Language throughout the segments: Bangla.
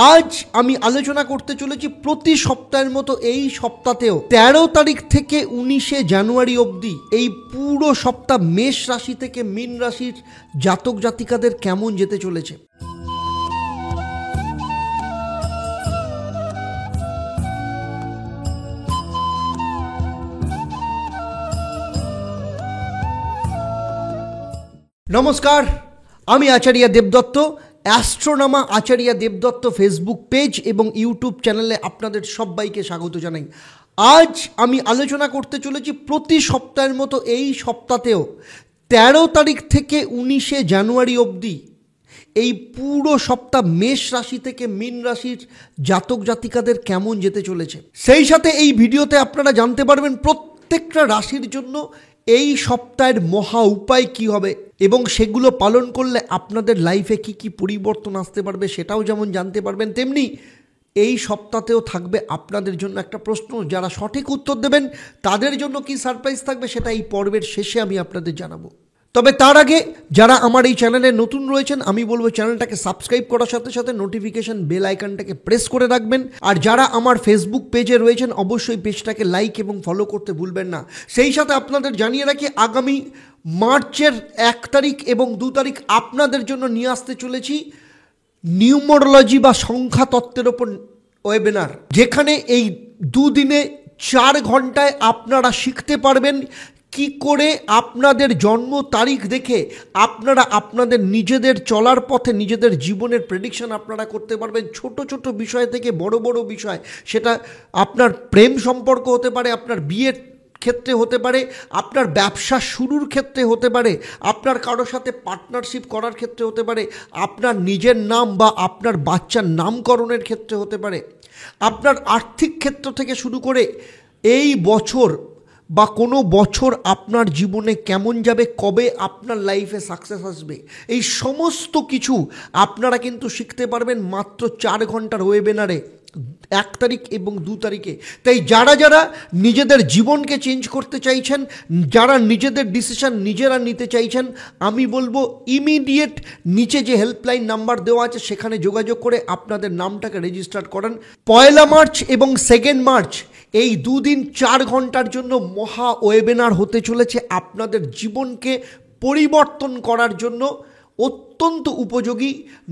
আজ আমি আলোচনা করতে চলেছি প্রতি সপ্তাহের মতো এই সপ্তাহেও 13 তারিখ থেকে 19শে জানুয়ারি অবধি এই পুরো সপ্তাহ মেষ রাশি থেকে মীন রাশির জাতক জাতিকাদের কেমন যেতে চলেছে। নমস্কার, আমি আচার্য দেবদত্ত। অ্যাস্ট্রোনমা আচার্য দেবদত্ত ফেসবুক পেজ এবং ইউটিউব চ্যানেলে আপনাদের সবাইকে স্বাগত জানাই। আজ আমি আলোচনা করতে চলেছি প্রতি সপ্তাহের মতো এই সপ্তাহেও 13 তারিখ থেকে 19শে জানুয়ারি অবধি এই পুরো সপ্তাহ মেষ রাশি থেকে মীন রাশির জাতক জাতিকাদের কেমন যেতে চলেছে। সেই সাথে এই ভিডিওতে আপনারা জানতে পারবেন প্রত্যেকটা রাশির জন্য এই সপ্তাহের মহা উপায় কী হবে এবং সেগুলো পালন করলে আপনাদের লাইফে কি কি পরিবর্তন আসতে পারবে সেটাও যেমন জানতে পারবেন, তেমনি এই সপ্তাহেও থাকবে আপনাদের জন্য একটা প্রশ্ন। যারা সঠিক উত্তর দেবেন তাদের জন্য কি সারপ্রাইজ থাকবে সেটা এই পর্বের শেষে আমি আপনাদের জানাবো। তবে তার আগে যারা আমার এই চ্যানেলে নতুন রয়েছেন আমি বলবো চ্যানেলটাকে সাবস্ক্রাইব করার সাথে সাথে নোটিফিকেশন বেল আইকনটাকে প্রেস করে রাখবেন। আর যারা আমার ফেসবুক পেজে রয়েছেন অবশ্যই পেজটাকে লাইক এবং ফলো করতে ভুলবেন না। সেই সাথে আপনাদের জানিয়ে রাখি আগামী মার্চের 1 তারিখ এবং 2 তারিখ আপনাদের জন্য নিয়ে আসতে চলেছি নিউমোরোলজি বা সংখ্যা তত্ত্বের ওপর ওয়েবিনার, যেখানে এই 2 দিনে 4 ঘন্টায় আপনারা শিখতে পারবেন কি করে আপনাদের জন্ম তারিখ দেখে আপনারা আপনাদের নিজেদের চলার পথে নিজেদের জীবনের প্রেডিকশন আপনারা করতে পারবেন। ছোট ছোট বিষয় থেকে বড় বড় বিষয়, সেটা আপনার প্রেম সম্পর্ক হতে পারে, আপনার বিয়ের ক্ষেত্রে হতে পারে, আপনার ব্যবসা শুরুর ক্ষেত্রে হতে পারে, আপনার কারোর সাথে পার্টনারশিপ করার ক্ষেত্রে হতে পারে, আপনার নিজের নাম বা আপনার বাচ্চার নামকরণের ক্ষেত্রে হতে পারে, আপনার আর্থিক ক্ষেত্র থেকে শুরু করে এই বছর বা কোনো বছর আপনার জীবনে কেমন যাবে, কবে আপনার লাইফে সাকসেস আসবে, এই সমস্ত কিছু আপনারা কিন্তু শিখতে পারবেন মাত্র 4 ঘন্টার ওয়েবিনারে 1 তারিখ এবং 2 তারিখে। তাই যারা যারা নিজেদের জীবনকে চেঞ্জ করতে চাইছেন, যারা নিজেদের ডিসিশন নিজেরা নিতে চাইছেন, আমি বলবো ইমিডিয়েট নিচে যে হেল্পলাইন নাম্বার দেওয়া আছে সেখানে যোগাযোগ করে আপনাদের নামটাকে রেজিস্টার করেন। 1 মার্চ এবং 2 মার্চ এই 2 দিন 4 ঘন্টার জন্য মহা ওয়েবিনার হতে চলেছে আপনাদের জীবনকে পরিবর্তন করার জন্য। অত্যন্ত উপযোগী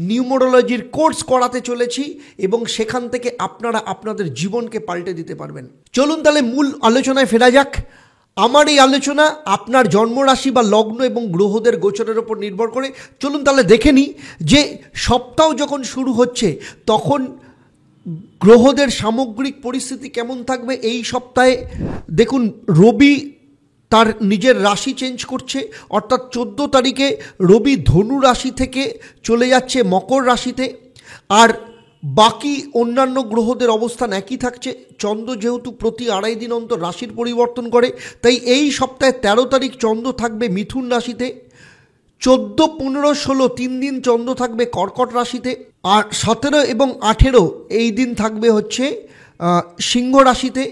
নিউমোরোলজির কোর্স করাতে চলেছি এবং সেখান থেকে আপনারা আপনাদের জীবনকে পাল্টে দিতে পারবেন। চলুন তাহলে মূল আলোচনায় ফেরা যাক। আমার এই আলোচনা আপনার জন্মরাশি বা লগ্ন এবং গ্রহদের গোচরের ওপর নির্ভর করে। চলুন তাহলে দেখে নিই যে সপ্তাহ যখন শুরু হচ্ছে তখন গ্রহদের সামগ্রিক পরিস্থিতি কেমন থাকবে। এই সপ্তাহে দেখুন রবি তার নিজের রাশি চেঞ্জ করছে, অর্থাৎ 14 তারিখে রবি ধনু রাশি থেকে চলে যাচ্ছে মকর রাশিতে। আর বাকি অন্যান্য গ্রহদের অবস্থান একই থাকছে। চন্দ্র যেহেতু প্রতি 2.5 দিন অন্তর রাশির পরিবর্তন করে, তাই এই সপ্তাহে 13 তারিখ চন্দ্র থাকবে মিথুন রাশিতে, 14, 15, 16 3 দিন চন্দ্র থাকবে কর্কট রাশিতে, আর 17 এবং 18 এই দিন থাকবে হচ্ছে সিংহ রাশিতে,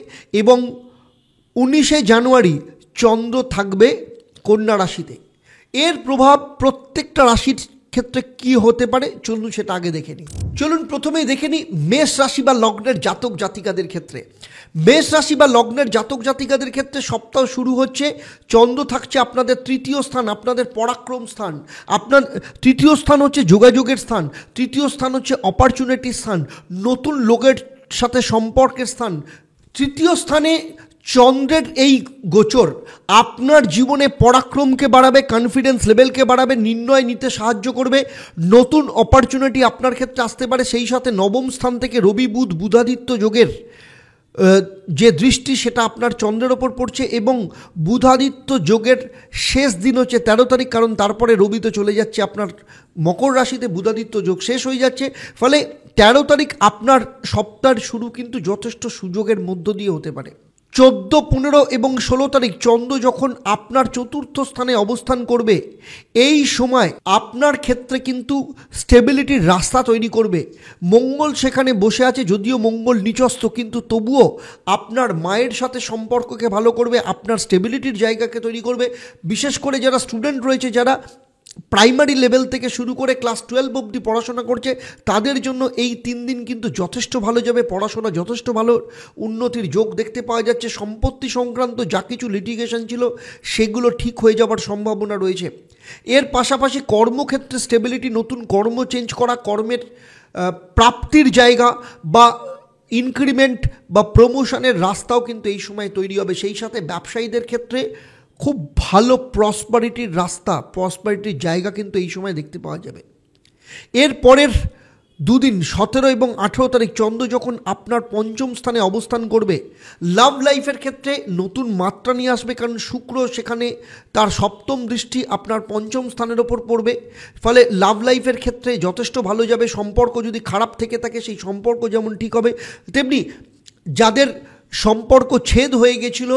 এবং 19শে জানুয়ারি চন্দ্র থাকবে কন্যা রাশিতে। এর প্রভাব প্রত্যেকটা রাশির ক্ষেত্রে কি হতে পারে চলুন সেটা আগে দেখে নিই। চলুন প্রথমেই দেখে নিই মেষ রাশি বা লগ্নের জাতক জাতিকাদের ক্ষেত্রে। মেষ রাশি বা লগ্নের জাতক জাতিকাদের ক্ষেত্রে সপ্তাহ শুরু হচ্ছে, চন্দ্র থাকছে আপনাদের 3য় স্থান, আপনাদের পরাক্রম স্থান। আপনার 3য় স্থান হচ্ছে যোগাযোগের স্থান, 3য় স্থান হচ্ছে অপরচুনিটির স্থান, নতুন লোকের সাথে সম্পর্কের স্থান। 3য় স্থানে চন্দ্রের এই গোচর আপনার জীবনে পরাক্রমকে বাড়াবে, কনফিডেন্স লেভেলকে বাড়াবে, নির্ণয় নিতে সাহায্য করবে, নতুন অপরচুনিটি আপনার ক্ষেত্রে আসতে পারে। সেই সাথে 9ম স্থান থেকে রবি বুধ বুধাদিত্য যোগের যে দৃষ্টি সেটা আপনার চন্দ্রের ওপর পড়ছে, এবং বুধাদিত্য যোগের শেষ দিন হচ্ছে 13 তারিখ, কারণ তারপরে রবি তো চলে যাচ্ছে আপনার মকর রাশিতে, বুধাদিত্য যোগ শেষ হয়ে যাচ্ছে। ফলে 13 তারিখ আপনার সপ্তাহের শুরু কিন্তু যথেষ্ট সুযোগের মধ্য দিয়ে হতে পারে। 14, 15 এবং 16 তারিখ চন্দ্র যখন আপনার 4র্থ স্থানে অবস্থান করবে, এই সময় আপনার ক্ষেত্রে কিন্তু স্টেবিলিটির রাস্তা তৈরি করবে। মঙ্গল সেখানে বসে আছে, যদিও মঙ্গল নিচস্থ, কিন্তু তবুও আপনার মায়ের সাথে সম্পর্ককে ভালো করবে, আপনার স্টেবিলিটির জায়গাকে তৈরি করবে। বিশেষ করে যারা স্টুডেন্ট রয়েছে, যারা প্রাইমারি লেভেল থেকে শুরু করে ক্লাস 12 অবধি পড়াশোনা করছে তাদের জন্য এই 3 দিন কিন্তু যথেষ্ট ভালো যাবে। পড়াশোনা যথেষ্ট ভালো উন্নতির যোগ দেখতে পাওয়া যাচ্ছে। সম্পত্তি সংক্রান্ত যা কিছু লিটিগেশন ছিল সেগুলো ঠিক হয়ে যাওয়ার সম্ভাবনা রয়েছে। এর পাশাপাশি কর্মক্ষেত্রে স্টেবিলিটি, নতুন কর্ম চেঞ্জ করা, কর্মের প্রাপ্তির জায়গা বা ইনক্রিমেন্ট বা প্রমোশনের রাস্তাও কিন্তু এই সময় তৈরি হবে। সেই সাথে ব্যবসায়ীদের ক্ষেত্রে খুব ভালো প্রসপারিটির রাস্তা, প্রসপারিটির জায়গা কিন্তু এই সময় দেখতে পাওয়া যাবে। এর পরের দুদিন 17 এবং 18 তারিখ চন্দ্র যখন আপনার পঞ্চম স্থানে অবস্থান করবে, লাভ লাইফের ক্ষেত্রে নতুন মাত্রা নিয়ে আসবে, কারণ শুক্র সেখানে তার সপ্তম দৃষ্টি আপনার পঞ্চম স্থানের ওপর পড়বে। ফলে লাভ লাইফের ক্ষেত্রে যথেষ্ট ভালো যাবে। সম্পর্ক যদি খারাপ থেকে থাকে সেই সম্পর্ক যেমন ঠিক হবে, তেমনি যাদের সম্পর্ক ছেদ হয়ে গেছিল,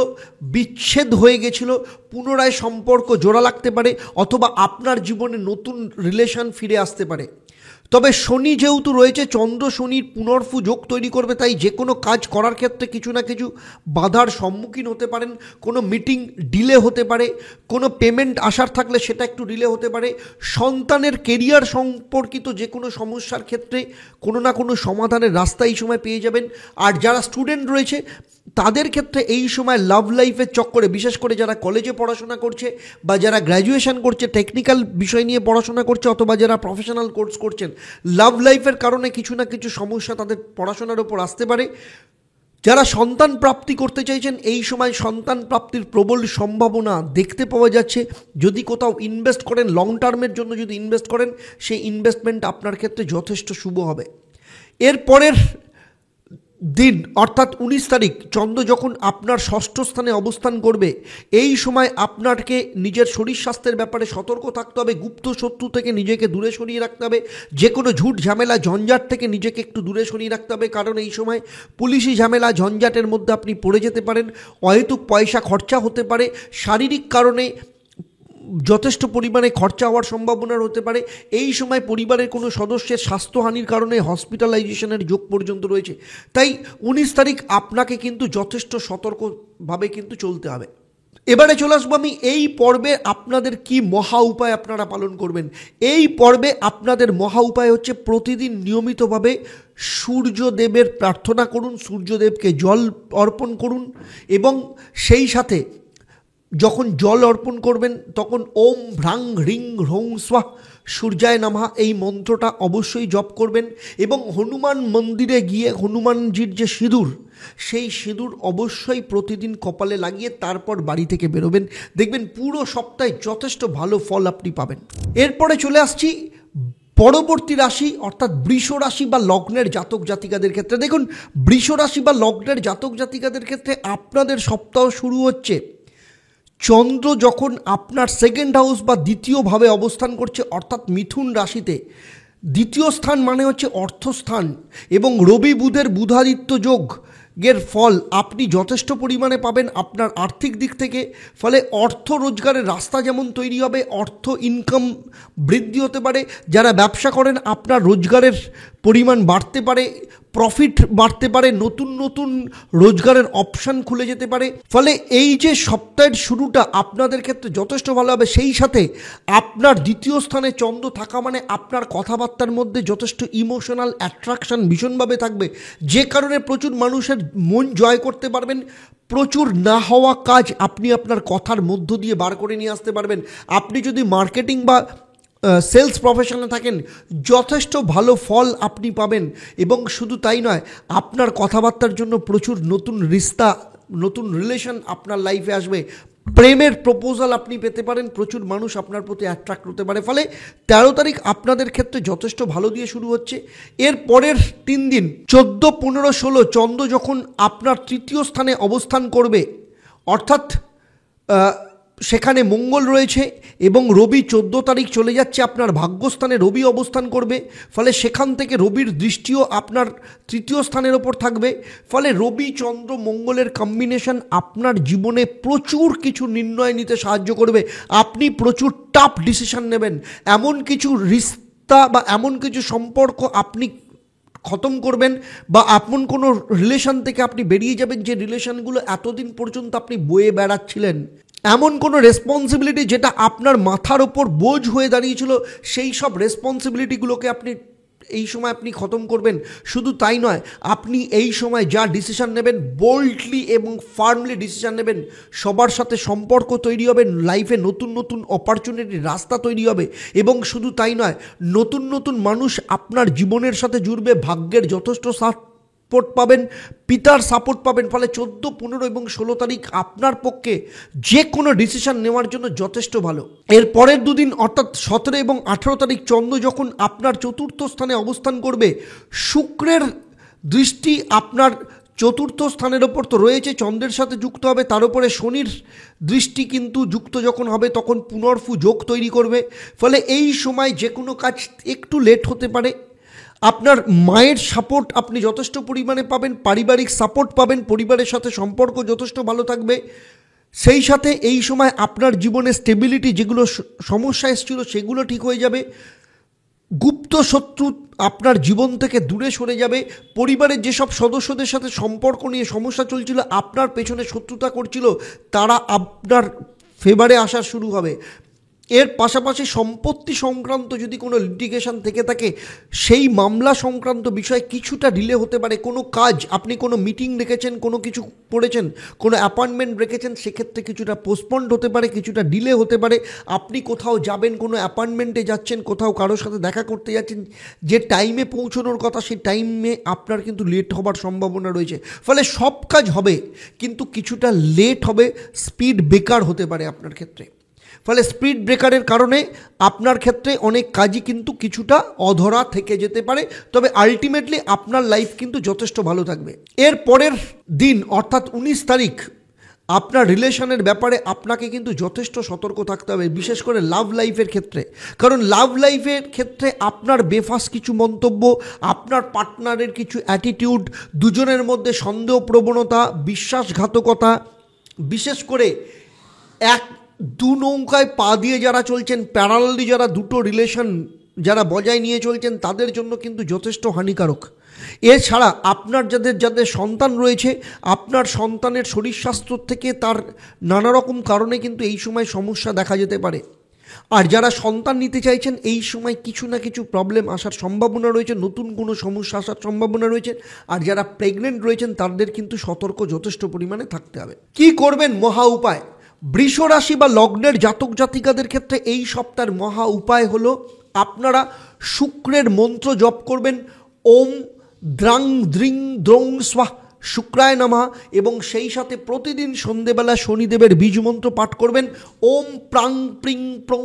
বিচ্ছেদ হয়ে গেছিল, পুনরায় সম্পর্ক জোড়া লাগতে পারে, অথবা আপনার জীবনে নতুন রিলেশন ফিরে আসতে পারে। তবে শনি যেহেতু রয়েছে, চন্দ্র শনির পুনর্ফু যোগ তৈরি করবে, তাই যে কোনো কাজ করার ক্ষেত্রে কিছু না কিছু বাধার সম্মুখীন হতে পারেন। কোনো মিটিং ডিলে হতে পারে, কোনো পেমেন্ট আসার থাকলে সেটা একটু ডিলে হতে পারে। সন্তানের কেরিয়ার সম্পর্কিত যে কোনো সমস্যার ক্ষেত্রে কোনো না কোনো সমাধানের রাস্তা এই সময় পেয়ে যাবেন। আর যারা স্টুডেন্ট রয়েছে তাদের ক্ষেত্রে এই সময় লাভ লাইফের চক্করে, বিশেষ করে যারা কলেজে পড়াশোনা করছে বা যারা গ্র্যাজুয়েশন করছে, টেকনিক্যাল বিষয় নিয়ে পড়াশোনা করছে, অথবা যারা প্রফেশনাল কোর্স করছেন, লাভ লাইফের কারণে কিছু না কিছু সমস্যা তাদের পড়াশোনার ওপর আসতে পারে। যারা সন্তান প্রাপ্তি করতে চাইছেন এই সময় সন্তান প্রাপ্তির প্রবল সম্ভাবনা দেখতে পাওয়া যাচ্ছে। যদি কোথাও ইনভেস্ট করেন, লং টার্মের জন্য যদি ইনভেস্ট করেন, সেই ইনভেস্টমেন্ট আপনার ক্ষেত্রে যথেষ্ট শুভ হবে। এরপরের দিন অর্থাৎ 19 তারিখ চন্দ্র যখন আপনার ষষ্ঠ স্থানে অবস্থান করবে, এই সময় আপনাকে নিজের শরীর স্বাস্থ্যের ব্যাপারে সতর্ক থাকতে হবে। গুপ্ত শত্রু থেকে নিজেকে দূরে সরিয়ে রাখতে হবে। যে কোনো ঝুট ঝামেলা ঝঞ্ঝাট থেকে নিজেকে একটু দূরে সরিয়ে রাখতে হবে, কারণ এই সময় পুলিশি ঝামেলা ঝঞ্ঝাটের মধ্যে আপনি পড়ে যেতে পারেন। অহেতুক পয়সা খরচা হতে পারে। শারীরিক কারণে যথেষ্ট পরিমাণে খরচা হওয়ার সম্ভাবনা হতে পারে। এই সময় পরিবারের কোনো সদস্যের স্বাস্থ্যহানির কারণে হসপিটালাইজেশনের যোগ পর্যন্ত রয়েছে। তাই 19 তারিখ আপনাকে কিন্তু যথেষ্ট সতর্কভাবে কিন্তু চলতে হবে। এবারে চলে আসবো আমি এই পর্বে আপনাদের কি মহা উপায় আপনারা পালন করবেন। এই পর্বে আপনাদের মহা উপায় হচ্ছে প্রতিদিন নিয়মিতভাবে সূর্যদেবের প্রার্থনা করুন, সূর্যদেবকে জল অর্পণ করুন, এবং সেই সাথে যখন জল অর্পণ করবেন তখন ওম ভ্রাং হ্রিং হ্রৌং স্বাহ সূর্যায় নমঃ এই মন্ত্রটা অবশ্যই জপ করবেন। এবং হনুমান মন্দিরে গিয়ে হনুমানজির যে সিঁদুর, সেই সিঁদুর অবশ্যই প্রতিদিন কপালে লাগিয়ে তারপর বাড়ি থেকে বেরোবেন। দেখবেন পুরো সপ্তাহে যথেষ্ট ভালো ফল আপনি পাবেন। এরপরে চলে আসছি পরবর্তী রাশি অর্থাৎ বৃষ রাশি বা লগ্নের জাতক জাতিকাদের ক্ষেত্রে। দেখুন, বৃষ রাশি বা লগ্নের জাতক জাতিকাদের ক্ষেত্রে আপনাদের সপ্তাহ শুরু হচ্ছে চন্দ্র যখন আপনার সেকেন্ড হাউস বা দ্বিতীয়ভাবে অবস্থান করছে, অর্থাৎ মিথুন রাশিতে। দ্বিতীয় স্থান মানে হচ্ছে অর্থস্থান, এবং রবি বুধের বুধাদিত্য যোগের ফল আপনি যথেষ্ট পরিমাণে পাবেন আপনার আর্থিক দিক থেকে। ফলে অর্থ রোজগারের রাস্তা যেমন তৈরি হবে, অর্থ ইনকাম বৃদ্ধি হতে পারে। যারা ব্যবসা করেন আপনার রোজগারের পরিমাণ বাড়তে পারে, প্রফিট বাড়তে পারে, নতুন নতুন রোজগারের অপশান খুলে যেতে পারে। ফলে এই যে সপ্তাহের শুরুটা আপনাদের ক্ষেত্রে যথেষ্ট ভালো হবে। সেই সাথে আপনার দ্বিতীয় স্থানে চন্দ্র থাকা মানে আপনার কথাবার্তার মধ্যে যথেষ্ট ইমোশনাল অ্যাট্রাকশান ভীষণভাবে থাকবে, যে কারণে প্রচুর মানুষের মন জয় করতে পারবেন। প্রচুর না হওয়া কাজ আপনি আপনার কথার মধ্য দিয়ে বার করে নিয়ে আসতে পারবেন। আপনি যদি মার্কেটিং বা সেলস প্রফেশনে থাকেন যথেষ্ট ভালো ফল আপনি পাবেন। এবং শুধু তাই নয়, আপনার কথাবার্তার জন্য প্রচুর নতুন রিস্তা, নতুন রিলেশন আপনার লাইফে আসবে। প্রেমের প্রপোজাল আপনি পেতে পারেন, প্রচুর মানুষ আপনার প্রতি অ্যাট্রাক্ট হতে পারে। ফলে 13 তারিখ আপনাদের ক্ষেত্রে যথেষ্ট ভালো দিয়ে শুরু হচ্ছে। এর পরের 3 দিন 14, 15, 16 চন্দ্র যখন আপনার তৃতীয় স্থানে অবস্থান করবে, অর্থাৎ সেখানে মঙ্গল রয়েছে, এবং রবি 14 তারিখ চলে যাচ্ছে আপনার ভাগ্যস্থানে, রবি অবস্থান করবে। ফলে সেখান থেকে রবির দৃষ্টিও আপনার তৃতীয় স্থানের ওপর থাকবে। ফলে রবি চন্দ্র মঙ্গলের কম্বিনেশন আপনার জীবনে প্রচুর কিছু নির্ণয় নিতে সাহায্য করবে। আপনি প্রচুর টাফ ডিসিশন নেবেন। এমন কিছু রিস্তা বা এমন কিছু সম্পর্ক আপনি খতম করবেন, বা আপন কোনো রিলেশন থেকে আপনি বেরিয়ে যাবেন যে রিলেশনগুলো এতদিন পর্যন্ত আপনি বয়ে বেড়াচ্ছিলেন। এমন কোনো রেসপন্সিবিলিটি যেটা আপনার মাথার ওপর বোঝ হয়ে দাঁড়িয়েছিল, সেই সব রেসপন্সিবিলিটিগুলোকে এই সময় আপনি খতম করবেন। শুধু তাই নয়, আপনি এই সময় যা ডিসিশন নেবেন, বোল্ডলি এবং ফার্মলি ডিসিশন নেবেন। সবার সাথে সম্পর্ক তৈরি হবে, লাইফে নতুন নতুন অপরচুনিটি রাস্তা তৈরি হবে, এবং শুধু তাই নয়, নতুন নতুন মানুষ আপনার জীবনের সাথে জুড়বে। ভাগ্যের যথেষ্ট সাপোর্ট পাবেন, পিতার সাপোর্ট পাবেন। ফলে 14, 15 এবং 16 তারিখ আপনার পক্ষে যে কোনো ডিসিশন নেওয়ার জন্য যথেষ্ট ভালো। এর পরের দুদিন অর্থাৎ 17 এবং 18 তারিখ চন্দ্র যখন আপনার চতুর্থ স্থানে অবস্থান করবে, শুক্রের দৃষ্টি আপনার চতুর্থ স্থানের ওপর তো রয়েছে, চন্দ্রের সাথে যুক্ত হবে, তার উপরে শনির দৃষ্টি কিন্তু যুক্ত যখন হবে তখন পুনর্ফু যোগ তৈরি করবে। ফলে এই সময় যে কোনো কাজ একটু লেট হতে পারে। আপনার মায়ের সাপোর্ট আপনি যথেষ্ট পরিমাণে পাবেন, পারিবারিক সাপোর্ট পাবেন, পরিবারের সাথে সম্পর্ক যথেষ্ট ভালো থাকবে। সেই সাথে এই সময় আপনার জীবনে স্টেবিলিটি, যেগুলো সমস্যা এসেছিল সেগুলো ঠিক হয়ে যাবে। গুপ্ত শত্রু আপনার জীবন থেকে দূরে সরে যাবে। পরিবারের যেসব সদস্যদের সাথে সম্পর্ক নিয়ে সমস্যা চলছিল, আপনার পেছনে শত্রুতা করছিল, তারা আপনার ফেভারে আসা শুরু হবে। এর পাশাপাশি সম্পত্তি সংক্রান্ত যদি কোনো লিটিগেশন থেকে থাকে, সেই মামলা সংক্রান্ত বিষয়ে কিছুটা ডিলে হতে পারে। কোনো কাজ, আপনি কোনো মিটিং রেখেছেন, কোনো কিছু করেছেন, কোনো অ্যাপয়েন্টমেন্ট রেখেছেন, সেক্ষেত্রে কিছুটা পোস্টপন্ড হতে পারে, কিছুটা ডিলে হতে পারে। আপনি কোথাও যাবেন, কোনো অ্যাপয়েন্টমেন্টে যাচ্ছেন, কোথাও কারোর সাথে দেখা করতে যাচ্ছেন, যে টাইমে পৌঁছানোর কথা সেই টাইমে আপনার কিন্তু লেট হবার সম্ভাবনা রয়েছে। ফলে সব কাজ হবে কিন্তু কিছুটা লেট হবে, স্পিড ব্রেকার হতে পারে আপনার ক্ষেত্রে। ফলে স্পিড ব্রেকারের কারণে আপনার ক্ষেত্রে অনেক কাজই কিন্তু কিছুটা অধরা থেকে যেতে পারে, তবে আলটিমেটলি আপনার লাইফ কিন্তু যথেষ্ট ভালো থাকবে। এর পরের দিন অর্থাৎ 19 তারিখ আপনার রিলেশনের ব্যাপারে আপনাকে কিন্তু যথেষ্ট সতর্ক থাকতে হবে, বিশেষ করে লাভ লাইফের ক্ষেত্রে। কারণ লাভ লাইফের ক্ষেত্রে আপনার বেফাস কিছু মন্তব্য, আপনার পার্টনারের কিছু অ্যাটিটিউড, দুজনের মধ্যে সন্দেহ প্রবণতা, বিশ্বাসঘাতকতা, বিশেষ করে দু নৌকায় পা দিয়ে যারা চলছেন, প্যারালালি যারা দুটো রিলেশন যারা বজায় নিয়ে চলছেন, তাদের জন্য কিন্তু যথেষ্ট হানিকারক। এছাড়া আপনার যাদের সন্তান রয়েছে, আপনার সন্তানের শরীর স্বাস্থ্য থেকে তার নানা রকম কারণে কিন্তু এই সময় সমস্যা দেখা যেতে পারে। আর যারা সন্তান নিতে চাইছেন, এই সময় কিছু না কিছু প্রবলেম আসার সম্ভাবনা রয়েছে, নতুন কোনো সমস্যা আসার সম্ভাবনা রয়েছে। আর যারা প্রেগনেন্ট রয়েছেন তাদের কিন্তু সতর্ক যথেষ্ট পরিমাণে থাকতে হবে। কি করবেন? মহা উপায়। বৃষ রাশি বা লগ্নের জাতক জাতিকাদের ক্ষেত্রে এই সপ্তাহের মহা উপায় হলো, আপনারা শুক্রের মন্ত্র জপ করবেন, ওম দ্রাং দ্রিং দ্রৌং স্বাহ শুক্রায় নমঃ, এবং সেই সাথে প্রতিদিন সন্ধেবেলা শনিদেবের বীজ মন্ত্র পাঠ করবেন, ওম প্রাং প্রিং প্রং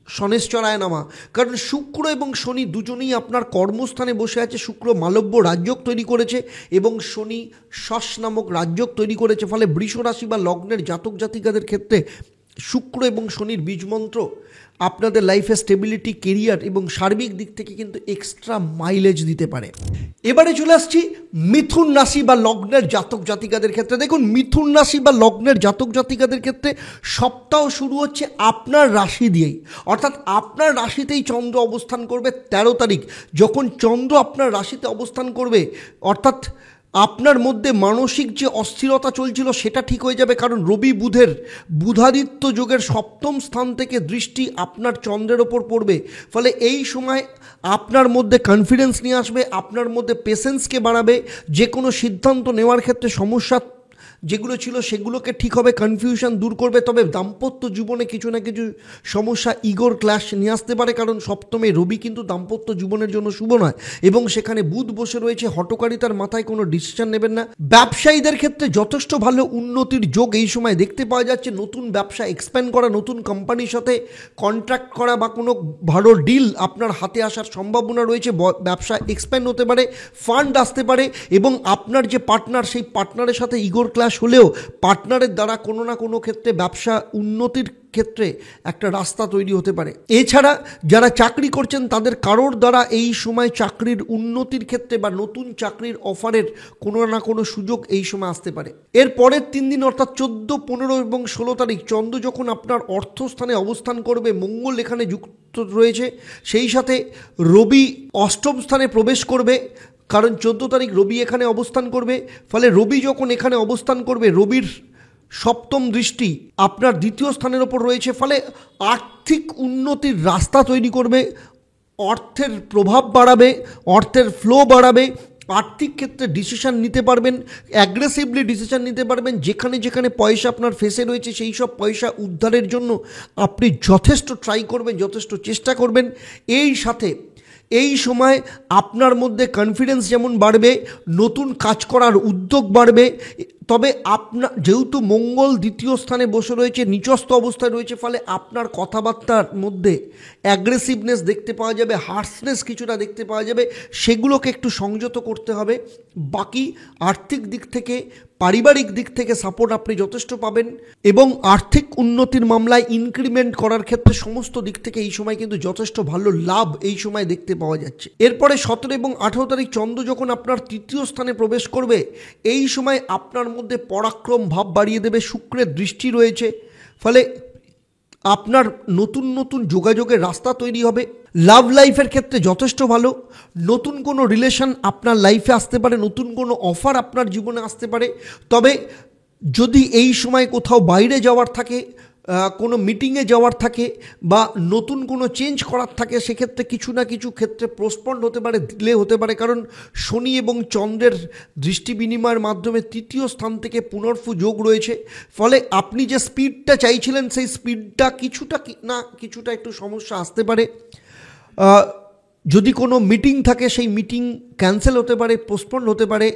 শনেশ্বরায় নমঃ। কারণ শুক্র এবং শনি দুজনেই আপনার কর্মস্থানে বসে আছে। শুক্র মালব্য রাজযোগ তৈরি করেছে এবং শনি শশ নামক রাজযোগ তৈরি করেছে। ফলে বৃষ রাশি বা লগ্নের জাতক জাতিকাদের ক্ষেত্রে শুক্র এবং শনির বীজমন্ত্র আপনাদের লাইফে স্টেবিলিটি, কেরিয়ার এবং সার্বিক দিক থেকে কিন্তু এক্সট্রা মাইলেজ দিতে পারে। এবারে চলে আসছি মিথুন রাশি বা লগ্নের জাতক জাতিকাদের ক্ষেত্রে। দেখুন, মিথুন রাশি বা লগ্নের জাতক জাতিকাদের ক্ষেত্রে সপ্তাহ শুরু হচ্ছে আপনার রাশি দিয়েই, অর্থাৎ আপনার রাশিতেই চন্দ্র অবস্থান করবে 13 তারিখ। যখন চন্দ্র আপনার রাশিতে অবস্থান করবে, অর্থাৎ আপনার মধ্যে মানসিক যে অস্থিরতা চলছিল সেটা ঠিক হয়ে যাবে। কারণ রবি বুধের বুধাদিত্য যোগের সপ্তম স্থান থেকে দৃষ্টি আপনার চন্দ্রের ওপর পড়বে। ফলে এই সময় আপনার মধ্যে কনফিডেন্স নিয়ে আসবে, আপনার মধ্যে পেশেন্সকে বাড়াবে, যে কোনো সিদ্ধান্ত নেওয়ার ক্ষেত্রে সমস্যা যেগুলো ছিল সেগুলোকে ঠিক হবে, কনফিউশন দূর করবে। তবে দাম্পত্য জীবনে কিছু না কিছু সমস্যা, ইগোর ক্ল্যাশ নিয়ে আসতে পারে, কারণ সপ্তমে রবি কিন্তু দাম্পত্য জীবনের জন্য শুভ নয় এবং সেখানে বুধ বসে রয়েছে। হঠকারিতার মাথায় কোনো ডিসিশন নেবেন না। ব্যবসায়ীদের ক্ষেত্রে যথেষ্ট ভালো উন্নতির যোগ এই সময় দেখতে পাওয়া যাচ্ছে। নতুন ব্যবসা এক্সপ্যান্ড করা, নতুন কোম্পানির সাথে কন্ট্রাক্ট করা বা কোনো ভালো ডিল আপনার হাতে আসার সম্ভাবনা রয়েছে। ব্যবসা এক্সপ্যান্ড হতে পারে, ফান্ড আসতে পারে এবং আপনার যে পার্টনার, সেই পার্টনারের সাথে ইগোর ক্ল্যাশ হলেও পার্টনারের দ্বারা কোনো না কোনো ক্ষেত্রে ব্যবসা উন্নতির ক্ষেত্রে একটা রাস্তা তৈরি হতে পারে। এছাড়া যারা চাকরি করছেন তাদের কারোর দ্বারা এই সময় চাকরির উন্নতির ক্ষেত্রে বা নতুন চাকরির অফারের কোনো না কোনো সুযোগ এই সময় আসতে পারে। এর পরের 3 দিন অর্থাৎ 14, 15 এবং 16 তারিখ চন্দ্র যখন আপনার অর্থস্থানে অবস্থান করবে, মঙ্গল এখানে যুক্ত রয়েছে, সেই সাথে রবি অষ্টম স্থানে প্রবেশ করবে। কারণ 14 তারিখ রবি এখানে অবস্থান করবে। ফলে রবি যখন এখানে অবস্থান করবে, রবির সপ্তম দৃষ্টি আপনার দ্বিতীয় স্থানের ওপর রয়েছে, ফলে আর্থিক উন্নতির রাস্তা তৈরি করবে, অর্থের প্রভাব বাড়াবে, অর্থের ফ্লো বাড়াবে, আর্থিক ক্ষেত্রে ডিসিশন নিতে পারবেন, অ্যাগ্রেসিভলি ডিসিশন নিতে পারবেন। যেখানে যেখানে পয়সা আপনার ফেসে রয়েছে সেই সব পয়সা উদ্ধারের জন্য আপনি যথেষ্ট ট্রাই করবেন, যথেষ্ট চেষ্টা করবেন। এই সাথে এই সময় আপনার মধ্যে কনফিডেন্স যেমন বাড়বে, নতুন কাজ করার উদ্যোগ বাড়বে। তবে আপনার যেহেতু মঙ্গল দ্বিতীয় স্থানে বসে রয়েছে, নিচস্থ অবস্থায় রয়েছে, ফলে আপনার কথাবার্তার মধ্যে অ্যাগ্রেসিভনেস দেখতে পাওয়া যাবে, হার্শনেস কিছুটা দেখতে পাওয়া যাবে, সেগুলোকে একটু সংযত করতে হবে। বাকি আর্থিক দিক থেকে, পারিবারিক দিক থেকে সাপোর্ট আপনি যথেষ্ট পাবেন এবং আর্থিক উন্নতির মামলায় ইনক্রিমেন্ট করার ক্ষেত্রে সমস্ত দিক থেকে এই সময় কিন্তু যথেষ্ট ভালো লাভ এই সময় দেখতে পাওয়া যাচ্ছে। এরপরে 17 এবং 18 তারিখ চন্দ্র যখন আপনার তৃতীয় স্থানে প্রবেশ করবে, এই সময় আপনার মধ্যে পরাক্রম ভাব বাড়িয়ে দেবে। শুক্রের দৃষ্টি রয়েছে, ফলে আপনার নতুন নতুন যোগাযোগের রাস্তা তৈরি হবে। লাভ লাইফের ক্ষেত্রে যথেষ্ট ভালো, নতুন কোনো রিলেশন আপনার লাইফে আসতে পারে, নতুন কোনো অফার আপনার জীবনে আসতে পারে। তবে যদি এই সময় কোথাও বাইরে যাওয়ার থাকে, কোনো মিটিংয়ে যাওয়ার থাকে বা নতুন কোনো চেঞ্জ করার থাকে, সেক্ষেত্রে কিছু না কিছু ক্ষেত্রে পোস্টপন্ড হতে পারে, ডিলে হতে পারে, কারণ শনি এবং চন্দ্রের দৃষ্টি বিনিময়ের মাধ্যমে তৃতীয় স্থান থেকে পুনর্ফু যোগ রয়েছে। ফলে আপনি যে স্পিডটা চাইছিলেন সেই স্পিডটা কিছুটা একটু সমস্যা আসতে পারে। যদি কোনো মিটিং থাকে সেই মিটিং ক্যান্সেল হতে পারে, পোস্টপন্ড হতে পারে।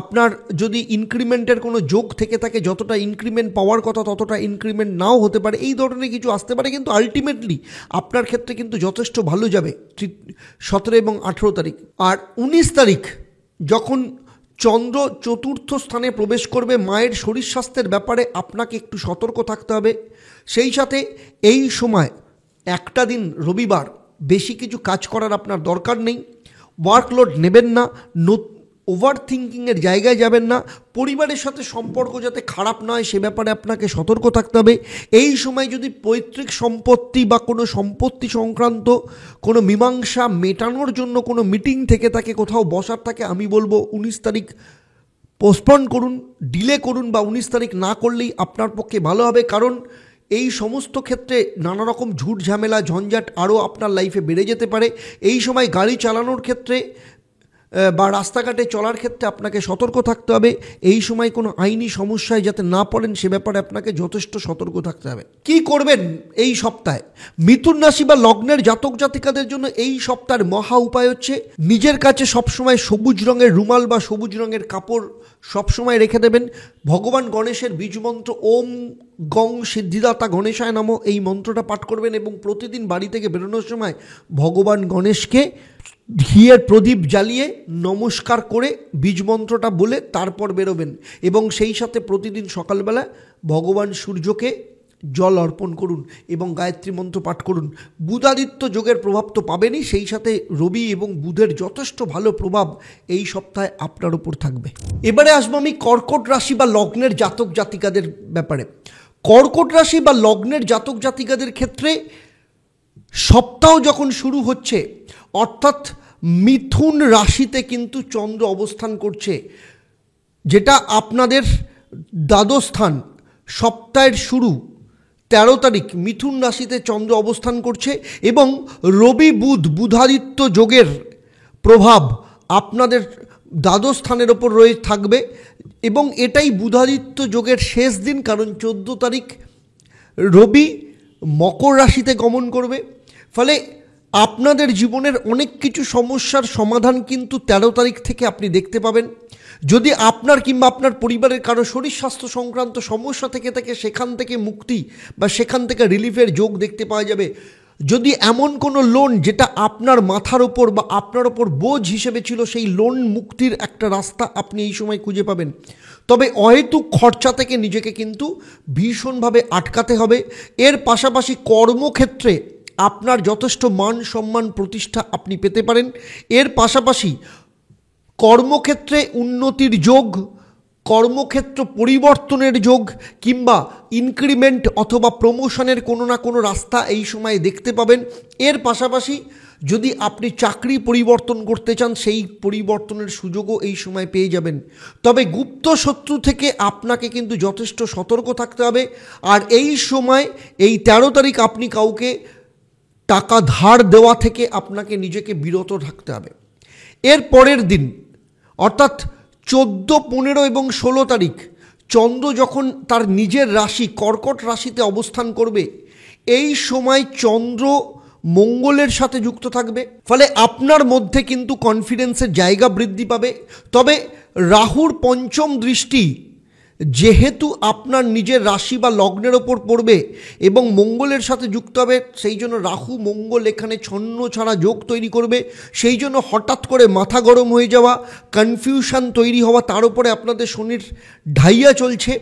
আপনার যদি ইনক্রিমেন্টের কোনো যোগ থেকে থাকে, যতটা ইনক্রিমেন্ট পাওয়ার কথা ততটা ইনক্রিমেন্ট নাও হতে পারে, এই ধরনের কিছু আসতে পারে। কিন্তু আলটিমেটলি আপনার ক্ষেত্রে কিন্তু যথেষ্ট ভালো যাবে 17 এবং 18 তারিখ। আর 19 তারিখ যখন চন্দ্র চতুর্থ স্থানে প্রবেশ করবে, মায়ের শরীর স্বাস্থ্যের ব্যাপারে আপনাকে একটু সতর্ক থাকতে হবে। সেই সাথে এই সময় একটা দিন রবিবার বেশি কিছু কাজ করার আপনার দরকার নেই, ওয়ার্কলোড নেবেন না, ওভার থিঙ্কিংয়ের জায়গায় যাবেন না, পরিবারের সাথে সম্পর্ক যাতে খারাপ না হয় সে ব্যাপারে আপনাকে সতর্ক থাকতে হবে। এই সময় যদি পৈতৃক সম্পত্তি বা কোনো সম্পত্তি সংক্রান্ত কোনো মীমাংসা মেটানোর জন্য কোনো মিটিং থেকে থাকে, কোথাও বসার থাকে, আমি বলবো 19 তারিখ পোস্টপন্ড করুন, ডিলে করুন, বা 19 তারিখ না করলেই আপনার পক্ষে ভালো হবে। কারণ এই সমস্ত ক্ষেত্রে নানা রকম ঝুট ঝামেলা ঝঞ্ঝাট আরও আপনার লাইফে বেড়ে যেতে পারে। এই সময় গাড়ি চালানোর ক্ষেত্রে বা রাস্তাঘাটে চলার ক্ষেত্রে আপনাকে সতর্ক থাকতে হবে। এই সময় কোনো আইনি সমস্যায় যাতে না পড়েন সে ব্যাপারে আপনাকে যথেষ্ট সতর্ক থাকতে হবে। কি করবেন এই সপ্তাহে? মিথুন রাশি বা লগ্নের জাতক জাতিকাদের জন্য এই সপ্তাহের মহা উপায় হচ্ছে নিজের কাছে সবসময় সবুজ রঙের রুমাল বা সবুজ রঙের কাপড় সবসময় রেখে দেবেন। ভগবান গণেশের বীজমন্ত্র ওম গং সিদ্ধিদাতা গণেশায় নমঃ এই মন্ত্রটা পাঠ করবেন এবং প্রতিদিন বাড়ি থেকে বেরোনোর সময় ভগবান গণেশকে ঘিয়ের প্রদীপ জ্বালিয়ে নমস্কার করে বীজমন্ত্রটা বলে তারপর বেরোবেন। এবং সেই সাথে প্রতিদিন সকালবেলা ভগবান সূর্যকে জল অর্পণ করুন এবং গায়ত্রী মন্ত্র পাঠ করুন। বুধাদিত্য যোগের প্রভাব তো পাবেনই, সেই সাথে রবি এবং বুধের যথেষ্ট ভালো প্রভাব এই সপ্তাহে আপনার উপর থাকবে। এবারে আসবো আমি কর্কট রাশি বা লগ্নের জাতক জাতিকাদের ব্যাপারে। কর্কট রাশি বা লগ্নের জাতক জাতিকাদের ক্ষেত্রে সপ্তাহ যখন শুরু হচ্ছে, অর্থাৎ মিথুন রাশিতে কিন্তু চন্দ্র অবস্থান করছে, যেটা আপনাদের দ্বাদশ স্থান। সপ্তাহের শুরু 13 তারিখ মিথুন রাশিতে চন্দ্র অবস্থান করছে এবং রবি বুধাদিত্য যোগের প্রভাব আপনাদের দ্বাদশ স্থানের ওপর থাকবে এবং এটাই বুধাদিত্য যোগের শেষ দিন, কারণ 14 তারিখ রবি মকর রাশিতে গমন করবে। ফলে আপনাদের জীবনের অনেক কিছু সমস্যার সমাধান কিন্তু 13 তারিখ থেকে আপনি দেখতে পাবেন। যদি আপনার কিংবা আপনার পরিবারের কারো শরীর স্বাস্থ্য সংক্রান্ত সমস্যা থেকে থাকে, সেখান থেকে মুক্তি বা সেখান থেকে রিলিফের যোগ দেখতে পাওয়া যাবে। যদি এমন কোনো লোন যেটা আপনার মাথার ওপর বা আপনার ওপর বোঝ হিসেবে ছিল, সেই লোন মুক্তির একটা রাস্তা আপনি এই সময় খুঁজে পাবেন। তবে অহেতুক খরচা থেকে নিজেকে কিন্তু ভীষণভাবে আটকাতে হবে। এর পাশাপাশি কর্মক্ষেত্রে আপনার যথেষ্ট মান সম্মান প্রতিষ্ঠা আপনি পেতে পারেন। এর পাশাপাশি কর্মক্ষেত্রে উন্নতির যোগ, কর্মক্ষেত্র পরিবর্তনের যোগ কিংবা ইনক্রিমেন্ট অথবা প্রমোশনের কোনো না কোনো রাস্তা এই সময় দেখতে পাবেন। এর পাশাপাশি যদি আপনি চাকরি পরিবর্তন করতে চান সেই পরিবর্তনের সুযোগও এই সময় পেয়ে যাবেন। তবে গুপ্ত শত্রু থেকে আপনাকে কিন্তু যথেষ্ট সতর্ক থাকতে হবে। আর এই সময় এই 13 তারিখ আপনি কাউকে টাকা ধার দেওয়া থেকে আপনাকে নিজেকে বিরত থাকতে হবে। এর পরের দিন অর্থাৎ 14, 15 এবং 16 তারিখ চন্দ্র যখন তার নিজের রাশি কর্কট রাশিতে অবস্থান করবে, এই সময় চন্দ্র মঙ্গলের সাথে যুক্ত থাকবে, ফলে আপনার মধ্যে কিন্তু কনফিডেন্সের জায়গা বৃদ্ধি পাবে। তবে রাহুর পঞ্চম দৃষ্টি যেহেতু আপনার নিজের রাশি বা লগ্নের ওপর পড়বে এবং মঙ্গলের সাথে যুক্ত হবে, সেই জন্য রাহু মঙ্গল এখানে ছন্ন ছাড়া যোগ তৈরি করবে। সেই জন্য হঠাৎ করে মাথা গরম হয়ে যাওয়া, কনফিউশন তৈরি হওয়া, তার উপরে আপনাদের শনির ঢাইয়া চলছে,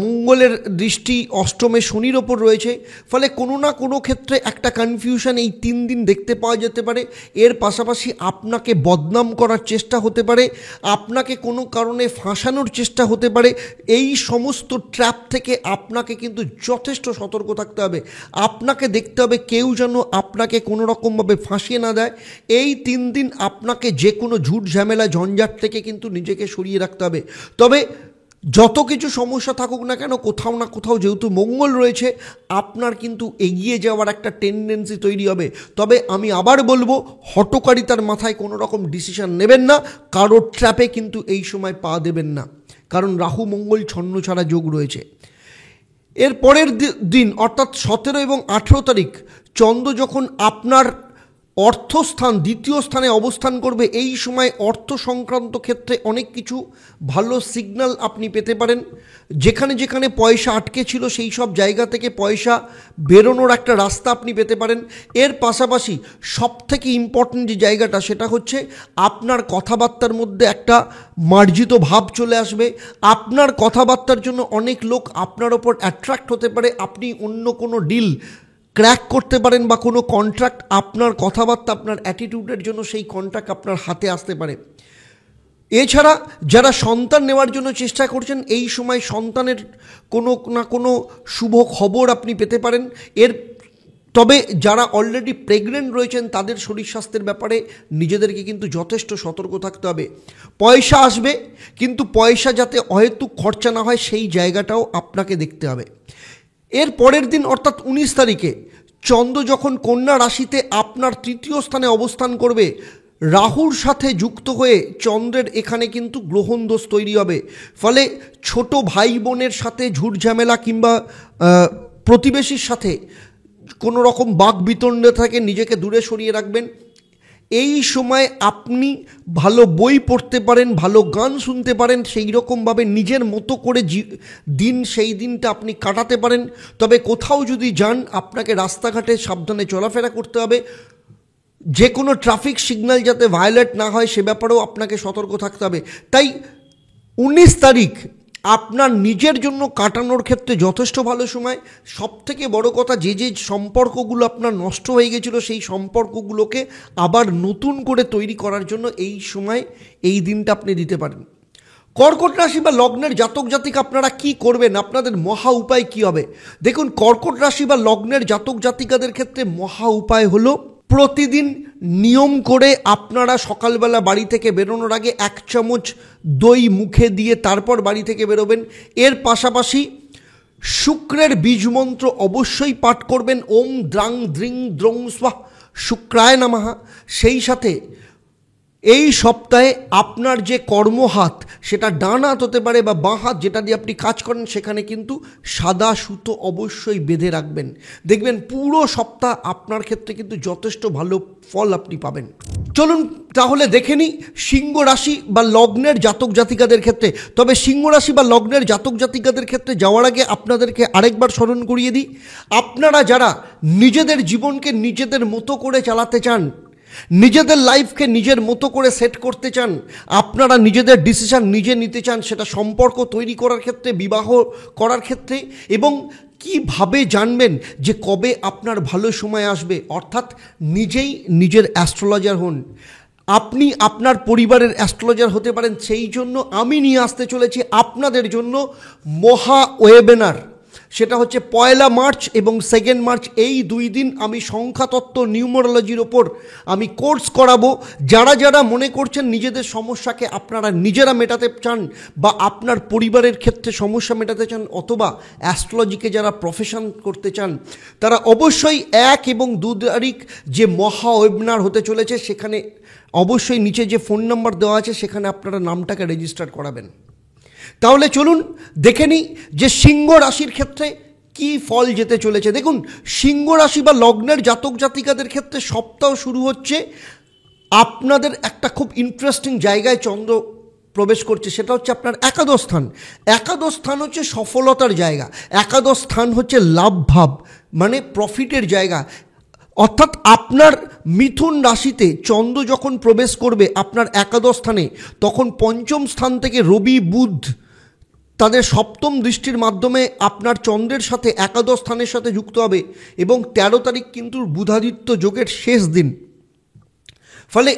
মঙ্গলের দৃষ্টি অষ্টমে শনির ওপর রয়েছে, ফলে কোনো না কোনো ক্ষেত্রে একটা কনফিউশন এই 3 দিন দেখতে পাওয়া যেতে পারে। এর পাশাপাশি আপনাকে বদনাম করার চেষ্টা হতে পারে, আপনাকে কোনো কারণে ফাঁসানোর চেষ্টা হতে পারে। এই সমস্ত ট্র্যাপ থেকে আপনাকে কিন্তু যথেষ্ট সতর্ক থাকতে হবে। আপনাকে দেখতে হবে কেউ যেন আপনাকে কোনো রকমভাবে ফাঁসিয়ে না দেয়। এই 3 দিন আপনাকে যে কোনো ঝুট ঝামেলা ঝঞ্ঝাট থেকে কিন্তু নিজেকে সরিয়ে রাখতে হবে। তবে যত কিছু সমস্যা থাকুক না কেন, কোথাও না কোথাও যেহেতু মঙ্গল রয়েছে, আপনার কিন্তু এগিয়ে যাওয়ার একটা টেন্ডেন্সি তৈরি হবে। তবে আমি আবার বলবো, হঠকারিতার মাথায় কোনো রকম ডিসিশন নেবেন না, কারোর ট্র্যাপে কিন্তু এই সময় পা দেবেন না, কারণ রাহু মঙ্গল ছন্ন ছাড়া যোগ রয়েছে। এর পরের দিন অর্থাৎ 17 এবং 18 তারিখ চন্দ্র যখন আপনার অর্থস্থান দ্বিতীয় স্থানে অবস্থান করবে, এই সময় অর্থ সংক্রান্ত ক্ষেত্রে অনেক কিছু ভালো সিগন্যাল আপনি পেতে পারেন। যেখানে যেখানে পয়সা আটকে ছিল সেই সব জায়গা থেকে পয়সা বেরোনোর একটা রাস্তা আপনি পেতে পারেন। এর পাশাপাশি সবথেকে ইম্পর্টেন্ট যে জায়গাটা, সেটা হচ্ছে আপনার কথাবার্তার মধ্যে একটা মার্জিত ভাব চলে আসবে। আপনার কথাবার্তার জন্য অনেক লোক আপনার ওপর অ্যাট্রাক্ট হতে পারে। আপনি অন্য কোনো ডিল ক্র্যাক করতে পারেন বা কোনো কন্ট্রাক্ট, আপনার কথাবার্তা আপনার অ্যাটিটিউডের জন্য সেই কন্ট্রাক্ট আপনার হাতে আসতে পারে। এছাড়া যারা সন্তান নেওয়ার জন্য চেষ্টা করছেন, এই সময় সন্তানের কোনো না কোনো শুভ খবর আপনি পেতে পারেন। তবে যারা অলরেডি প্রেগনেন্ট রয়েছেন তাদের শরীর স্বাস্থ্যের ব্যাপারে নিজেদেরকে কিন্তু যথেষ্ট সতর্ক থাকতে হবে। পয়সা আসবে, কিন্তু পয়সা যাতে অহেতুক খরচা না হয় সেই জায়গাটাও আপনাকে দেখতে হবে। এর পরের দিন অর্থাৎ 19 তারিখে চন্দ্র যখন কন্যা রাশিতে আপনার তৃতীয় স্থানে অবস্থান করবে, রাহুর সাথে যুক্ত হয়ে চন্দ্রের এখানে কিন্তু গ্রহণ দোষ তৈরি হবে। ফলে ছোট ভাই বোনের সাথে ঝুট ঝামেলা কিংবা প্রতিবেশীর সাথে কোনো রকম বাক বিতণ্ডা থেকে নিজেকে দূরে সরিয়ে রাখবেন। এই সময় আপনি ভালো বই পড়তে পারেন, ভালো গান শুনতে পারেন, সেই রকমভাবে নিজের মতো করে সেই দিনটা আপনি কাটাতে পারেন। তবে কোথাও যদি যান, আপনাকে রাস্তাঘাটে সাবধানে চলাফেরা করতে হবে। যে কোনো ট্রাফিক সিগন্যাল যাতে ভায়োলেট না হয় সে ব্যাপারেও আপনাকে সতর্ক থাকতে হবে। তাই 19 তারিখ আপনার নিজের জন্য কাটানোর ক্ষেত্রে যথেষ্ট ভালো সময়। সবথেকে বড় কথা, যে সম্পর্কগুলো আপনার নষ্ট হয়ে গেছিলো সেই সম্পর্কগুলোকে আবার নতুন করে তৈরি করার জন্য এই সময় এই দিনটা আপনি দিতে পারেন। কর্কট রাশি বা লগ্নের জাতক জাতিকা আপনারা কি করবেন, আপনাদের মহা উপায় কি হবে? দেখুন, কর্কট রাশি বা লগ্নের জাতক জাতিকাদের ক্ষেত্রে মহা উপায় হলো, প্রতিদিন নিয়ম করে আপনারা সকালবেলা বাড়ি থেকে বেরোনোর আগে 1 চামচ দই মুখে দিয়ে তারপর বাড়ি থেকে বেরোবেন। এর পাশাপাশি শুক্রের বীজমন্ত্র অবশ্যই পাঠ করবেন, ওম দ্রাং দ্রিং দ্রং স্বাহ শুক্রায় নমঃ। সেই সাথে এই সপ্তাহে আপনার যে কর্মহাত, সেটা ডান হাত হতে পারে বা বাঁ হাত, যেটা দিয়ে আপনি কাজ করেন, সেখানে কিন্তু সাদা সুতো অবশ্যই বেঁধে রাখবেন। দেখবেন পুরো সপ্তাহ আপনার ক্ষেত্রে কিন্তু যথেষ্ট ভালো ফল আপনি পাবেন। চলুন তাহলে দেখে নিই সিংহ রাশি বা লগ্নের জাতক জাতিকাদের ক্ষেত্রে। তবে সিংহ রাশি বা লগ্নের জাতক জাতিকাদের ক্ষেত্রে যাওয়ার আগে আপনাদেরকে আরেকবার স্মরণ করিয়ে দিই, আপনারা যারা নিজেদের জীবনকে নিজেদের মতো করে চালাতে চান, নিজেদের লাইফকে নিজের মতো করে সেট করতে চান, আপনারা নিজেদের ডিসিশন নিজে নিতে চান, সেটা সম্পর্ক তৈরি করার ক্ষেত্রে, বিবাহ করার ক্ষেত্রে, এবং কিভাবে জানবেন যে কবে আপনার ভালো সময় আসবে, অর্থাৎ নিজেই নিজের অ্যাস্ট্রোলজার হন। আপনি আপনার পরিবারের অ্যাস্ট্রোলজার হতে পারেন। সেই জন্য আমি নিয়ে আসতে চলেছি আপনাদের জন্য মহা ওয়েবিনার। সেটা হচ্ছে 1 মার্চ এবং 2 মার্চ, এই 2 দিন আমি সংখ্যাতত্ত্ব নিউমারোলজির ওপর আমি কোর্স করাবো। যারা যারা মনে করছেন নিজেদের সমস্যাকে আপনারা নিজেরা মেটাতে চান বা আপনার পরিবারের ক্ষেত্রে সমস্যা মেটাতে চান, অথবা অ্যাস্ট্রোলজিকে যারা প্রফেশন করতে চান, তারা অবশ্যই 1 এবং 2 তারিখ যে মহা ওয়েবিনার হতে চলেছে, সেখানে অবশ্যই নিচে যে ফোন নাম্বার দেওয়া আছে সেখানে আপনারা নামটাকে রেজিস্টার করাবেন। তাহলে চলুন দেখে নিই যে সিংহ রাশির ক্ষেত্রে কি ফল যেতে চলেছে। দেখুন, সিংহ রাশি বা লগ্নের জাতক জাতিকাদের ক্ষেত্রে সপ্তাহ শুরু হচ্ছে আপনাদের একটা খুব ইন্টারেস্টিং জায়গায় চন্দ্র প্রবেশ করছে, সেটা হচ্ছে আপনার একাদশ স্থান। একাদশ স্থান হচ্ছে সফলতার জায়গা, একাদশ স্থান হচ্ছে লাভ ভাব, মানে প্রফিটের জায়গা। অর্থাৎ আপনার মিথুন রাশিতে চন্দ্র যখন প্রবেশ করবে আপনার একাদশ স্থানে, তখন পঞ্চম স্থান থেকে রবি বুধ তাদের সপ্তম দৃষ্টির মাধ্যমে আপনার চন্দ্রের সাথে একাদশ স্থানের সাথে যুক্ত হবে, এবং 13 তারিখ কিন্তু বুধাদিত্য যোগের শেষ দিন। ফলে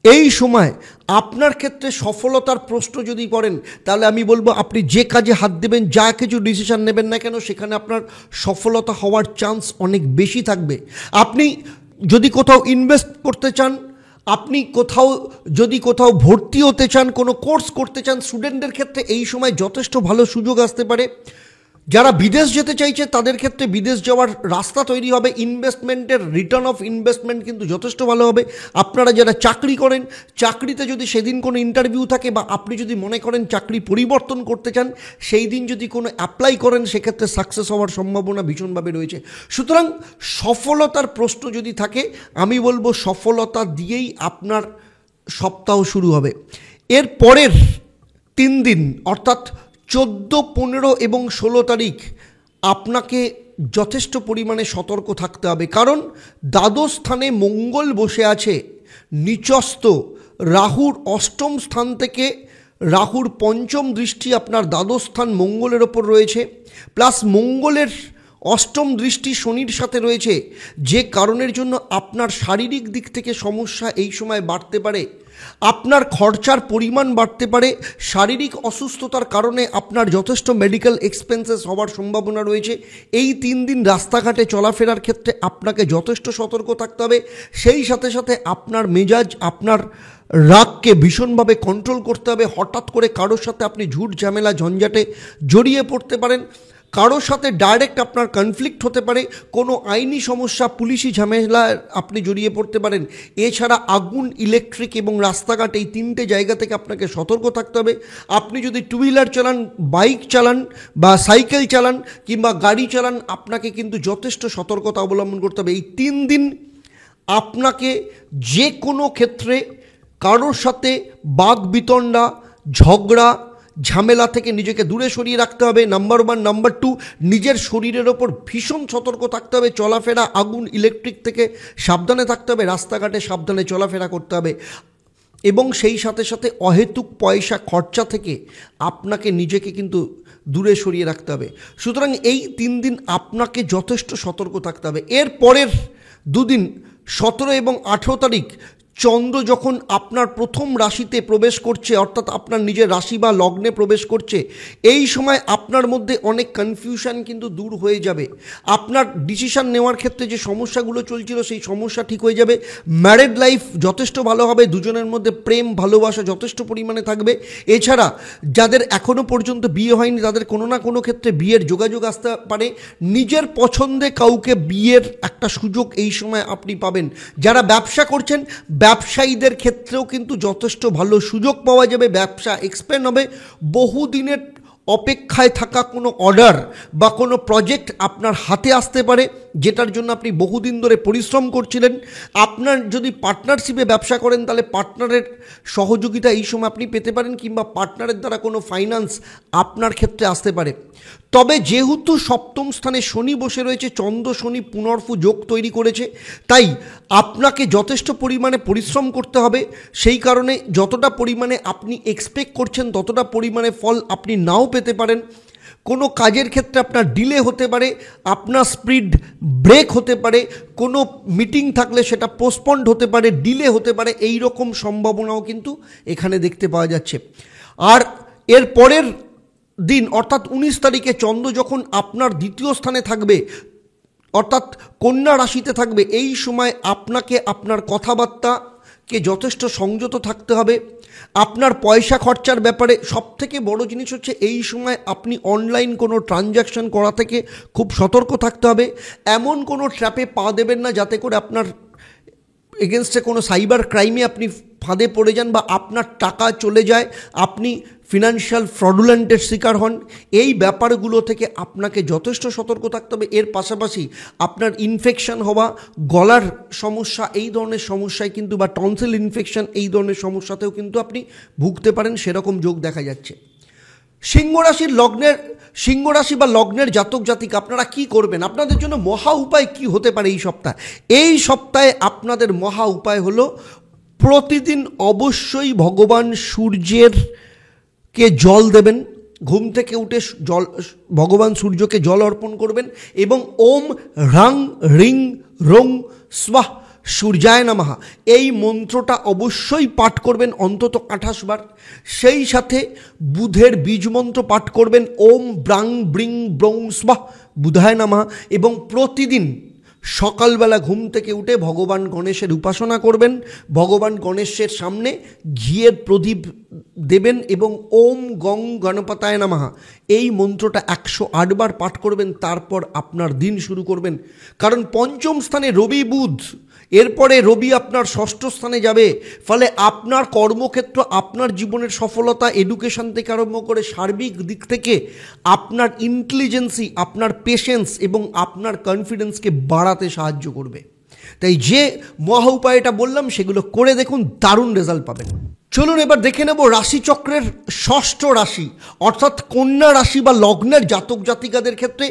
এই সময় আপনার ক্ষেত্রে সফলতার প্রশ্ন যদি করেন, তাহলে আমি বলবো আপনি যে কাজে হাত দেবেন, যা কিছু ডিসিশন নেবেন না কেন, সেখানে আপনার সফলতা হওয়ার চান্স অনেক বেশি থাকবে। আপনি যদি কোথাও ইনভেস্ট করতে চান, আপনি কোথাও ভর্তি হতে চান, কোনো কোর্স করতে চান, স্টুডেন্টদের ক্ষেত্রে এই সময় যথেষ্ট ভালো সুযোগ আসতে পারে। যারা বিদেশ যেতে চাইছে তাদের ক্ষেত্রে বিদেশ যাওয়ার রাস্তা তৈরি হবে। ইনভেস্টমেন্টের রিটার্ন অফ ইনভেস্টমেন্ট কিন্তু যথেষ্ট ভালো হবে। আপনারা যারা চাকরি করেন, চাকরিতে যদি সেদিন কোনো ইন্টারভিউ থাকে, বা আপনি যদি মনে করেন চাকরি পরিবর্তন করতে চান, সেই দিন যদি কোনো অ্যাপ্লাই করেন, সেক্ষেত্রে সাকসেস হওয়ার সম্ভাবনা ভীষণভাবে রয়েছে। সুতরাং সফলতার প্রশ্ন যদি থাকে, আমি বলবো সফলতা দিয়েই আপনার সপ্তাহ শুরু হবে। এর পরের 3 দিন অর্থাৎ 14, 15 এবং 16 তারিখ আপনাকে যথেষ্ট পরিমাণে সতর্ক থাকতে হবে, কারণ দ্বাদশ স্থানে মঙ্গল বসে আছে নিচস্থ। রাহুর অষ্টম স্থান থেকে রাহুর পঞ্চম দৃষ্টি আপনার দ্বাদশ স্থান মঙ্গলের ওপর রয়েছে, প্লাস মঙ্গলের অষ্টম দৃষ্টি শনির সাথে রয়েছে, যে কারণের জন্য আপনার শারীরিক দিক থেকে সমস্যা এই সময় বাড়তে পারে। আপনার খরচার পরিমাণ বাড়তে পারে। শারীরিক অসুস্থতার কারণে আপনার যথেষ্ট মেডিকেল এক্সপেন্সেস হওয়ার সম্ভাবনা রয়েছে। এই 3 দিন রাস্তাঘাটে চলাফেরার ক্ষেত্রে আপনাকে যথেষ্ট সতর্ক থাকতে হবে। সেই সাথে সাথে আপনার মেজাজ, আপনার রাগকে ভীষণভাবে কন্ট্রোল করতে হবে। হঠাৎ করে কারোর সাথে আপনি ঝুট ঝামেলা ঝঞ্ঝাটে জড়িয়ে পড়তে পারেন, কারোর সাথে ডাইরেক্ট আপনার কনফ্লিক্ট হতে পারে, কোনো আইনি সমস্যা, পুলিশি ঝামেলায় আপনি জড়িয়ে পড়তে পারেন। এছাড়া আগুন, ইলেকট্রিক এবং রাস্তাঘাট, এই 3টে জায়গা থেকে আপনাকে সতর্ক থাকতে হবে। আপনি যদি 2 হুইলার চালান, বাইক চালান বা সাইকেল চালান কিংবা গাড়ি চালান, আপনাকে কিন্তু যথেষ্ট সতর্কতা অবলম্বন করতে হবে। এই 3 দিন আপনাকে যে কোনো ক্ষেত্রে কারোর সাথে বাদ বিতণ্ডা, ঝগড়া, ঝামেলা থেকে নিজেকে দূরে সরিয়ে রাখতে হবে, নাম্বার 1। নাম্বার 2, নিজের শরীরের ওপর ভীষণ সতর্ক থাকতে হবে। চলাফেরা, আগুন, ইলেকট্রিক থেকে সাবধানে থাকতে হবে, রাস্তাঘাটে সাবধানে চলাফেরা করতে হবে, এবং সেই সাথে সাথে অহেতুক পয়সা খরচা থেকে আপনাকে নিজেকে কিন্তু দূরে সরিয়ে রাখতে হবে। সুতরাং এই 3 দিন আপনাকে যথেষ্ট সতর্ক থাকতে হবে। এর পরের 2 দিন 17 এবং 18 তারিখ চন্দ্র যখন আপনার প্রথম রাশিতে প্রবেশ করছে, অর্থাৎ আপনার নিজের রাশি বা লগ্নে প্রবেশ করছে, এই সময় আপনার মধ্যে অনেক কনফিউশন কিন্তু দূর হয়ে যাবে। আপনার ডিসিশন নেওয়ার ক্ষেত্রে যে সমস্যাগুলো চলছিল সেই সমস্যা ঠিক হয়ে যাবে। ম্যারেড লাইফ যথেষ্ট ভালো হবে, দুজনের মধ্যে প্রেম ভালোবাসা যথেষ্ট পরিমাণে থাকবে। এছাড়া যাদের এখনও পর্যন্ত বিয়ে হয়নি তাদের কোনো না কোনো ক্ষেত্রে বিয়ের যোগাযোগ আসতে পারে। নিজের পছন্দে কাউকে বিয়ের একটা সুযোগ এই সময় আপনি পাবেন। যারা ব্যবসা করছেন, ব্যবসায়ীদের ক্ষেত্রেও কিন্তু যথেষ্ট ভালো সুযোগ পাওয়া যাবে, ব্যবসা এক্সপ্যান্ড হবে। বহুদিনের অপেক্ষায় থাকা কোনো অর্ডার বা কোনো প্রজেক্ট আপনার হাতে আসতে পারে, যেটার জন্য আপনি বহুদিন ধরে পরিশ্রম করছিলেন। আপনার যদি পার্টনারশিপে ব্যবসা করেন, তাহলে পার্টনারের সহযোগিতা এই সময় আপনি পেতে পারেন, কিংবা পার্টনারের দ্বারা কোনো ফাইন্যান্স আপনার ক্ষেত্রে আসতে পারে। তবে যেহেতু সপ্তম স্থানে শনি বসে রয়েছে, চন্দ্র শনি পুনর্ফু যোগ তৈরি করেছে, তাই আপনাকে যথেষ্ট পরিমাণে পরিশ্রম করতে হবে। সেই কারণে যতটা পরিমাণে আপনি এক্সপেক্ট করছেন ততটা পরিমাণে ফল আপনি নাও পেতে পারেন। কোনো কাজের ক্ষেত্রে আপনার ডিলে হতে পারে, আপনার স্পিড ব্রেক হতে পারে, কোনো মিটিং থাকলে সেটা পোস্টপন্ড হতে পারে, ডিলে হতে পারে, এই রকম সম্ভাবনাও কিন্তু এখানে দেখতে পাওয়া যাচ্ছে। আর এর পরের দিন অর্থাৎ 19 তারিখে চন্দ্র যখন আপনার দ্বিতীয় স্থানে থাকবে অর্থাৎ কন্যা রাশিতে থাকবে, এই সময় আপনাকে আপনার কথাবার্তাকে যথেষ্ট সংযত থাকতে হবে। আপনার পয়সা খরচার ব্যাপারে সবথেকে বড় জিনিস হচ্ছে এই সময় আপনি অনলাইন কোনো ট্রানজ্যাকশন করা থেকে খুব সতর্ক থাকতে হবে। এমন কোনো ট্র্যাপে পা দেবেন না যাতে করে আপনার এগেনস্টে কোনো সাইবার ক্রাইমে আপনি ফাঁদে পড়ে যান বা আপনার টাকা চলে যায়, আপনি ফিনান্সিয়াল ফ্রডুলেন্টের শিকার হন। এই ব্যাপারগুলো থেকে আপনাকে যথেষ্ট সতর্ক থাকতে হবে। এর পাশাপাশি আপনার ইনফেকশন হওয়া, গলার সমস্যা, এই ধরনের সমস্যায় কিন্তু বা টনসিল ইনফেকশন, এই ধরনের সমস্যাতেও কিন্তু আপনি ভুগতে পারেন, সেরকম যোগ দেখা যাচ্ছে। সিংহ রাশি বা লগ্নের জাতক জাতিক আপনারা কি করবেন, আপনাদের জন্য মহা উপায় কি হতে পারে এই সপ্তাহে? এই সপ্তাহে আপনাদের মহা উপায় হলো প্রতিদিন অবশ্যই ভগবান সূর্যকে জল দেবেন। ঘুম থেকে উঠে ভগবান সূর্যকে জল অর্পণ করবেন এবং ওম হ্রাং হ্রিং রং স্বাহ সূর্যায় নমঃ এই মন্ত্রটা অবশ্যই পাঠ করবেন অন্তত 28 বার। সেই সাথে বুধের বীজ মন্ত্র পাঠ করবেন ওম ব্রাং ব্রিং ব্রং স্বাহ বুধায় নমঃ এবং প্রতিদিন সকালবেলা ঘুম থেকে উঠে ভগবান গণেশের উপাসনা করবেন। ভগবান গণেশের সামনে ঘিয়ের প্রদীপ দেবেন এবং ওম গং গণপতায় নমঃ এই মন্ত্রটা 108 বার পাঠ করবেন। তারপর আপনার দিন শুরু করবেন। কারণ পঞ্চম স্থানে রবি বুধ, এরপরে রবি আপনার ষষ্ঠ স্থানে যাবে। ফলে আপনার কর্মক্ষেত্র, আপনার জীবনের সফলতা, এডুকেশন থেকে আরম্ভ করে সার্বিক দিক থেকে আপনার ইন্টেলিজেন্সি, আপনার পেশেন্স এবং আপনার কনফিডেন্সকে বাড়াতে সাহায্য করবে। তাই যে মহা উপায়টা বললাম সেগুলো করে দেখুন, দারুণ রেজাল্ট পাবেন। চলুন এবার দেখে নেব রাশিচক্রের ষষ্ঠ রাশি অর্থাৎ কন্যা রাশি বা লগ্নের জাতক জাতিকাদের ক্ষেত্রে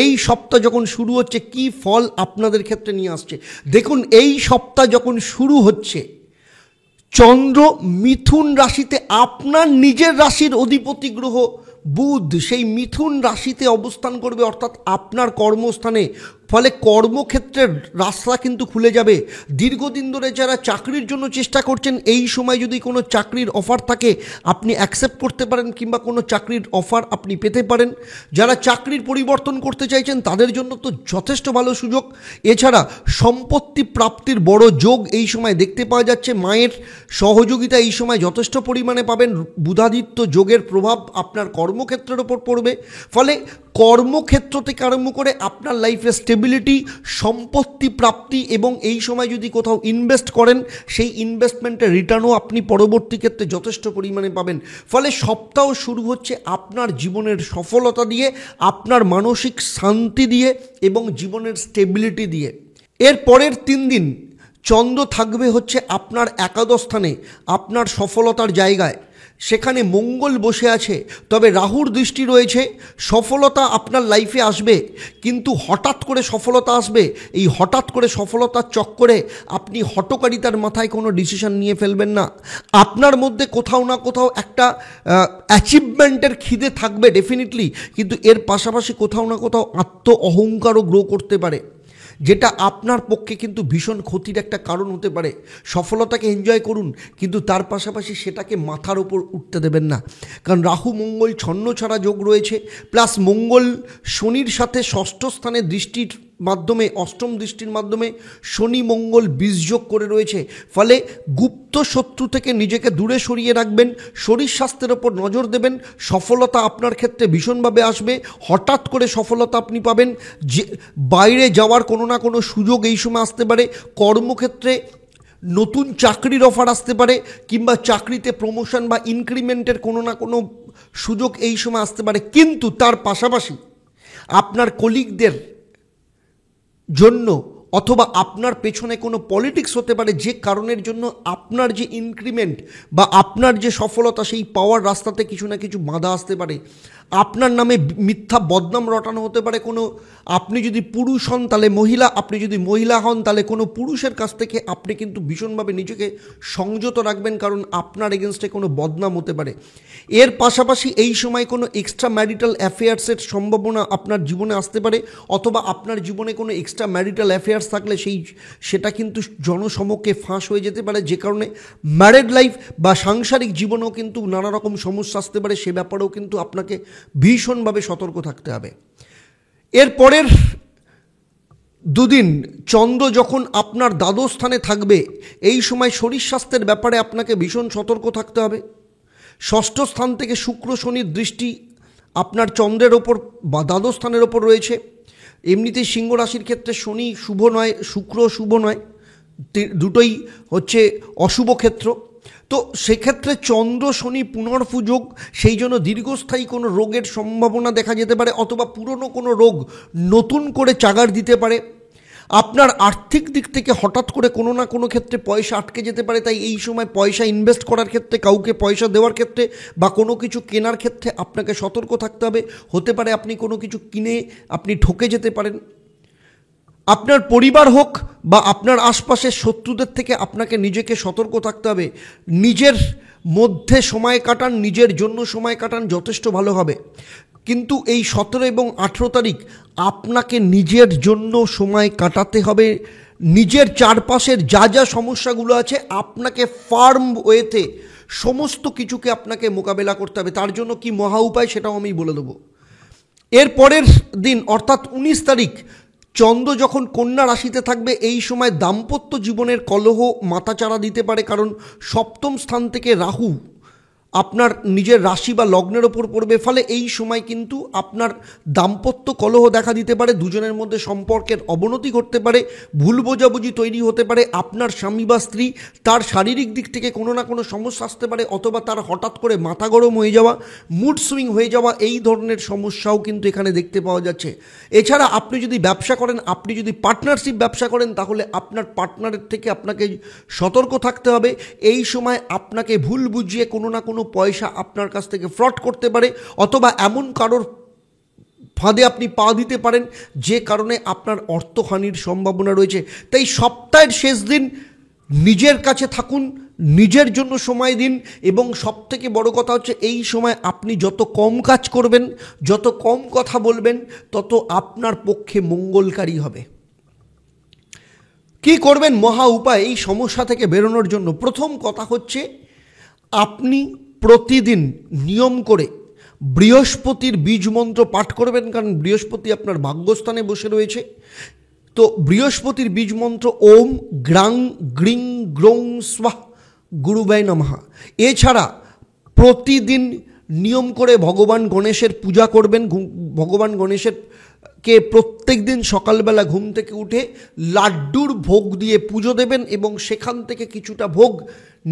এই সপ্তাহ যখন শুরু হচ্ছে কি ফল আপনাদের ক্ষেত্রে নিয়ে আসছে। দেখুন, এই সপ্তাহ যখন শুরু হচ্ছে চন্দ্র মিথুন রাশিতে, আপনার নিজের রাশির অধিপতি গ্রহ বুধ সেই মিথুন রাশিতে অবস্থান করবে অর্থাৎ আপনার কর্মস্থানে। ফলে কর্মক্ষেত্রের রাস্তা কিন্তু খুলে যাবে। দীর্ঘদিন ধরে যারা চাকরির জন্য চেষ্টা করছেন, এই সময় যদি কোনো চাকরির অফার থাকে আপনি অ্যাকসেপ্ট করতে পারেন কিংবা কোনো চাকরির অফার আপনি পেতে পারেন। যারা চাকরির পরিবর্তন করতে চাইছেন তাদের জন্য তো যথেষ্ট ভালো সুযোগ। এছাড়া সম্পত্তি প্রাপ্তির বড় যোগ এই সময় দেখতে পাওয়া যাচ্ছে। মায়ের সহযোগিতা এই সময় যথেষ্ট পরিমাণে পাবেন। বুধাদিত্য যোগের প্রভাব আপনার কর্মক্ষেত্রের ওপর পড়বে। ফলে কর্মক্ষেত্র থেকে আরম্ভ করে আপনার লাইফে স্টেবিলিটি, সম্পত্তি প্রাপ্তি এবং এই সময় যদি কোথাও ইনভেস্ট করেন সেই ইনভেস্টমেন্টের রিটার্নও আপনি পরবর্তী ক্ষেত্রে যথেষ্ট পরিমাণে পাবেন। ফলে সপ্তাহ শুরু হচ্ছে আপনার জীবনের সফলতা দিয়ে, আপনার মানসিক শান্তি দিয়ে এবং জীবনের স্টেবিলিটি দিয়ে। এর পরের 3 দিন চন্দ্র থাকবে হচ্ছে আপনার একাদশ স্থানে, আপনার সফলতার জায়গায়। সেখানে মঙ্গল বসে আছে, তবে রাহুর দৃষ্টি রয়েছে। সফলতা আপনার লাইফে আসবে, কিন্তু হঠাৎ করে সফলতা আসবে। এই হঠাৎ করে সফলতার চক্করে আপনি হঠকারিতার মাথায় কোনো ডিসিশন নিয়ে ফেলবেন না। আপনার মধ্যে কোথাও না কোথাও একটা অ্যাচিভমেন্টের খিদে থাকবে ডেফিনেটলি, কিন্তু এর পাশাপাশি কোথাও না কোথাও আত্ম অহংকারও গ্রো করতে পারে, যেটা আপনার পক্ষে কিন্তু ভীষণ ক্ষতির একটা কারণ হতে পারে। সফলতাকে এনজয় করুন, কিন্তু তার পাশাপাশি সেটাকে মাথার ওপর উঠতে দেবেন না। কারণ রাহু মঙ্গল ছন্ন ছাড়া যোগ রয়েছে, প্লাস মঙ্গল শনির সাথে ষষ্ঠ স্থানে দৃষ্টির মাধ্যমে, অষ্টম দৃষ্টির মাধ্যমে শনি মঙ্গল বীজযোগ করে রয়েছে। ফলে গুপ্ত শত্রু থেকে নিজেকে দূরে সরিয়ে রাখবেন, শরীর স্বাস্থ্যের ওপর নজর দেবেন। সফলতা আপনার ক্ষেত্রে ভীষণভাবে আসবে, হঠাৎ করে সফলতা আপনি পাবেন। যে বাইরে যাওয়ার কোনো না কোনো সুযোগ এই সময় আসতে পারে। কর্মক্ষেত্রে নতুন চাকরির অফার আসতে পারে, কিংবা চাকরিতে প্রমোশন বা ইনক্রিমেন্টের কোনো না কোনো সুযোগ এই সময় আসতে পারে। কিন্তু তার পাশাপাশি আপনার কলিগদের জন্য অথবা আপনার পেছনে কোনো পলিটিক্স হতে পারে, যে কারণের জন্য আপনার যে ইনক্রিমেন্ট বা আপনার যে সফলতা সেই পাওয়ার রাস্তাতে কিছু না কিছু বাধা আসতে পারে। আপনার নামে মিথ্যা বদনাম রটানো হতে পারে। কোনো, আপনি যদি পুরুষ হন তাহলে মহিলা, আপনি যদি মহিলা হন তাহলে কোনো পুরুষের কাছ থেকে আপনি কিন্তু ভীষণভাবে নিজেকে সংযত রাখবেন, কারণ আপনার এগেনস্টে কোনো বদনাম হতে পারে। এর পাশাপাশি এই সময় কোনো এক্সট্রা ম্যারিটাল অ্যাফেয়ার্সের সম্ভাবনা আপনার জীবনে আসতে পারে, অথবা আপনার জীবনে কোনো এক্সট্রা ম্যারিটাল অ্যাফেয়ার্স থাকলে সেটা কিন্তু জনসমক্ষে ফাঁস হয়ে যেতে পারে, যে কারণে ম্যারেড লাইফ বা সাংসারিক জীবনেও কিন্তু নানা রকম সমস্যা আসতে পারে। সে ব্যাপারেও কিন্তু আপনাকে ভীষণভাবে সতর্ক থাকতে হবে। এর পরের দুদিন চন্দ্র যখন আপনার দ্বাদশ স্থানে থাকবে, এই সময় শরীর স্বাস্থ্যের ব্যাপারে আপনাকে ভীষণ সতর্ক থাকতে হবে। ষষ্ঠ স্থান থেকে শুক্র শনির দৃষ্টি আপনার চন্দ্রের ওপর বা দ্বাদশ স্থানের ওপর রয়েছে। এমনিতেই সিংহ রাশির ক্ষেত্রে শনি শুভ নয়, শুক্র শুভ নয়, দুটোই হচ্ছে অশুভ ক্ষেত্র। তো সেক্ষেত্রে চন্দ্র শনি পুনর্ফু যোগ, সেই জন্য দীর্ঘস্থায়ী কোনো রোগের সম্ভাবনা দেখা যেতে পারে, অথবা পুরনো কোনো রোগ নতুন করে চাগার দিতে পারে। আপনার আর্থিক দিক থেকে হঠাৎ করে কোনো না কোনো ক্ষেত্রে পয়সা আটকে যেতে পারে। তাই এই সময় পয়সা ইনভেস্ট করার ক্ষেত্রে, কাউকে পয়সা দেওয়ার ক্ষেত্রে বা কোনো কিছু কেনার ক্ষেত্রে আপনাকে সতর্ক থাকতে হবে। হতে পারে আপনি কোনো কিছু কিনে আপনি ঠকে যেতে পারেন। আপনার পরিবার হোক বা আপনার আশপাশের শত্রুদের থেকে আপনাকে নিজেকে সতর্ক থাকতে হবে। নিজের মধ্যে সময় কাটান, নিজের জন্য সময় কাটান, যথেষ্ট ভালো হবে। কিন্তু এই 17 এবং 18 তারিখ আপনাকে নিজের জন্য সময় কাটাতে হবে। নিজের চারপাশের যা যা সমস্যাগুলো আছে আপনাকে ফার্ম ওয়েতে সমস্ত কিছুকে আপনাকে মোকাবেলা করতে হবে। তার জন্য কি মহা উপায় সেটাও আমি বলে দেবো। এর পরের দিন অর্থাৎ 19 তারিখ চন্দ্র যখন কন্যা রাশিতে থাকবে, এই সময় দাম্পত্য জীবনের কলহ মাথাচাড়া দিতে পারে, কারণ সপ্তম স্থান থেকে রাহু আপনার নিজের রাশি বা লগ্নের ওপর পড়বে। ফলে এই সময় কিন্তু আপনার দাম্পত্য কলহ দেখা দিতে পারে, দুজনের মধ্যে সম্পর্কের অবনতি ঘটতে পারে, ভুল বোঝাবুঝি তৈরি হতে পারে। আপনার স্বামী বা স্ত্রী তার শারীরিক দিক থেকে কোনো না কোনো সমস্যা আসতে পারে, অথবা তার হঠাৎ করে মাথা গরম হয়ে যাওয়া, মুড সুইং হয়ে যাওয়া, এই ধরনের সমস্যাও কিন্তু এখানে দেখতে পাওয়া যাচ্ছে। এছাড়া আপনি যদি ব্যবসা করেন, আপনি যদি পার্টনারশিপ ব্যবসা করেন, তাহলে আপনার পার্টনারের থেকে আপনাকে সতর্ক থাকতে হবে। এই সময় আপনাকে ভুল বুঝিয়ে কোনো না কোনো পয়সা আপনার কাছ থেকে ফ্রড করতে পারে, অথবা এমন কারোর ফাঁদে আপনি পা দিতে পারেন যে কারণে আপনার অর্থহানির সম্ভাবনা রয়েছে। তাই সপ্তাহের শেষ দিন নিজের কাছে থাকুন, নিজের জন্য সময় দিন, এবং সবথেকে বড় কথা হচ্ছে এই সময় আপনি যত কম কাজ করবেন, যত কম কথা বলবেন, তত আপনার পক্ষে মঙ্গলকারী হবে। কি করবেন মহা উপায় এই সমস্যা থেকে বেরোনোর জন্য? প্রথম কথা হচ্ছে আপনি প্রতিদিন নিয়ম করে বৃহস্পতির বীজ মন্ত্র পাঠ করবেন, কারণ বৃহস্পতি আপনার ভাগ্যস্থানে বসে রয়েছে। তো বৃহস্পতির বীজ মন্ত্র ওম গ্রাং গ্রিং গ্রৌং স্বাহ গুরুবায় নমঃ। এছাড়া প্রতিদিন নিয়ম করে ভগবান গণেশের পূজা করবেন। ভগবান গণেশের কে প্রত্যেক দিন সকালবেলা ঘুম থেকে উঠে লাড্ডুর ভোগ দিয়ে পুজো দেবেন, এবং সেখান থেকে কিছুটা ভোগ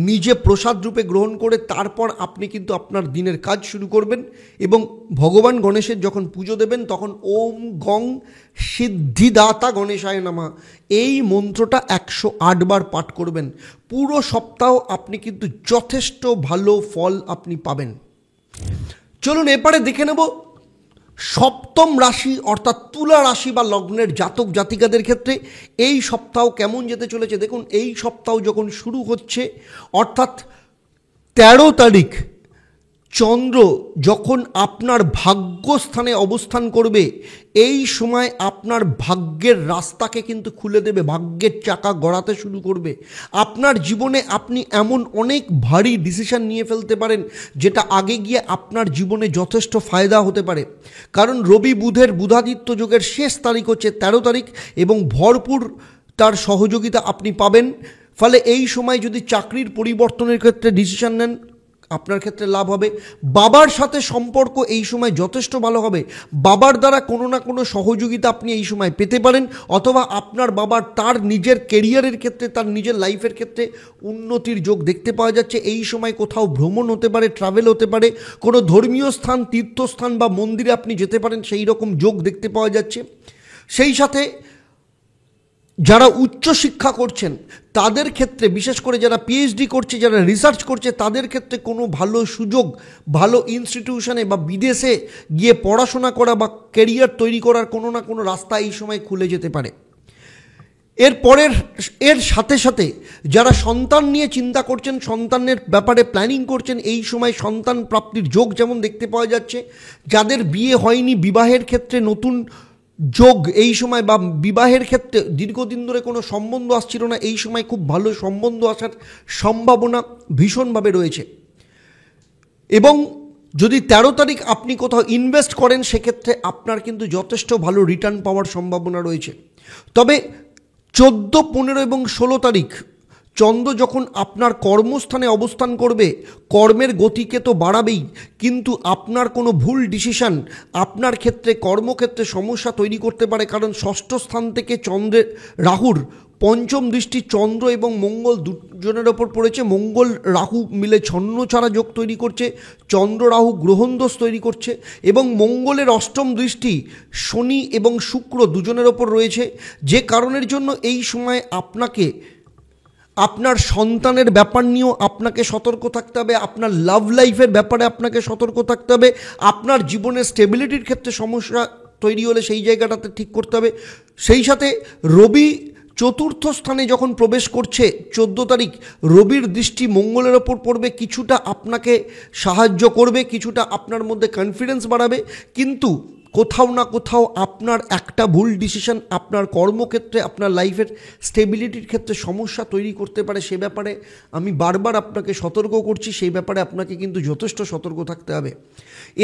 নিজে প্রসাদ রূপে গ্রহণ করে তারপর আপনি কিন্তু আপনার দিনের কাজ শুরু করবেন। এবং ভগবান গণেশের যখন পুজো দেবেন তখন ওম গং সিদ্ধিদাতা গণেশায় নমঃ এই মন্ত্রটা 108 বার পাঠ করবেন। পুরো সপ্তাহ আপনি কিন্তু যথেষ্ট ভালো ফল আপনি পাবেন। চলুন এবারে দেখে নেব সপ্তম রাশি অর্থাৎ তুলা রাশি বা লগ্নের জাতক জাতিকাদের ক্ষেত্রে এই সপ্তাহ কেমন যেতে চলেছে। দেখুন, এই সপ্তাহ যখন শুরু হচ্ছে অর্থাৎ 13 তারিখ চন্দ্র যখন আপনার ভাগ্যস্থানে অবস্থান করবে, এই সময় আপনার ভাগ্যের রাস্তাকে কিন্তু খুলে দেবে, ভাগ্যের চাকা গড়াতে শুরু করবে। আপনার জীবনে আপনি এমন অনেক ভারী ডিসিশন নিয়ে ফেলতে পারেন যেটা আগে গিয়ে আপনার জীবনে যথেষ্ট ফায়দা হতে পারে। কারণ রবি বুধের বুধাদিত্য যোগের শেষ তারিখ হচ্ছে 13 তারিখ, এবং ভরপুর তার সহযোগিতা আপনি পাবেন। ফলে এই সময় যদি চাকরির পরিবর্তনের ক্ষেত্রে ডিসিশন নেন, আপনার ক্ষেত্রে লাভ হবে। বাবার সাথে সম্পর্ক এই সময় যথেষ্ট ভালো হবে। বাবার দ্বারা কোনো না কোনো সহযোগিতা আপনি এই সময় পেতে পারেন, অথবা আপনার বাবার তার নিজের কেরিয়ারের ক্ষেত্রে, তার নিজের লাইফের ক্ষেত্রে উন্নতির যোগ দেখতে পাওয়া যাচ্ছে। এই সময় কোথাও ভ্রমণ হতে পারে, ট্রাভেল হতে পারে, কোনো ধর্মীয় স্থান, তীর্থস্থান বা মন্দিরে আপনি যেতে পারেন, সেই রকম যোগ দেখতে পাওয়া যাচ্ছে। সেই সাথে যারা উচ্চশিক্ষা করছেন তাদের ক্ষেত্রে, বিশেষ করে যারা পিএইচডি করছে, যারা রিসার্চ করছে, তাদের ক্ষেত্রে কোনো ভালো সুযোগ, ভালো ইনস্টিটিউশনে বা বিদেশে গিয়ে পড়াশোনা করা বা ক্যারিয়ার তৈরি করার কোনো না কোনো রাস্তা এই সময় খুলে যেতে পারে। এর সাথে সাথে যারা সন্তান নিয়ে চিন্তা করছেন, সন্তানের ব্যাপারে প্ল্যানিং করছেন, এই সময় সন্তান প্রাপ্তির যোগ যেমন দেখতে পাওয়া যাচ্ছে। যাদের বিয়ে হয়নি, বিবাহের ক্ষেত্রে নতুন যোগ এই সময়, বা বিবাহের ক্ষেত্রে দীর্ঘদিন ধরে কোনো সম্বন্ধ আসছিল না, এই সময় খুব ভালো সম্বন্ধ আসার সম্ভাবনা ভীষণভাবে রয়েছে। এবং যদি 13 তারিখ আপনি কোথাও ইনভেস্ট করেন, সেক্ষেত্রে আপনার কিন্তু যথেষ্ট ভালো রিটার্ন পাওয়ার সম্ভাবনা রয়েছে। তবে 14, 15 এবং 16 তারিখ চন্দ্র যখন আপনার কর্মস্থানে অবস্থান করবে, কর্মের গতিকে তো বাড়াবেই, কিন্তু আপনার কোনো ভুল ডিসিশন আপনার ক্ষেত্রে, কর্মক্ষেত্রে সমস্যা তৈরি করতে পারে। কারণ ষষ্ঠ স্থান থেকে রাহুর পঞ্চম দৃষ্টি চন্দ্র এবং মঙ্গল দুজনের ওপর পড়েছে। মঙ্গল রাহু মিলে ছন্নছাড়া যোগ তৈরি করছে, চন্দ্র রাহু গ্রহণদোষ তৈরি করছে, এবং মঙ্গলের অষ্টম দৃষ্টি শনি এবং শুক্র দুজনের ওপর রয়েছে। যে কারণের জন্য এই সময় আপনাকে আপনার সন্তানের ব্যাপার নিয়েও আপনাকে সতর্ক থাকতে হবে, আপনার লাভ লাইফের ব্যাপারে আপনাকে সতর্ক থাকতে হবে, আপনার জীবনের স্টেবিলিটির ক্ষেত্রে সমস্যা তৈরি হলে সেই জায়গাটাতে ঠিক করতে হবে। সেই সাথে রবি চতুর্থ স্থানে যখন প্রবেশ করছে 14 তারিখ, রবির দৃষ্টি মঙ্গলের ওপর পড়বে, কিছুটা আপনাকে সাহায্য করবে, কিছুটা আপনার মধ্যে কনফিডেন্স বাড়াবে, কিন্তু কোথাও না কোথাও আপনার একটা ভুল ডিসিশন আপনার কর্মক্ষেত্রে, আপনার লাইফের স্টেবিলিটির ক্ষেত্রে সমস্যা তৈরি করতে পারে। সে ব্যাপারে আমি বারবার আপনাকে সতর্ক করছি, সেই ব্যাপারে আপনাকে কিন্তু যথেষ্ট সতর্ক থাকতে হবে।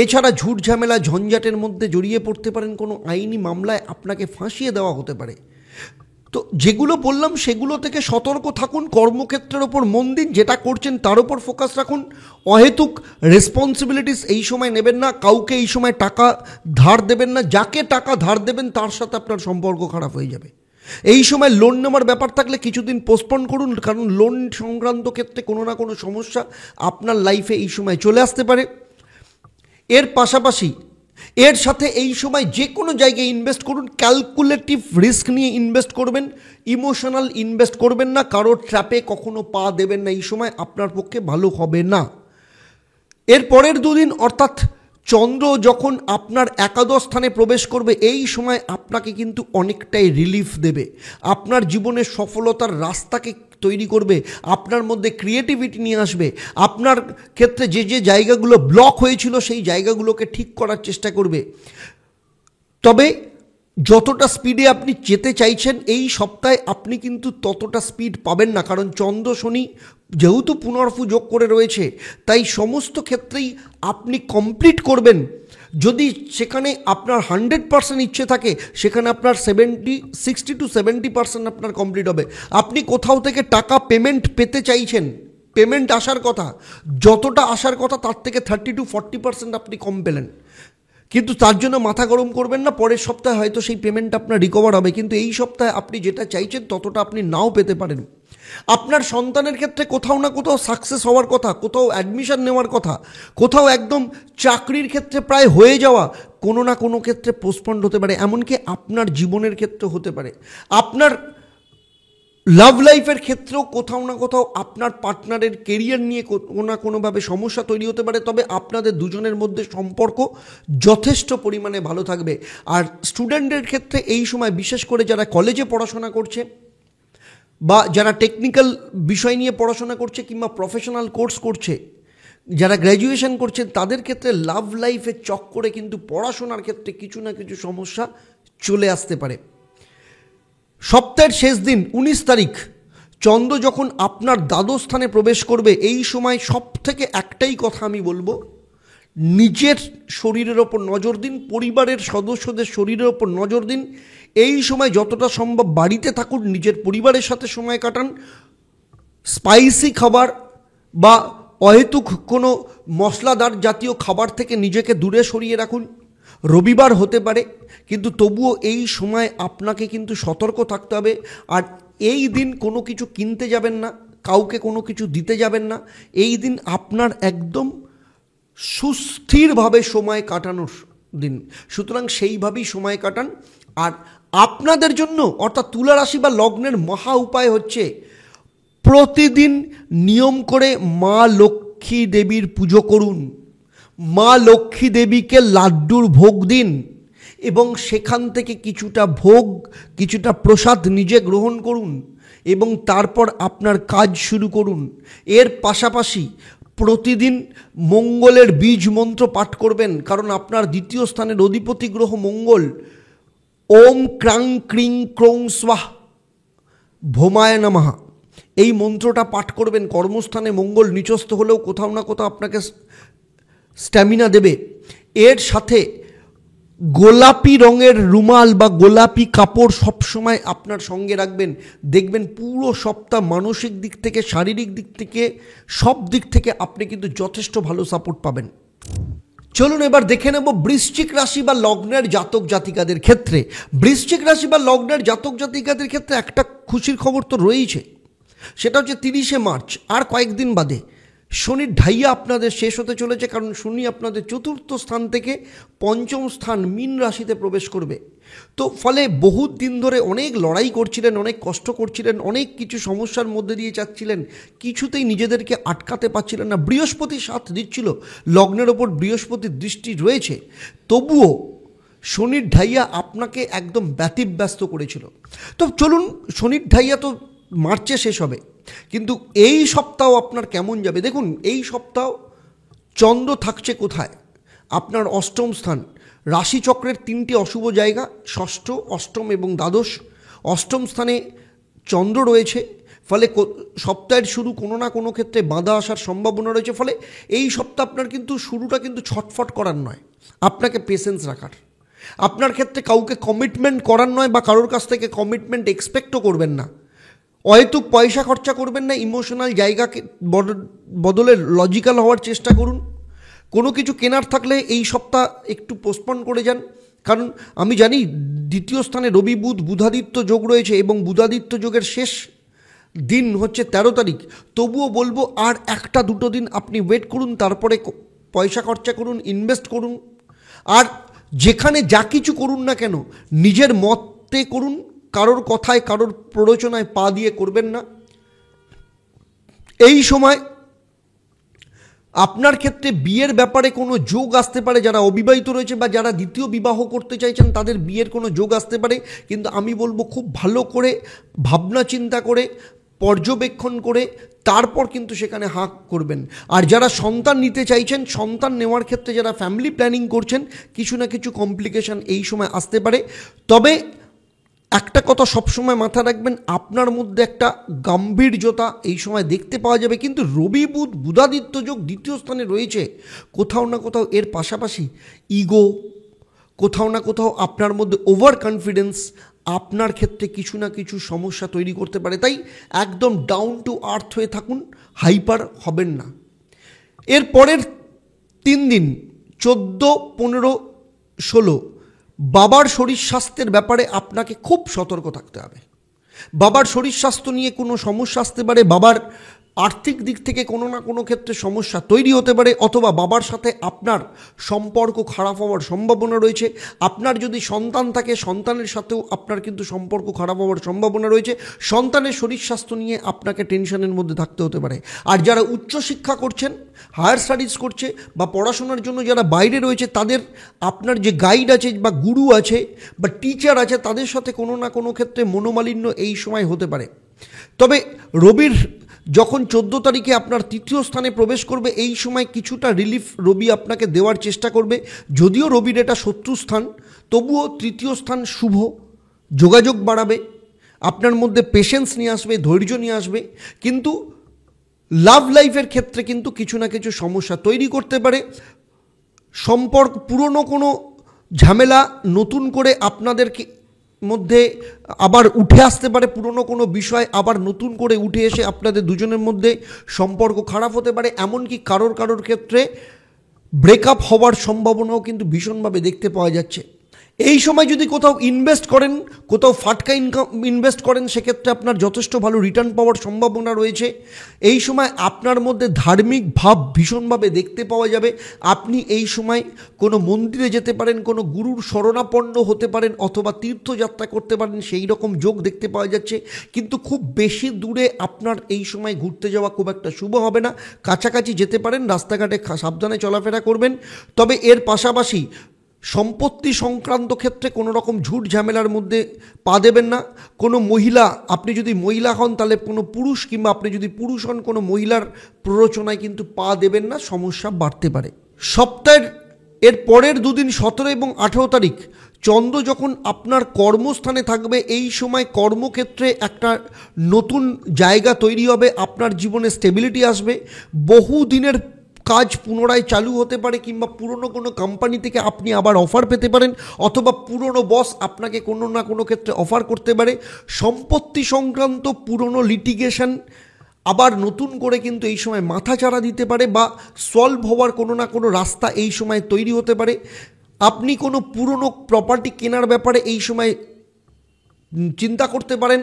এছাড়া ঝুট ঝামেলা ঝঞ্ঝাটের মধ্যে জড়িয়ে পড়তে পারেন, কোনো আইনি মামলায় আপনাকে ফাঁসিয়ে দেওয়া হতে পারে। তো যেগুলো বললাম সেগুলো থেকে সতর্ক থাকুন, কর্মক্ষেত্রের ওপর মন দিন, যেটা করছেন তার উপর ফোকাস রাখুন। অহেতুক রেসপন্সিবিলিটিস এই সময় নেবেন না, কাউকে এই সময় টাকা ধার দেবেন না, যাকে টাকা ধার দেবেন তার সাথে আপনার সম্পর্ক খারাপ হয়ে যাবে। এই সময় লোন নেওয়ার ব্যাপার থাকলে কিছুদিন পোস্টপোন করুন, কারণ লোন সংক্রান্ত ক্ষেত্রে কোনো না কোনো সমস্যা আপনার লাইফে এই সময় চলে আসতে পারে। এর পাশাপাশি এর সাথে এই সময় যে কোনো জায়গায় ইনভেস্ট করুন, ক্যালকুলেটিভ রিস্ক নিয়ে ইনভেস্ট করবেন, ইমোশনাল ইনভেস্ট করবেন না, কারোর ট্র্যাপে কখনো পা দেবেন না, এই সময় আপনার পক্ষে ভালো হবে না। এর পরের দুদিন অর্থাৎ চন্দ্র যখন আপনার একাদশ স্থানে প্রবেশ করবে, এই সময় আপনাকে কিন্তু অনেকটাই রিলিফ দেবে, আপনার জীবনের সফলতার রাস্তাকে তৈরি করবে, আপনার মধ্যে ক্রিয়েটিভিটি নিয়ে আসবে, আপনার ক্ষেত্রে যে যে জায়গাগুলো ব্লক হয়েছিল সেই জায়গাগুলোকে ঠিক করার চেষ্টা করবে। তবে যতটা স্পিডে আপনি যেতে চাইছেন এই সপ্তাহে আপনি কিন্তু ততটা স্পিড পাবেন না, কারণ চন্দ্র শনি যেহেতু পুনর্ফু যোগ করে রয়েছে, তাই সমস্ত ক্ষেত্রেই আপনি কমপ্লিট করবেন। যদি সেখানে আপনার 100% ইচ্ছে থাকে, সেখানে আপনার 60 to 70% আপনার কমপ্লিট হবে। আপনি কোথাও থেকে টাকা পেমেন্ট পেতে চাইছেন, পেমেন্ট আসার কথা, যতটা আসার কথা তার থেকে 30 to 40% আপনি কম পেলেন, কিন্তু তার জন্য মাথা গরম করবেন না, পরের সপ্তাহে হয়তো সেই পেমেন্ট আপনার রিকভার হবে, কিন্তু এই সপ্তাহে আপনি যেটা চাইছেন ততটা আপনি নাও পেতে পারেন। আপনার সন্তানের ক্ষেত্রে কোথাও না কোথাও সাকসেস হওয়ার কথা, কোথাও অ্যাডমিশন নেওয়ার কথা, কোথাও একদম চাকরির ক্ষেত্রে প্রায় হয়ে যাওয়া, কোনো না কোনো ক্ষেত্রে পোস্টপন্ড হতে পারে, এমনকি আপনার জীবনের ক্ষেত্রে হতে পারে। আপনার লাভ লাইফের ক্ষেত্রেও কোথাও না কোথাও আপনার পার্টনারের কেরিয়ার নিয়ে কোনো না কোনোভাবে সমস্যা তৈরি হতে পারে, তবে আপনাদের দুজনের মধ্যে সম্পর্ক যথেষ্ট পরিমাণে ভালো থাকবে। আর স্টুডেন্টের ক্ষেত্রে এই সময় বিশেষ করে যারা কলেজে পড়াশোনা করছে বা যারা টেকনিক্যাল বিষয় নিয়ে পড়াশোনা করছে কিংবা প্রফেশনাল কোর্স করছে, যারা গ্র্যাজুয়েশন করছে, তাদের ক্ষেত্রে লাভ লাইফের চক্করে কিন্তু পড়াশোনার ক্ষেত্রে কিছু না কিছু সমস্যা চলে আসতে পারে। সপ্তাহের শেষ দিন 19 তারিখ চন্দ্র যখন আপনার দ্বাদশ স্থানে প্রবেশ করবে, এই সময় সব থেকে একটাই কথা আমি বলবো, নিজের শরীরের ওপর নজর দিন, পরিবারের সদস্যদের শরীরের ওপর নজর দিন। এই সময় যতটা সম্ভব বাড়িতে থাকুন, নিজের পরিবারের সাথে সময় কাটান, স্পাইসি খাবার বা অহেতুক কোনো মশলাদার জাতীয় খাবার থেকে নিজেকে দূরে সরিয়ে রাখুন। রবিবার হতে পারে, কিন্তু তবুও এই সময় আপনাকে কিন্তু সতর্ক থাকতে হবে। আর এই দিন কোনো কিছু কিনতে যাবেন না, কাউকে কোনো কিছু দিতে যাবেন না। এই দিন আপনার একদম সুস্থিরভাবে সময় কাটানোর দিন, সুতরাং সেইভাবেই সময় কাটান। আর আপনাদের জন্য অর্থাৎ তুলা রাশি বা লগ্নের মহা উপায় হচ্ছে প্রতিদিন নিয়ম করে মা লক্ষ্মী দেবীর পুজো করুন, মা লক্ষ্মী দেবীকে লাড্ডুর ভোগ দিন এবং সেখান থেকে কিছুটা ভোগ, কিছুটা প্রসাদ নিজে গ্রহণ করুন এবং তারপর আপনার কাজ শুরু করুন। এর পাশাপাশি প্রতিদিন মঙ্গলের বীজ মন্ত্র পাঠ করবেন, কারণ আপনার দ্বিতীয় স্থানের অধিপতি গ্রহ মঙ্গল। ওম ক্রাং ক্রিং ক্রৌং স্বাহ ভৌমায় নমঃ, এই মন্ত্রটা পাঠ করবেন। কর্মস্থানে মঙ্গল নিচস্থ হলেও কোথাও না কোথাও আপনাকে স্ট্যামিনা দেবে। এর সাথে গোলাপি রঙের রুমাল বা গোলাপি কাপড় সবসময় আপনার সঙ্গে রাখবেন। দেখবেন পুরো সপ্তাহ মানসিক দিক থেকে, শারীরিক দিক থেকে, সব দিক থেকে আপনি কিন্তু যথেষ্ট ভালো সাপোর্ট পাবেন। চলুন এবার দেখে নেব বৃশ্চিক রাশি বা লগ্নের জাতক জাতিকাদের ক্ষেত্রে। বৃশ্চিক রাশি বা লগ্নের জাতক জাতিকাদের ক্ষেত্রে একটা খুশির খবর তো রয়েছে, সেটা হচ্ছে 30শে মার্চ, আর কয়েকদিন বাদে শনির ঢাইয়া আপনাদের শেষ হতে চলেছে, কারণ শনি আপনাদের চতুর্থ স্থান থেকে পঞ্চম স্থান মীন রাশিতে প্রবেশ করবে। তো ফলে বহুত দিন ধরে অনেক লড়াই করছিলেন, অনেক কষ্ট করছিলেন, অনেক কিছু সমস্যার মধ্যে দিয়ে যাচ্ছিলেন, কিছুতেই নিজেদেরকে আটকাতে পারছিলেন না। বৃহস্পতি সাথ দিচ্ছিল, লগ্নের ওপর বৃহস্পতির দৃষ্টি রয়েছে, তবুও শনির ঢাইয়া আপনাকে একদম ব্যতিব্যস্ত করেছিল। তো চলুন, শনির ঢাইয়া তো মার্চে শেষ হবে, কিন্তু এই সপ্তাহ আপনার কেমন যাবে দেখুন। এই সপ্তাহ চন্দ্র থাকছে কোথায়? আপনার অষ্টম স্থান। রাশিচক্রের 3টি অশুভ জায়গা, ষষ্ঠ, অষ্টম এবং দ্বাদশ। অষ্টম স্থানে চন্দ্র রয়েছে, ফলে সপ্তাহের শুরু কোনো না কোনো ক্ষেত্রে বাধা আসার সম্ভাবনা রয়েছে। ফলে এই সপ্তাহ আপনার কিন্তু শুরুটা কিন্তু ছটফট করার নয়, আপনাকে পেশেন্স রাখার। আপনার ক্ষেত্রে কাউকে কমিটমেন্ট করার নয়, বা কারোর কাছ থেকে কমিটমেন্ট এক্সপেক্টও করবেন না। হয়তো পয়সা খরচা করবেন না, ইমোশনাল জায়গাকে বদলে লজিক্যাল হওয়ার চেষ্টা করুন। কোনো কিছু কেনার থাকলে এই সপ্তাহ একটু পোস্টপন করে যান, কারণ আমি জানি দ্বিতীয় স্থানে রবি বুধ বুধাদিত্য যোগ রয়েছে এবং বুধাদিত্য যোগের শেষ দিন হচ্ছে 13 তারিখ। তবুও বলবো আর 1-2 দিন আপনি ওয়েট করুন, তারপরে পয়সা খরচা করুন, ইনভেস্ট করুন। আর যেখানে যা কিছু করুন না কেন নিজের মতে করুন, কারোর কথায়, কারোর প্ররোচনায় পা দিয়ে করবেন না। এই সময় আপনার ক্ষেত্রে বিয়ের ব্যাপারে কোনো যোগ আসতে পারে। যারা অবিবাহিত রয়েছে বা যারা দ্বিতীয় বিবাহ করতে চাইছেন তাদের বিয়ের কোনো যোগ আসতে পারে, কিন্তু আমি বলবো খুব ভালো করে ভাবনা চিন্তা করে, পর্যবেক্ষণ করে তারপর কিন্তু সেখানে হাঁক করবেন। আর যারা সন্তান নিতে চাইছেন, সন্তান নেওয়ার ক্ষেত্রে যারা ফ্যামিলি প্ল্যানিং করছেন, কিছু না কিছু কমপ্লিকেশন এই সময় আসতে পারে। তবে একটা কথা সবসময় মাথা রাখবেন, আপনার মধ্যে একটা গাম্ভীর্যতা এই সময় দেখতে পাওয়া যাবে। কিন্তু রবি বুধ বুধাদিত্য যোগ দ্বিতীয় স্থানে রয়েছে, কোথাও না কোথাও এর পাশাপাশি ইগো, কোথাও না কোথাও আপনার মধ্যে ওভার কনফিডেন্স আপনার ক্ষেত্রে কিছু না কিছু সমস্যা তৈরি করতে পারে। তাই একদম ডাউন টু আর্থ হয়ে থাকুন, হাইপার হবেন না। এর পরের 3 দিন 14, 15, 16 বাবার শরীর স্বাস্থ্যের ব্যাপারে আপনাকে খুব সতর্ক থাকতে হবে। বাবার শরীর স্বাস্থ্য নিয়ে কোনো সমস্যা আসতে পারে, বাবার আর্থিক দিক থেকে কোনো না কোনো ক্ষেত্রে সমস্যা তৈরি হতে পারে, অথবা বাবার সাথে আপনার সম্পর্ক খারাপ হওয়ার সম্ভাবনা রয়েছে। আপনার যদি সন্তান থাকে, সন্তানের সাথেও আপনার কিন্তু সম্পর্ক খারাপ হওয়ার সম্ভাবনা রয়েছে। সন্তানের শরীর স্বাস্থ্য নিয়ে আপনাকে টেনশনের মধ্যে থাকতে হতে পারে। আর যারা উচ্চশিক্ষা করছেন, হায়ার স্টাডিজ করছে বা পড়াশোনার জন্য যারা বাইরে রয়েছে, তাদের আপনার যে গাইড আছে বা গুরু আছে বা টিচার আছে, তাদের সাথে কোনো না কোনো ক্ষেত্রে মনোমালিন্য এই সময় হতে পারে। তবে রবির যখন 14 তারিখে আপনার 3য় স্থানে প্রবেশ করবে, এই সময় কিছুটা রিলিফ রবি আপনাকে দেওয়ার চেষ্টা করবে। যদিও রবির এটা শত্রু স্থান, তবুও 3য় স্থান শুভ, যোগাযোগ বাড়াবে, আপনার মধ্যে পেশেন্স নিয়ে আসবে, ধৈর্য নিয়ে আসবে। কিন্তু লাভ লাইফের ক্ষেত্রে কিন্তু কিছু না কিছু সমস্যা তৈরি করতে পারে। সম্পর্ক, পুরনো কোনো ঝামেলা নতুন করে আপনাদেরকে মধ্যে আবার উঠে আসতে পারে। পুরনো কোনো বিষয় আবার নতুন করে উঠে এসে আপনাদের দুজনের মধ্যে সম্পর্ক খারাপ হতে পারে। এমনকি কারোর ক্ষেত্রে ব্রেকআপ হওয়ার সম্ভাবনাও কিন্তু ভীষণভাবে দেখতে পাওয়া যাচ্ছে। এই সময় যদি কোথাও ইনভেস্ট করেন, কোথাও ফাটকা ইনভেস্ট করেন, সেক্ষেত্রে আপনার যথেষ্ট ভালো রিটার্ন পাওয়ার সম্ভাবনা রয়েছে। এই সময় আপনার মধ্যে ধার্মিক ভাব ভীষণভাবে দেখতে পাওয়া যাবে। আপনি এই সময় কোনো মন্দিরে যেতে পারেন, কোনো গুরুর শরণাপন্ন হতে পারেন, অথবা তীর্থযাত্রা করতে পারেন, সেই রকম যোগ দেখতে পাওয়া যাচ্ছে। কিন্তু খুব বেশি দূরে আপনার এই সময় ঘুরতে যাওয়া খুব একটা শুভ হবে না। কাছাকাছি যেতে পারেন, রাস্তাঘাটে সাবধানে চলাফেরা করবেন। তবে এর পাশাপাশি সম্পত্তি সংক্রান্ত ক্ষেত্রে কোনো রকম ঝুট ঝামেলার মধ্যে পা দেবেন না। কোনো মহিলা, আপনি যদি মহিলা হন তাহলে কোনো পুরুষ, কিংবা আপনি যদি পুরুষ হন কোনো মহিলার প্ররোচনায় কিন্তু পা দেবেন না, সমস্যা বাড়তে পারে। সপ্তাহের এর পরের দুদিন 17 এবং 18 তারিখ চন্দ্র যখন আপনার কর্মস্থানে থাকবে, এই সময় কর্মক্ষেত্রে একটা নতুন জায়গা তৈরি হবে, আপনার জীবনে স্টেবিলিটি আসবে, বহু দিনের কাজ পুনরায় চালু হতে পারে, কিংবা পুরনো কোনো কোম্পানি থেকে আপনি আবার অফার পেতে পারেন, অথবা পুরনো বস আপনাকে কোনো না কোনো ক্ষেত্রে অফার করতে পারে। সম্পত্তি সংক্রান্ত পুরনো লিটিগেশন আবার নতুন করে কিন্তু এই সময় মাথাচাড়া দিতে পারে, বা সলভ হওয়ার কোনো না কোনো রাস্তা এই সময় তৈরি হতে পারে। আপনি কোনো পুরনো প্রপার্টি কেনার ব্যাপারে এই সময় চিন্তা করতে পারেন,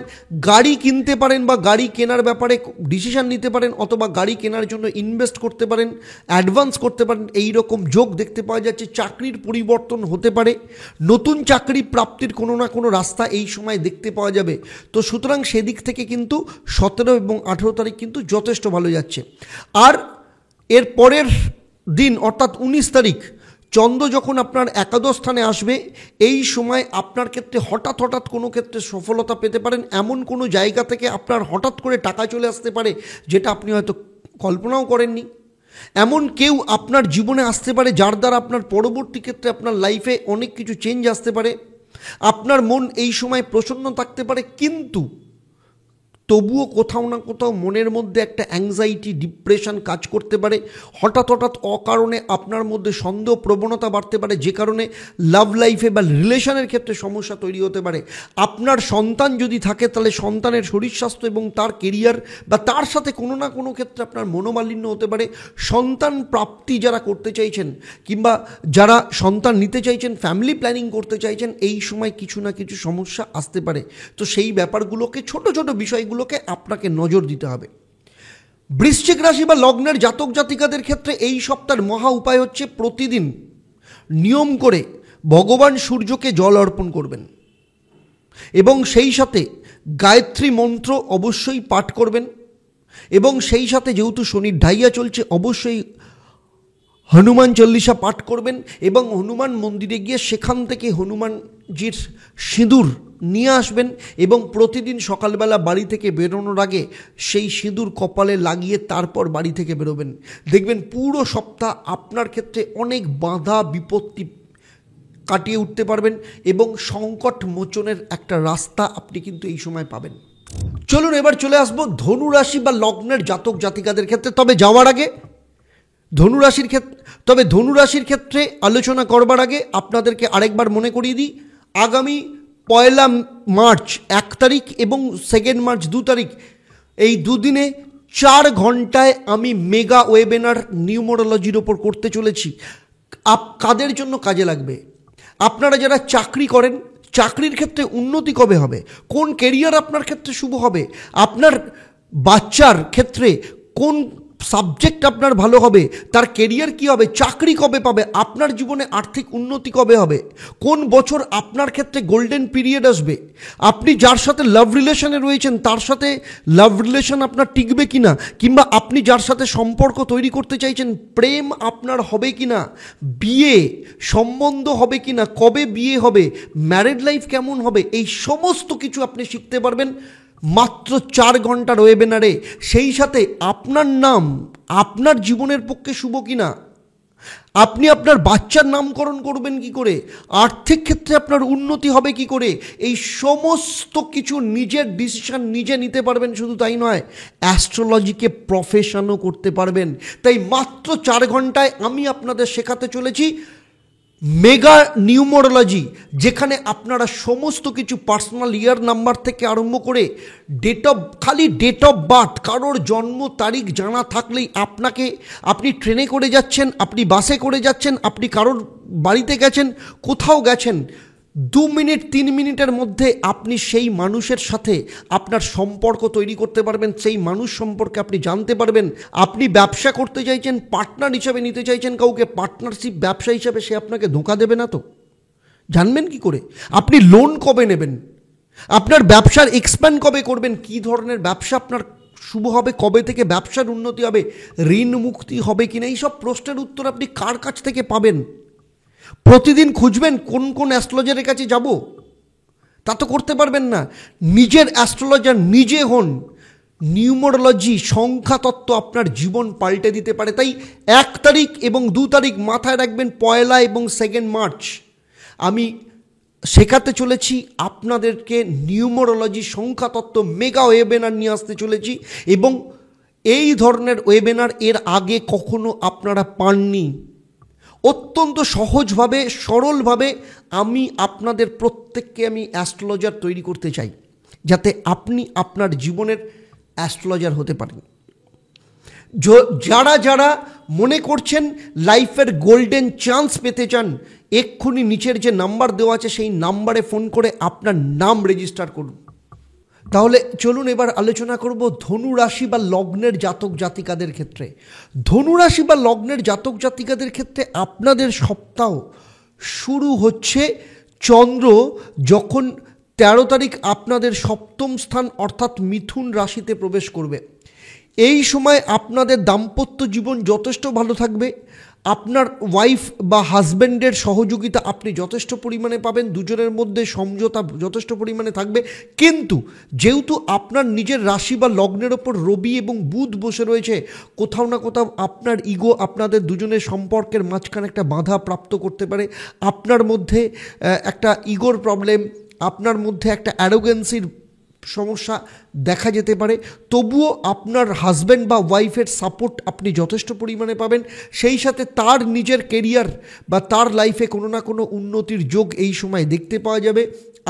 গাড়ি কিনতে পারেন, বা গাড়ি কেনার ব্যাপারে ডিসিশন নিতে পারেন, অথবা গাড়ি কেনার জন্য ইনভেস্ট করতে পারেন, অ্যাডভান্স করতে পারেন, এই রকম যোগ দেখতে পাওয়া যাচ্ছে। চাকরির পরিবর্তন হতে পারে, নতুন চাকরি প্রাপ্তির কোনো না কোনো রাস্তা এই সময় দেখতে পাওয়া যাবে। তো সুতরাং সেদিক থেকে কিন্তু 17 এবং 18 তারিখ কিন্তু যথেষ্ট ভালো যাচ্ছে। আর এর পরের দিন অর্থাৎ 19 তারিখ চন্দ্র যখন আপনার একাদশ স্থানে আসবে, এই সময় আপনার ক্ষেত্রে হঠাৎ কোনো ক্ষেত্রে সফলতা পেতে পারেন। এমন কোনো জায়গা থেকে আপনার হঠাৎ করে টাকা চলে আসতে পারে, যেটা আপনি হয়তো কল্পনাও করেননি। এমন কেউ আপনার জীবনে আসতে পারে, যার দ্বারা আপনার পরবর্তী ক্ষেত্রে আপনার লাইফে অনেক কিছু চেঞ্জ আসতে পারে। আপনার মন এই সময় প্রসন্ন থাকতে পারে, কিন্তু তবুও কোথাও না কোথাও মনের মধ্যে একটা অ্যাংজাইটি, ডিপ্রেশন কাজ করতে পারে। হঠাৎ অকারণে আপনার মধ্যে সন্দেহ প্রবণতা বাড়তে পারে, যে কারণে লাভ লাইফে বা রিলেশনের ক্ষেত্রে সমস্যা তৈরি হতে পারে। আপনার সন্তান যদি থাকে, তাহলে সন্তানের শরীর স্বাস্থ্য এবং তার কেরিয়ার বা তার সাথে কোনো না কোনো ক্ষেত্রে আপনার মনোমালিন্য হতে পারে। সন্তান প্রাপ্তি যারা করতে চাইছেন, কিংবা যারা সন্তান নিতে চাইছেন, ফ্যামিলি প্ল্যানিং করতে চাইছেন, এই সময় কিছু না কিছু সমস্যা আসতে পারে। তো সেই ব্যাপারগুলোকে, ছোট বিষয়গুলোকে আপনাকে নজর দিতে হবে। বৃশ্চিক রাশি বা লগ্নের জাতক জাতিকাদের ক্ষেত্রে এই সপ্তাহের মহা উপায় হচ্ছে, প্রতিদিন নিয়ম করে ভগবান সূর্যকে জল অর্পণ করবেন, এবং সেই সাথে গায়ত্রী মন্ত্র অবশ্যই পাঠ করবেন, এবং সেই সাথে যেহেতু শনির ঢাইয়া চলছে, অবশ্যই হনুমান চল্লিশা পাঠ করবেন, এবং হনুমান মন্দিরে গিয়ে সেখান থেকে হনুমানজির সিঁদুর নিয়ে আসবেন, এবং প্রতিদিন সকালবেলা বাড়ি থেকে বেরোনোর আগে সেই সিঁদুর কপালে লাগিয়ে তারপর বাড়ি থেকে বেরোবেন। দেখবেন পুরো সপ্তাহ আপনার ক্ষেত্রে অনেক বাধা বিপত্তি কাটিয়ে উঠতে পারবেন, এবং সংকট মোচনের একটা রাস্তা আপনি কিন্তু এই সময় পাবেন। চলুন এবার চলে আসবো ধনুরাশি বা লগ্নের জাতক জাতিকাদের ক্ষেত্রে। তবে যাওয়ার আগে ধনুরাশির ক্ষেত্রে আলোচনা করবার আগে আপনাদেরকে আরেকবার মনে করিয়ে দিই, আগামী 1 মার্চ 1 তারিখ এবং 2 মার্চ 2 তারিখ, এই দুদিনে 4 ঘন্টায় আমি মেগা ওয়েবিনার নিউমোরোলজির ওপর করতে চলেছি। কাদের জন্য কাজে লাগবে? আপনারা যারা চাকরি করেন, চাকরির ক্ষেত্রে উন্নতি কবে হবে, কোন কেরিয়ার আপনার ক্ষেত্রে শুভ হবে, আপনার বাচ্চার ক্ষেত্রে কোন সাবজেক্ট আপনার ভালো হবে, তার কেরিয়ার কি হবে, চাকরি কবে পাবে, আপনার জীবনে আর্থিক উন্নতি কবে হবে, কোন বছর আপনার ক্ষেত্রে গোল্ডেন পিরিয়ড আসবে, আপনি যার সাথে লাভ রিলেশনে রয়েছেন তার সাথে লাভ রিলেশন আপনার টিকবে কিনা, কিংবা আপনি যার সাথে সম্পর্ক তৈরি করতে চাইছেন প্রেম আপনার হবে কিনা, বিয়ে সম্বন্ধ হবে কিনা, কবে বিয়ে হবে, ম্যারিড লাইফ কেমন হবে, এই সমস্ত কিছু আপনি শিখতে পারবেন মাত্র 4 ঘন্টার ওয়েবিনারে। সেই সাথে আপনার নাম আপনার জীবনের পক্ষে শুভ কিনা, আপনি আপনার বাচ্চার নামকরণ করবেন কি করে, আর্থিক ক্ষেত্রে আপনার উন্নতি হবে কি করে, এই সমস্ত কিছু নিজের ডিসিশন নিজে নিতে পারবেন। শুধু তাই নয়, অ্যাস্ট্রোলজিকে প্রফেশনও করতে পারবেন। তাই মাত্র 4 ঘন্টায় আমি আপনাদের শেখাতে চলেছি মেগা নিউমোরোলজি, যেখানে আপনারা সমস্ত কিছু পার্সোনাল ইয়ার নাম্বার থেকে আরম্ভ করে ডেট অফ বার্থ, কারোর জন্ম তারিখ জানা থাকলেই আপনি ট্রেনে করে যাচ্ছেন, আপনি বাসে করে যাচ্ছেন, আপনি কারোর বাড়িতে গেছেন, কোথাও গেছেন, 2 মিনিট 3 মিনিটের মধ্যে আপনি সেই মানুষের সাথে আপনার সম্পর্ক তৈরি করতে পারবেন, সেই মানুষ সম্পর্কে আপনি জানতে পারবেন। আপনি ব্যবসা করতে চাইছেন, পার্টনার হিসাবে নিতে চাইছেন কাউকে, পার্টনারশিপ ব্যবসা হিসাবে, সে আপনাকে ধোঁকা দেবে না তো? জানবেন কি করে? আপনি লোন কবে নেবেন, আপনার ব্যবসার এক্সপ্যান্ড কবে করবেন, কি ধরনের ব্যবসা আপনার শুভ হবে, কবে থেকে ব্যবসার উন্নতি হবে, ঋণ মুক্তি হবে কিনা, এইসব প্রশ্নের উত্তর আপনি কার কাছ থেকে পাবেন? প্রতিদিন খুঁজবেন কোন কোন অ্যাস্ট্রোলজারের কাছে যাব? তা তো করতে পারবেন না। নিজের অ্যাস্ট্রোলজার নিজে হন। নিউমোরোলজি, সংখ্যাতত্ত্ব আপনার জীবন পাল্টে দিতে পারে। তাই 1 তারিখ এবং 2 তারিখ মাথায় রাখবেন, 1 এবং 2 মার্চ আমি শেখাতে চলেছি আপনাদেরকে নিউমোরোলজি, সংখ্যাতত্ত্ব মেগা ওয়েবিনার নিয়ে আসতে চলেছি, এবং এই ধরনের ওয়েবিনার এর আগে কখনো আপনারা পাননি। অত্যন্ত সহজভাবে, সরলভাবে আমি আপনাদের প্রত্যেককে আমি অ্যাস্ট্রোলজার তৈরি করতে চাই, যাতে আপনি আপনার জীবনের অ্যাস্ট্রোলজার হতে পারেন। যারা যারা মনে করছেন লাইফের গোল্ডেন চান্স পেতে চান, এক্ষুনি নিচের যে নাম্বার দেওয়া আছে সেই নাম্বারে ফোন করে আপনার নাম রেজিস্টার করুন। তাহলে চলুন এবার আলোচনা করব ধনু রাশি বা লগ্নের জাতক জাতিকাদের ক্ষেত্রে। ধনু রাশি বা লগ্নের জাতক জাতিকাদের ক্ষেত্রে আপনাদের সপ্তাহ শুরু হচ্ছে চন্দ্র যখন 13 তারিখ আপনাদের সপ্তম স্থান অর্থাৎ মিথুন রাশিতে প্রবেশ করবে। এই সময় আপনাদের দাম্পত্য জীবন যথেষ্ট ভালো থাকবে। আপনার ওয়াইফ বা হাজব্যান্ডের সহযোগিতা আপনি যথেষ্ট পরিমাণে পাবেন, দুজনের মধ্যে সমঝোতা যথেষ্ট পরিমাণে থাকবে। কিন্তু যেহেতু আপনার নিজের রাশি বা লগ্নের ওপর রবি এবং বুধ বসে রয়েছে, কোথাও না কোথাও আপনার ইগো আপনাদের দুজনের সম্পর্কের মাঝখানে একটা বাধা প্রাপ্ত করতে পারে। আপনার মধ্যে একটা ইগোর প্রবলেম, আপনার মধ্যে একটা অ্যারোগেন্সির সমস্যা দেখা যেতে পারে। তবুও আপনার হাজব্যান্ড বা ওয়াইফের সাপোর্ট আপনি যথেষ্ট পরিমাণে পাবেন। সেই সাথে তার নিজের কেরিয়ার বা তার লাইফে কোনো না কোনো উন্নতির যোগ এই সময় দেখতে পাওয়া যাবে।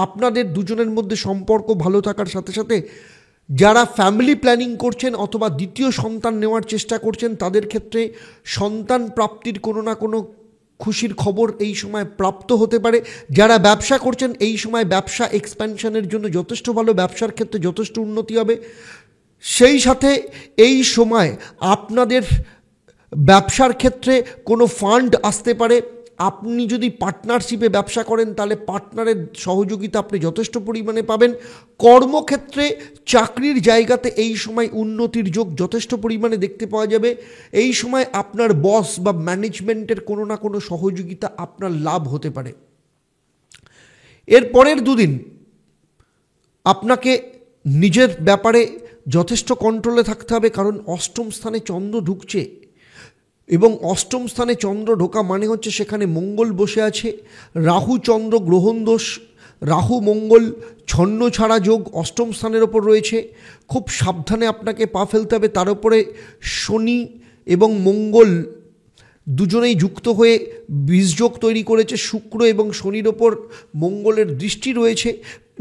আপনাদের দুজনের মধ্যে সম্পর্ক ভালো থাকার সাথে সাথে যারা ফ্যামিলি প্ল্যানিং করছেন অথবা দ্বিতীয় সন্তান নেওয়ার চেষ্টা করছেন, তাদের ক্ষেত্রে সন্তান প্রাপ্তির কোনো না কোনো খুশির খবর এই সময় প্রাপ্ত হতে পারে। যারা ব্যবসা করছেন এই সময় ব্যবসা এক্সপ্যানশনের জন্য যথেষ্ট ভালো, ব্যবসার ক্ষেত্রে যথেষ্ট উন্নতি হবে। সেই সাথে এই সময় আপনাদের ব্যবসার ক্ষেত্রে কোনো ফান্ড আসতে পারে। আপনি যদি পার্টনারশিপে ব্যবসা করেন তাহলে পার্টনারের সহযোগিতা আপনি যথেষ্ট পরিমাণে পাবেন। কর্মক্ষেত্রে চাকরির জায়গাতে এই সময় উন্নতির যোগ যথেষ্ট পরিমাণে দেখতে পাওয়া যাবে। এই সময় আপনার বস বা ম্যানেজমেন্টের কোনো না কোনো সহযোগিতা আপনার লাভ হতে পারে। এর পরের 2 দিন আপনাকে নিজের ব্যাপারে যথেষ্ট কন্ট্রোলে থাকতে হবে, কারণ অষ্টম স্থানে চন্দ্র ঢুকছে, এবং অষ্টম স্থানে চন্দ্র ঢোকা মানে হচ্ছে সেখানে মঙ্গল বসে আছে। রাহু চন্দ্র গ্রহণ দোষ, রাহু মঙ্গল ছন্ন ছাড়া যোগ অষ্টম স্থানের ওপর রয়েছে। খুব সাবধানে আপনাকে পা ফেলতে হবে। তার উপরে শনি এবং মঙ্গল দুজনেই যুক্ত হয়ে বীজযোগ তৈরি করেছে। শুক্র এবং শনির ওপর মঙ্গলের দৃষ্টি রয়েছে,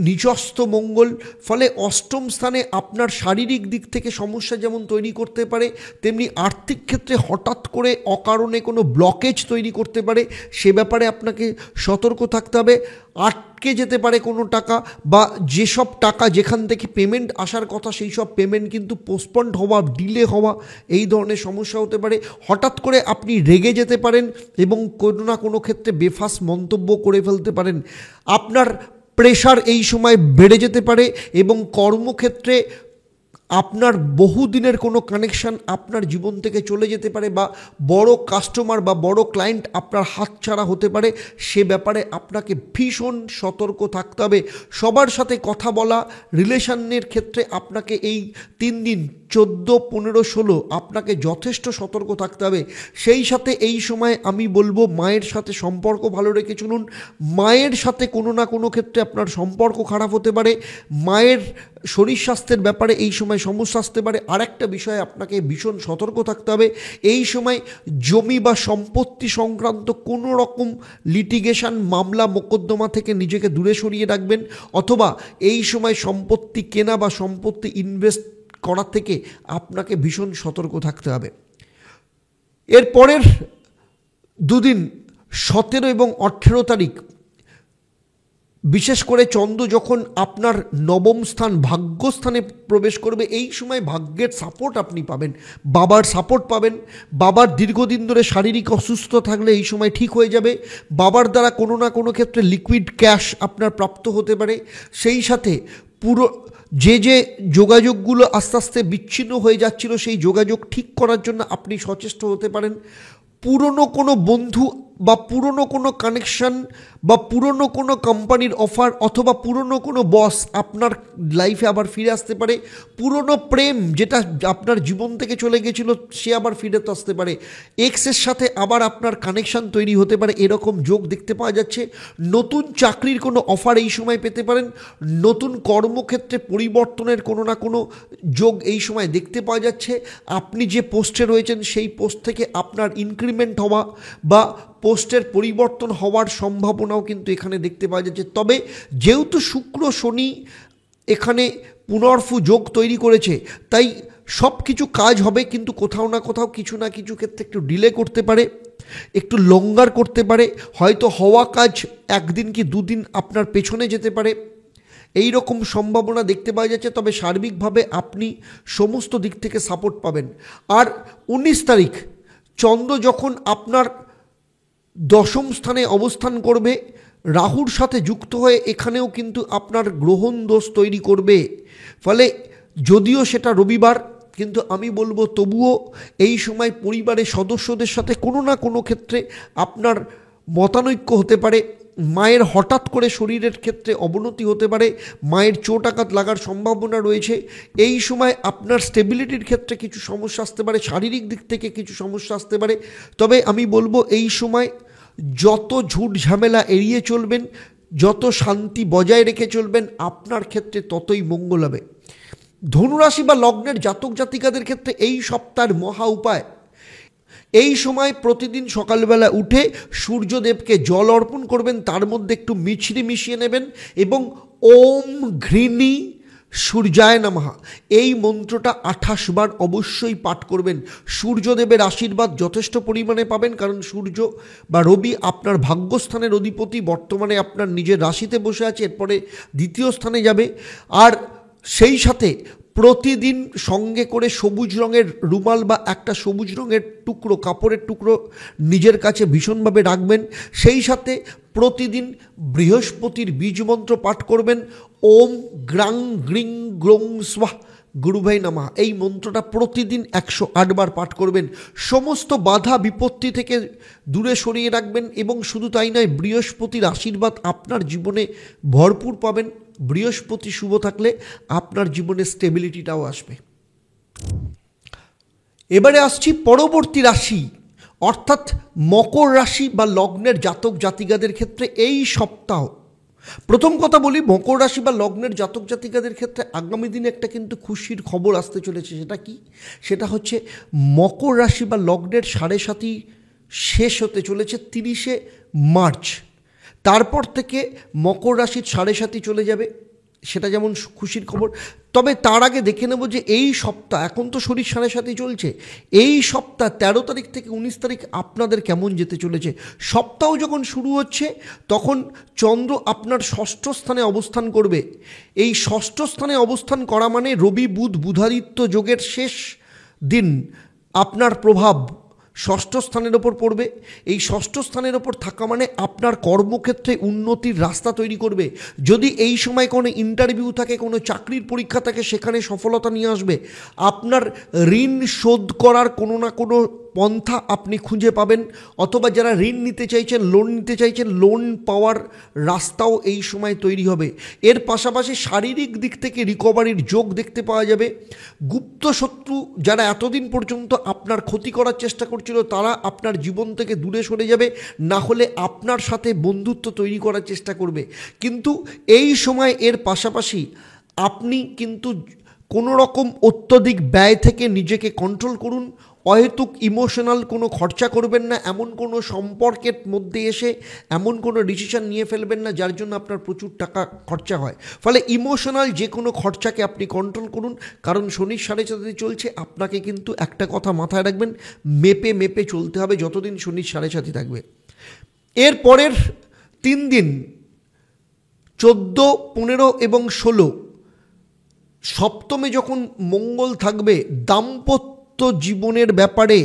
নিচস্থ মঙ্গল। ফলে অষ্টম স্থানে আপনার শারীরিক দিক থেকে সমস্যা যেমন তৈরি করতে পারে, তেমনি আর্থিক ক্ষেত্রে হঠাৎ করে অকারণে কোনো ব্লকেজ তৈরি করতে পারে। সে ব্যাপারে আপনাকে সতর্ক থাকতে হবে। আটকে যেতে পারে কোনো টাকা, বা যেসব টাকা যেখান থেকে পেমেন্ট আসার কথা সেই সব পেমেন্ট কিন্তু পোস্টপন্ড হওয়া, ডিলে হওয়া, এই ধরনের সমস্যা হতে পারে। হঠাৎ করে আপনি রেগে যেতে পারেন এবং কোনো না কোনো ক্ষেত্রে বেফাস মন্তব্য করে ফেলতে পারেন। আপনার প্রেশার এই সময় বেড়ে যেতে পারে, এবং কর্মক্ষেত্রে আপনার বহুদিনের কোনো কানেকশান আপনার জীবন থেকে চলে যেতে পারে, বা বড় কাস্টমার বা বড় ক্লায়েন্ট আপনার হাতছাড়া হতে পারে। সে ব্যাপারে আপনাকে ভীষণ সতর্ক থাকতে হবে। সবার সাথে কথা বলা, রিলেশনের ক্ষেত্রে আপনাকে এই 3 দিন 14, 15, 16 আপনাকে যথেষ্ট সতর্ক থাকতে হবে। সেই সাথে এই সময় আমি বলবো মায়ের সাথে সম্পর্ক ভালো রেখে চলুন। মায়ের সাথে কোনো না কোনো ক্ষেত্রে আপনার সম্পর্ক খারাপ হতে পারে। মায়ের শরীর স্বাস্থ্যের ব্যাপারে এই সময় সমস্যা আসতে পারে। আরেকটা বিষয়ে আপনাকে ভীষণ সতর্ক থাকতে হবে। এই সময় জমি বা সম্পত্তি সংক্রান্ত কোনো রকম লিটিগেশন, মামলা মোকদ্দমা থেকে নিজেকে দূরে সরিয়ে রাখবেন, অথবা এই সময় সম্পত্তি কেনা বা সম্পত্তি ইনভেস্ট করার থেকে আপনাকে ভীষণ সতর্ক থাকতে হবে। এর পরের 2 দিন 17 এবং 18 তারিখ বিশেষ করে চন্দ্র যখন আপনার নবম স্থান ভাগ্যস্থানে প্রবেশ করবে, এই সময় ভাগ্যের সাপোর্ট আপনি পাবেন, বাবার সাপোর্ট পাবেন। বাবার দীর্ঘদিন ধরে শারীরিক অসুস্থ থাকলে এই সময় ঠিক হয়ে যাবে। বাবার দ্বারা কোনো না কোনো ক্ষেত্রে লিকুইড ক্যাশ আপনার প্রাপ্ত হতে পারে। সেই সাথে পুরো যে যোগাযোগগুলো আস্তে আস্তে বিচ্ছিন্ন হয়ে যাচ্ছিল, সেই যোগাযোগ ঠিক করার জন্য আপনি সচেষ্ট হতে পারেন। পুরনো কোনো বন্ধু বা পুরনো কোনো কানেকশন বা পুরনো কোনো কোম্পানির অফার অথবা পুরনো কোনো বস আপনার লাইফে আবার ফিরে আসতে পারে। পুরনো প্রেম যেটা আপনার জীবন থেকে চলে গেছিল সে আবার ফিরে আসতে পারে। এক্সের সাথে আবার আপনার কানেকশন তৈরি হতে পারে, এরকম যোগ দেখতে পাওয়া যাচ্ছে। নতুন চাকরির কোনো অফার এই সময় পেতে পারেন। নতুন কর্মক্ষেত্রে পরিবর্তনের কোনো না কোনো যোগ এই সময় দেখতে পাওয়া যাচ্ছে। আপনি যে পোস্টে রয়েছেন সেই পোস্ট থেকে আপনার ইনক্রিমেন্ট হওয়া বা পোস্টের পরিবর্তন হওয়ার সম্ভাবনাও কিন্তু এখানে দেখতে পাওয়া যাচ্ছে। তবে যেহেতু শুক্র শনি এখানে পুনর্ফু যোগ তৈরি করেছে, তাই সব কিছু কাজ হবে, কিন্তু কোথাও না কোথাও কিছু না কিছু ক্ষেত্রে একটু ডিলে করতে পারে, একটু লঙ্গার করতে পারে। হয়তো হওয়া কাজ একদিন কি দুদিন আপনার পেছনে যেতে পারে, এই রকম সম্ভাবনা দেখতে পাওয়া যাচ্ছে। তবে সার্বিকভাবে আপনি সমস্ত দিক থেকে সাপোর্ট পাবেন। আর 19 তারিখ চন্দ্র যখন আপনার দশম স্থানে অবস্থান করবে, রাহুর সাথে যুক্ত হয়ে এখানেও কিন্তু আপনার গ্রহণ দোষ তৈরি করবে। ফলে যদিও সেটা রবিবার, কিন্তু আমি বলবো তবুও এই সময় পরিবারের সদস্যদের সাথে কোনো না কোনো ক্ষেত্রে আপনার মতানৈক্য হতে পারে। মায়ের হঠাৎ করে শরীরের ক্ষেত্রে অবনতি হতে পারে, মায়ের চোট আঘাত লাগার সম্ভাবনা রয়েছে। এই সময় আপনার স্টেবিলিটির ক্ষেত্রে কিছু সমস্যা আসতে পারে, শারীরিক দিক থেকে কিছু সমস্যা আসতে পারে। তবে আমি বলবো এই সময় যত ঝুট ঝামেলা এড়িয়ে চলবেন, যত শান্তি বজায় রেখে চলবেন, আপনার ক্ষেত্রে ততই মঙ্গল হবে। ধনুরাশি বা লগ্নের জাতক জাতিকাদের ক্ষেত্রে এই সপ্তাহের মহা উপায়, এই সময় প্রতিদিন সকালবেলা উঠে সূর্যদেবকে জল অর্পণ করবেন, তার মধ্যে একটু মিছরি মিশিয়ে নেবেন এবং ওম ঘৃণী সূর্যায় নমঃ এই মন্ত্রটা 28 বার অবশ্যই পাঠ করবেন। সূর্যদেবের আশীর্বাদ যথেষ্ট পরিমাণে পাবেন, কারণ সূর্য বা রবি আপনার ভাগ্যস্থানের অধিপতি, বর্তমানে আপনার নিজের রাশিতে বসে আছে, এরপরে দ্বিতীয় স্থানে যাবে। আর সেই সাথে প্রতিদিন সঙ্গে করে সবুজ রঙের রুমাল বা একটা সবুজ রঙের টুকরো, কাপড়ের টুকরো নিজের কাছে ভীষণভাবে রাখবেন। সেই সাথে প্রতিদিন বৃহস্পতির বীজ মন্ত্র পাঠ করবেন, ওম গ্রাং গ্রিং গ্রং স্বাহ গুরুভাই নামা। এই মন্ত্রটা প্রতিদিন 108 বার পাঠ করবেন। সমস্ত বাধা বিপত্তি থেকে দূরে সরিয়ে রাখবেন এবং শুধু তাই নয়, বৃহস্পতির আশীর্বাদ আপনার জীবনে ভরপুর পাবেন। বৃহস্পতি শুভ থাকলে আপনার জীবনে স্টেবিলিটিটাও আসবে। এবারে আসছি পরবর্তী রাশি, অর্থাৎ মকর রাশি বা লগ্নের জাতক জাতিকাদের ক্ষেত্রে এই সপ্তাহ। প্রথম কথা বলি, মকর রাশি বা লগ্নের জাতক জাতিকাদের ক্ষেত্রে আগামী দিনে একটা কিন্তু খুশির খবর আসতে চলেছে। সেটা কি? সেটা হচ্ছে মকর রাশি বা লগ্নের 7.5 শেষ হতে চলেছে 30শে মার্চ। তারপর থেকে মকর রাশির 7.5 চলে যাবে, সেটা যেমন খুশির খবর। তবে তার আগে দেখে নেব যে এই সপ্তাহ, এখন তো শনির 7.5 চলছে, এই সপ্তাহ 13 তারিখ থেকে 19 তারিখ আপনাদের কেমন যেতে চলেছে। সপ্তাহ যখন শুরু হচ্ছে তখন চন্দ্র আপনার 6ষ্ঠ স্থানে অবস্থান করবে। এই 6ষ্ঠ স্থানে অবস্থান করা মানে রবি বুধ বুধাদিত্য যোগের শেষ দিন আপনার প্রভাব 6ষ্ঠ স্থানের ওপর পড়বে। এই 6ষ্ঠ স্থানের ওপর থাকা মানে আপনার কর্মক্ষেত্রে উন্নতির রাস্তা তৈরি করবে। যদি এই সময় কোনো ইন্টারভিউ থাকে, কোনো চাকরির পরীক্ষা থাকে, সেখানে সফলতা নিয়ে আসবে। আপনার ঋণ শোধ করার কোনো না কোনো পন্থা আপনি খুঁজে পাবেন, অথবা যারা ঋণ নিতে চাইছেন, লোন নিতে চাইছেন, লোন পাওয়ার রাস্তাও এই সময় তৈরি হবে। এর পাশাপাশি শারীরিক দিক থেকে রিকভারির যোগ দেখতে পাওয়া যাবে। গুপ্ত শত্রু যারা এতদিন পর্যন্ত আপনার ক্ষতি করার চেষ্টা করছিল, তারা আপনার জীবন থেকে দূরে সরে যাবে, না হলে আপনার সাথে বন্ধুত্ব তৈরি করার চেষ্টা করবে। কিন্তু এই সময় এর পাশাপাশি আপনি কিন্তু কোনো রকম অত্যধিক ব্যয় থেকে নিজেকে কন্ট্রোল করুন। অহেতুক ইমোশনাল কোনো খরচা করবেন না, এমন কোনো সম্পর্কের মধ্যে এসে এমন কোনো ডিসিশন নিয়ে ফেলবেন না যার জন্য আপনার প্রচুর টাকা খরচা হয়। ফলে ইমোশনাল যে কোনো খরচাকে আপনি কন্ট্রোল করুন, কারণ শনির 7.5 চলছে। আপনাকে কিন্তু একটা কথা মাথায় রাখবেন, মেপে মেপে চলতে হবে যতদিন শনির 7.5 থাকবে। এর পরের 3 দিন 14, 15 এবং 16 সপ্তমে যখন মঙ্গল থাকবে, দাম্পত্য জীবনের ব্যাপারে,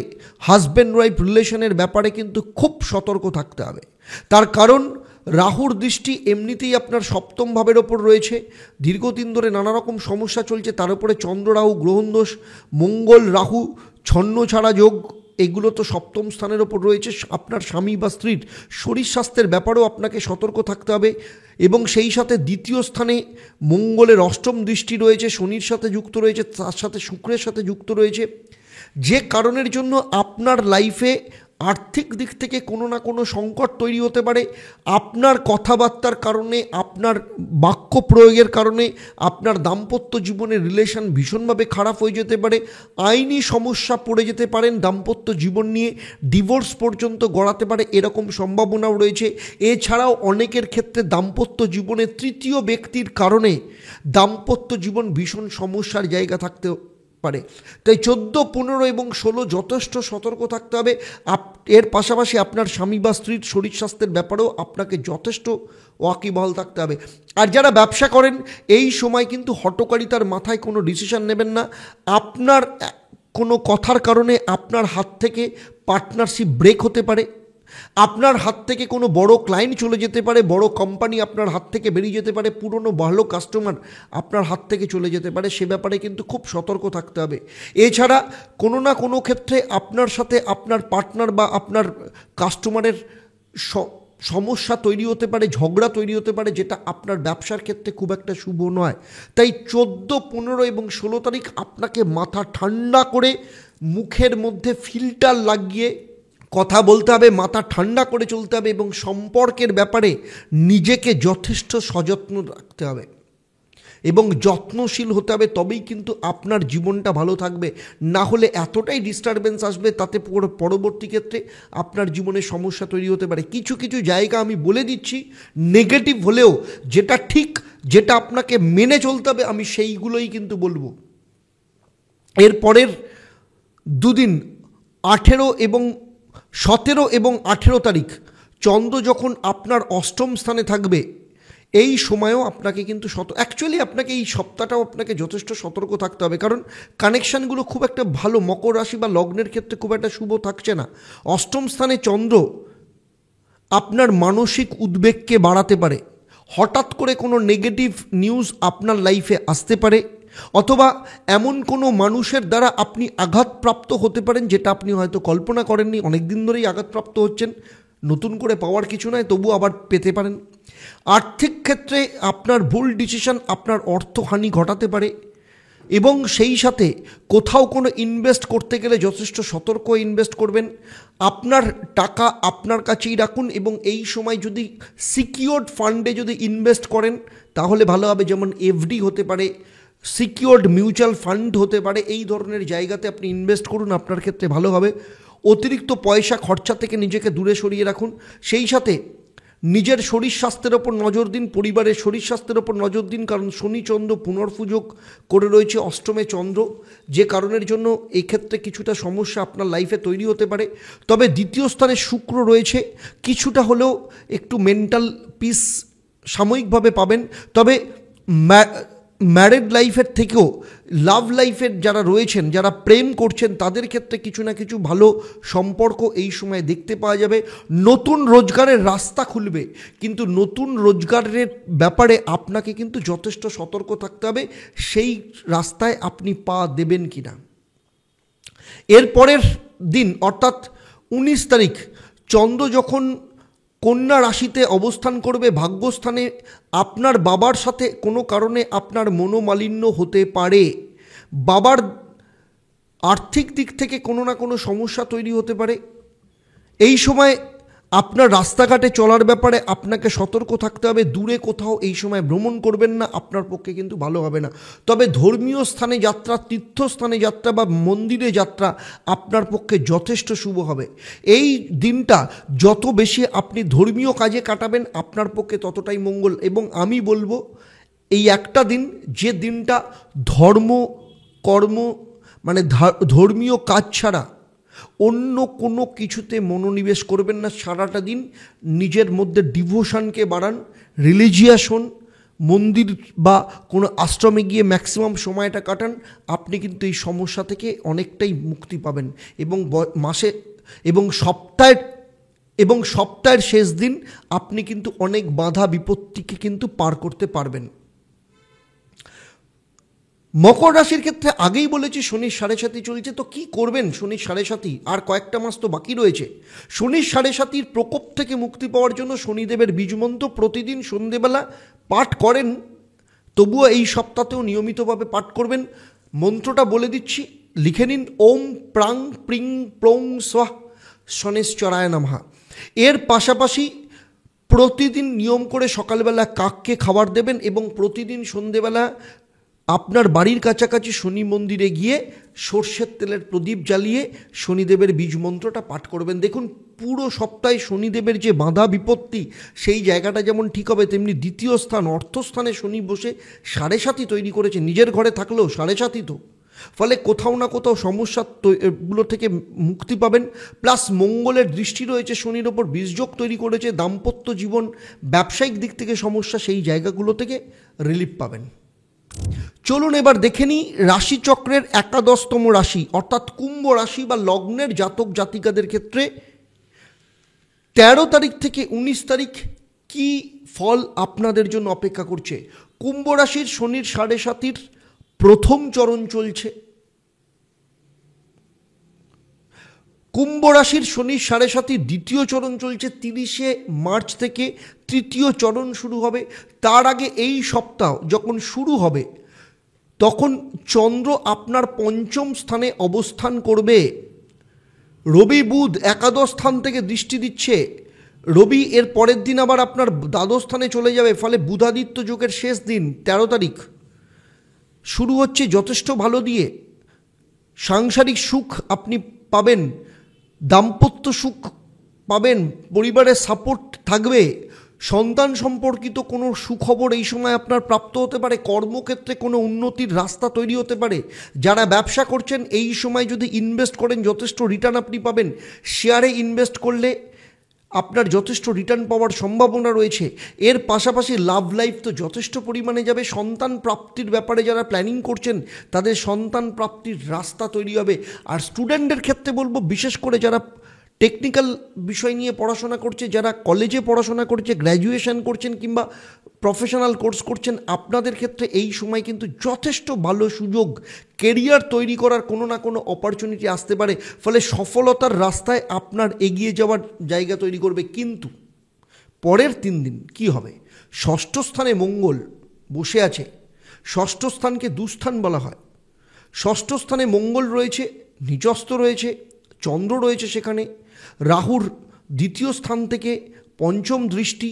হাজব্যান্ড ওয়াইফ রিলেশনের ব্যাপারে কিন্তু খুব সতর্ক থাকতে হবে। তার কারণ রাহুর দৃষ্টি এমনিতেই আপনার সপ্তম ভাবের ওপর রয়েছে, দীর্ঘদিন ধরে নানা রকম সমস্যা চলছে, তার উপরে চন্দ্র রাহু গ্রহণ দোষ, মঙ্গল রাহু ছন্ন ছাড়া যোগ, এগুলো তো সপ্তম স্থানের ওপর রয়েছে। আপনার স্বামী বা স্ত্রীর শরীর স্বাস্থ্যের ব্যাপারেও আপনাকে সতর্ক থাকতে হবে। এবং সেই সাথে দ্বিতীয় স্থানে মঙ্গলের অষ্টম দৃষ্টি রয়েছে, শনির সাথে যুক্ত রয়েছে, তার সাথে শুক্রের সাথে যুক্ত রয়েছে, যে কারণের জন্য আপনার লাইফে আর্থিক দিক থেকে কোনো না কোনো সংকট তৈরি হতে পারে। আপনার কথাবার্তার কারণে, আপনার বাক্য প্রয়োগের কারণে আপনার দাম্পত্য জীবনের রিলেশন ভীষণভাবে খারাপ হয়ে যেতে পারে, আইনি সমস্যা পড়ে যেতে পারেন, দাম্পত্য জীবন নিয়ে ডিভোর্স পর্যন্ত গড়াতে পারে, এরকম সম্ভাবনাও রয়েছে। এছাড়াও অনেকের ক্ষেত্রে দাম্পত্য জীবনে তৃতীয় ব্যক্তির কারণে দাম্পত্য জীবন ভীষণ সমস্যার জায়গা থাকতে পারে। তাই 14, 15 এবং 16 যথেষ্ট সতর্ক থাকতে হবে। এর পাশাপাশি আপনার স্বামী বা স্ত্রীর শরীর স্বাস্থ্যের ব্যাপারেও আপনাকে যথেষ্ট ওয়াকিবহাল থাকতে হবে। আর যারা ব্যবসা করেন, এই সময় কিন্তু হঠকারিতার মাথায় কোনো ডিসিশন নেবেন না। আপনার কোনো কথার কারণে আপনার হাত থেকে পার্টনারশিপ ব্রেক হতে পারে, আপনার হাত থেকে কোনো বড় ক্লায়েন্ট চলে যেতে পারে, বড় কোম্পানি আপনার হাত থেকে বেরিয়ে যেতে পারে, পুরনো ভালো কাস্টমার আপনার হাত থেকে চলে যেতে পারে, সে ব্যাপারে কিন্তু খুব সতর্ক থাকতে হবে। এছাড়া কোনো না কোনো ক্ষেত্রে আপনার সাথে আপনার পার্টনার বা আপনার কাস্টমারের সমস্যা তৈরি হতে পারে, ঝগড়া তৈরি হতে পারে, যেটা আপনার ব্যবসার ক্ষেত্রে খুব একটা শুভ নয়। তাই 14, 15 এবং 16 তারিখ আপনাকে মাথা ঠান্ডা করে, মুখের মধ্যে ফিল্টার লাগিয়ে কথা বলতে হবে, মাথা ঠান্ডা করে চলতে হবে এবং সম্পর্কের ব্যাপারে নিজেকে যথেষ্ট সযত্ন রাখতে হবে এবং যত্নশীল হতে হবে। তবেই কিন্তু আপনার জীবনটা ভালো থাকবে। না হলে এতটাই ডিস্টারবেন্স আসবে, তাতে পরবর্তী ক্ষেত্রে আপনার জীবনে সমস্যা তৈরি হতে পারে। কিছু কিছু জায়গা আমি বলে দিচ্ছি নেগেটিভ হলেও, যেটা ঠিক, যেটা আপনাকে মেনে চলতে হবে, আমি সেইগুলোই কিন্তু বলবো। এরপরের দুদিন 18 এবং 17 এবং 18 তারিখ চন্দ্র যখন আপনার অষ্টম স্থানে থাকবে, এই সময়েও আপনাকে কিন্তু অ্যাকচুয়ালি আপনাকে এই সপ্তাহটাও আপনাকে যথেষ্ট সতর্ক থাকতে হবে, কারণ কানেকশানগুলো খুব একটা ভালো মকর রাশি বা লগ্নের ক্ষেত্রে খুব একটা শুভ থাকছে না। অষ্টম স্থানে চন্দ্র আপনার মানসিক উদ্বেগকে বাড়াতে পারে, হঠাৎ করে কোনো নেগেটিভ নিউজ আপনার লাইফে আসতে পারে, অথবা এমন কোনো মানুষের দ্বারা আপনি আঘাতপ্রাপ্ত হতে পারেন যেটা আপনি হয়তো কল্পনা করেননি। অনেক দিন ধরেই আঘাতপ্রাপ্ত হচ্ছেন, নতুন করে পাওয়ার কিছু নয়, তবু আবার পেতে পারেন। আর্থিক ক্ষেত্রে আপনার ভুল ডিসিশন আপনার অর্থহানি ঘটাতে পারে এবং সেই সাথে কোথাও কোনো ইনভেস্ট করতে গেলে যথেষ্ট সতর্ক ইনভেস্ট করবেন। আপনার টাকা আপনার কাছেই রাখুন এবং এই সময় যদি সিকিউরড ফান্ডে যদি ইনভেস্ট করেন তাহলে ভালো হবে, যেমন এফডি হতে পারে, সিকিউরড মিউচুয়াল ফান্ড হতে পারে, এই ধরনের জায়গাতে আপনি ইনভেস্ট করুন, আপনার ক্ষেত্রে ভালো হবে। অতিরিক্ত পয়সা খরচা থেকে নিজেকে দূরে সরিয়ে রাখুন। সেই সাথে নিজের শরীর স্বাস্থ্যের ওপর নজর দিন, পরিবারের শরীর স্বাস্থ্যের ওপর নজর দিন, কারণ শনি চন্দ্র পুনর্পুযোগ করে রয়েছে অষ্টমে চন্দ্র, যে কারণের জন্য এক্ষেত্রে কিছুটা সমস্যা আপনার লাইফে তৈরি হতে পারে। তবে দ্বিতীয় স্থানে শুক্র রয়েছে, কিছুটা হলেও একটু মেন্টাল পিস সাময়িকভাবে পাবেন। তবে ম্যারিড লাইফের থেকেও লাভ লাইফের যারা রয়েছেন, যারা প্রেম করছেন, তাদের ক্ষেত্রে কিছু না কিছু ভালো সম্পর্ক এই সময় দেখতে পাওয়া যাবে। নতুন রোজগারের রাস্তা খুলবে, কিন্তু নতুন রোজগারের ব্যাপারে আপনাকে কিন্তু যথেষ্ট সতর্ক থাকতে হবে, সেই রাস্তায় আপনি পা দেবেন কিনা। এরপরের দিন অর্থাৎ 19 তারিখ চন্দ্র যখন কন্যা রাশিতে অবস্থান করবে, ভাগ্যস্থানে, আপনার বাবার সাথে কোনো কারণে আপনার মনোমালিন্য হতে পারে, বাবার আর্থিক দিক থেকে কোনো না কোনো সমস্যা তৈরি হতে পারে। এই সময় আপনার রাস্তাঘাটে চলার ব্যাপারে আপনাকে সতর্ক থাকতে হবে, দূরে কোথাও এই সময় ভ্রমণ করবেন না, আপনার পক্ষে কিন্তু ভালো হবে না। তবে ধর্মীয় স্থানে যাত্রা, তীর্থস্থানে যাত্রা বা মন্দিরে যাত্রা আপনার পক্ষে যথেষ্ট শুভ হবে। এই দিনটা যত বেশি আপনি ধর্মীয় কাজে কাটাবেন আপনার পক্ষে ততটাই মঙ্গল। এবং আমি বলবো এই একটা দিন, যে দিনটা ধর্ম কর্ম মানে ধর্মীয় কাজ ছাড়া অন্য কোনো কিছুতে মনোনিবেশ করবেন না। সারাটা দিন নিজের মধ্যে ডিভোশনকে বাড়ান, রিলিজিয়াস হন, মন্দির বা কোনো আশ্রমে গিয়ে ম্যাক্সিমাম সময়টা কাটান, আপনি কিন্তু এই সমস্যা থেকে অনেকটাই মুক্তি পাবেন এবং মাসে এবং সপ্তাহের শেষ দিন আপনি কিন্তু অনেক বাধা বিপত্তিকে কিন্তু পার করতে পারবেন। মকর রাশির ক্ষেত্রে আগেই বলেছি শনির 7.5 চলছে, তো কি করবেন শনির 7.5? আর কয়েকটা মাস তো বাকি রয়েছে। শনির 7.5 প্রকোপ থেকে মুক্তি পাওয়ার জন্য শনিদেবের বীজমন্ত্র প্রতিদিন সন্ধেবেলা পাঠ করেন, তবুও এই সপ্তাহেও নিয়মিতভাবে পাঠ করবেন। মন্ত্রটা বলে দিচ্ছি, লিখে নিন, ওম প্রাং প্রিং প্রং স্বাহ শনেশ্চরায় নমঃ। এর পাশাপাশি প্রতিদিন নিয়ম করে সকালবেলা কাককে খাবার দেবেন এবং প্রতিদিন সন্ধেবেলা আপনার বাড়ির কাছাকাছি শনি মন্দিরে গিয়ে সর্ষের তেলের প্রদীপ জ্বালিয়ে শনিদেবের বীজ মন্ত্রটা পাঠ করবেন। দেখুন পুরো সপ্তাহে শনিদেবের যে বাধা বিপত্তি সেই জায়গাটা যেমন ঠিক হবে, তেমনি দ্বিতীয় স্থান অর্থস্থানে শনি বসে 7.5 তৈরি করেছে, নিজের ঘরে থাকলেও 7.5 তো, ফলে কোথাও না কোথাও সমস্যাগুলো থেকে মুক্তি পাবেন। প্লাস মঙ্গলের দৃষ্টি রয়েছে শনির ওপর, বীজযোগ তৈরি করেছে, দাম্পত্য জীবন ব্যবসায়িক দিক থেকে সমস্যা সেই জায়গাগুলো থেকে রিলিফ পাবেন। চলুন এবার দেখে নিই রাশিচক্রের 11তম রাশি অর্থাৎ কুম্ভ রাশি বা লগ্নের জাতক জাতিকাদের ক্ষেত্রে 13 তারিখ থেকে 19 তারিখ কি ফল আপনাদের জন্য অপেক্ষা করছে। কুম্ভ রাশির শনির 7.5 প্রথম চরণ চলছে। কুম্ভ রাশির শনির 7.5 দ্বিতীয় চরণ চলছে, 30শে মার্চ থেকে তৃতীয় চরণ শুরু হবে। তার আগে এই সপ্তাহ যখন শুরু হবে তখন চন্দ্র আপনার পঞ্চম স্থানে অবস্থান করবে। রবি বুধ একাদশ স্থান থেকে দৃষ্টি দিচ্ছে, রবি এর পরের দিন আবার আপনার দ্বাদশ স্থানে চলে যাবে, ফলে বুধাদিত্য যোগের শেষ দিন 13 তারিখ শুরু হচ্ছে যথেষ্ট ভালো দিয়ে। সাংসারিক সুখ আপনি পাবেন, দাম্পত্য সুখ পাবেন, পরিবারের সাপোর্ট থাকবে, সন্তান সম্পর্কিত কোনো সুখবর এই সময় আপনার প্রাপ্ত হতে পারে, কর্মক্ষেত্রে কোনো উন্নতির রাস্তা তৈরি হতে পারে। যারা ব্যবসা করছেন এই সময় যদি ইনভেস্ট করেন যথেষ্ট রিটার্ন আপনি পাবেন। শেয়ারে ইনভেস্ট করলে আপনার যথেষ্ট রিটার্ন পাওয়ার সম্ভাবনা রয়েছে। এর পাশাপাশি লাভ লাইফ তো যথেষ্ট পরিমাণে যাবে। সন্তান প্রাপ্তির ব্যাপারে যারা প্ল্যানিং করছেন তাদের সন্তান প্রাপ্তির রাস্তা তৈরি হবে। আর স্টুডেন্টদের ক্ষেত্রে বলবো, বিশেষ করে যারা টেকনিক্যাল বিষয় নিয়ে পড়াশোনা করছে, যারা কলেজে পড়াশোনা করছে, গ্র্যাজুয়েশন করছেন কিংবা প্রফেশনাল কোর্স করছেন, আপনাদের ক্ষেত্রে এই সময় কিন্তু যথেষ্ট ভালো সুযোগ, কেরিয়ার তৈরি করার কোনো না কোনো অপরচুনিটি আসতে পারে, ফলে সফলতার রাস্তায় আপনার এগিয়ে যাওয়ার জায়গা তৈরি করবে। কিন্তু পরের 3 দিন কি হবে? ষষ্ঠ স্থানে মঙ্গল বসে আছে। ষষ্ঠ স্থানকে দুস্থান বলা হয়। ষষ্ঠ স্থানে মঙ্গল রয়েছে, নিচস্থ রয়েছে, চন্দ্র রয়েছে সেখানে, রাহুর দ্বিতীয় স্থান থেকে পঞ্চম দৃষ্টি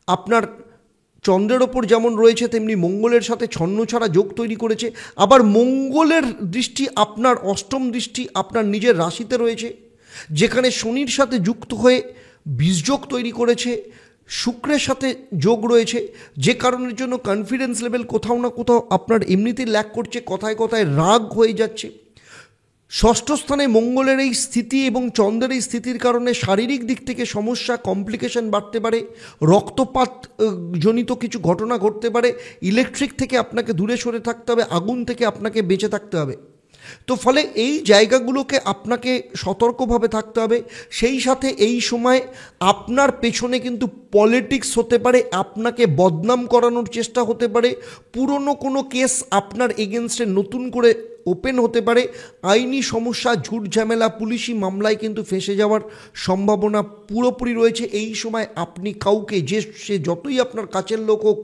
আপনার চন্দ্রের ওপর যেমন রয়েছে তেমনি মঙ্গলের সাথে ছন্নছাড়া যোগ তৈরি করেছে। আবার মঙ্গলের দৃষ্টি আপনার অষ্টম দৃষ্টি আপনার নিজের রাশিতে রয়েছে, যেখানে শনির সাথে যুক্ত হয়ে বীজযোগ তৈরি করেছে, শুক্রের সাথে যোগ রয়েছে, যে কারণের জন্য কনফিডেন্স লেভেল কোথাও না কোথাও আপনার এমনিতেই ল্যাক করছে, কথায় কথায় রাগ হয়ে যাচ্ছে। ষষ্ঠ স্থানে মঙ্গলের এই স্থিতি এবং চন্দ্রের এই স্থিতির কারণে শারীরিক দিক থেকে সমস্যা, কমপ্লিকেশন বাড়তে পারে, রক্তপাত জনিত কিছু ঘটনা ঘটতে পারে, ইলেকট্রিক থেকে আপনাকে দূরে সরে থাকতে হবে, আগুন থেকে আপনাকে বেঁচে থাকতে হবে। তো ফলে এই জায়গাগুলোকে আপনাকে সতর্কভাবে থাকতে হবে। সেই সাথে এই সময় আপনার পেছনে কিন্তু পলিটিক্স হতে পারে, আপনাকে বদনাম করানোর চেষ্টা হতে পারে, পুরনো কোনো কেস আপনার এগেনস্টে নতুন করে ওপেন হতে পারে, আইনি সমস্যা, ঝুট ঝামেলা, পুলিশি মামলায় কিন্তু ফেঁসে যাওয়ার সম্ভাবনা পুরোপুরি রয়েছে। এই সময় আপনি কাউকে, সে যতই আপনার কাছের লোক হোক,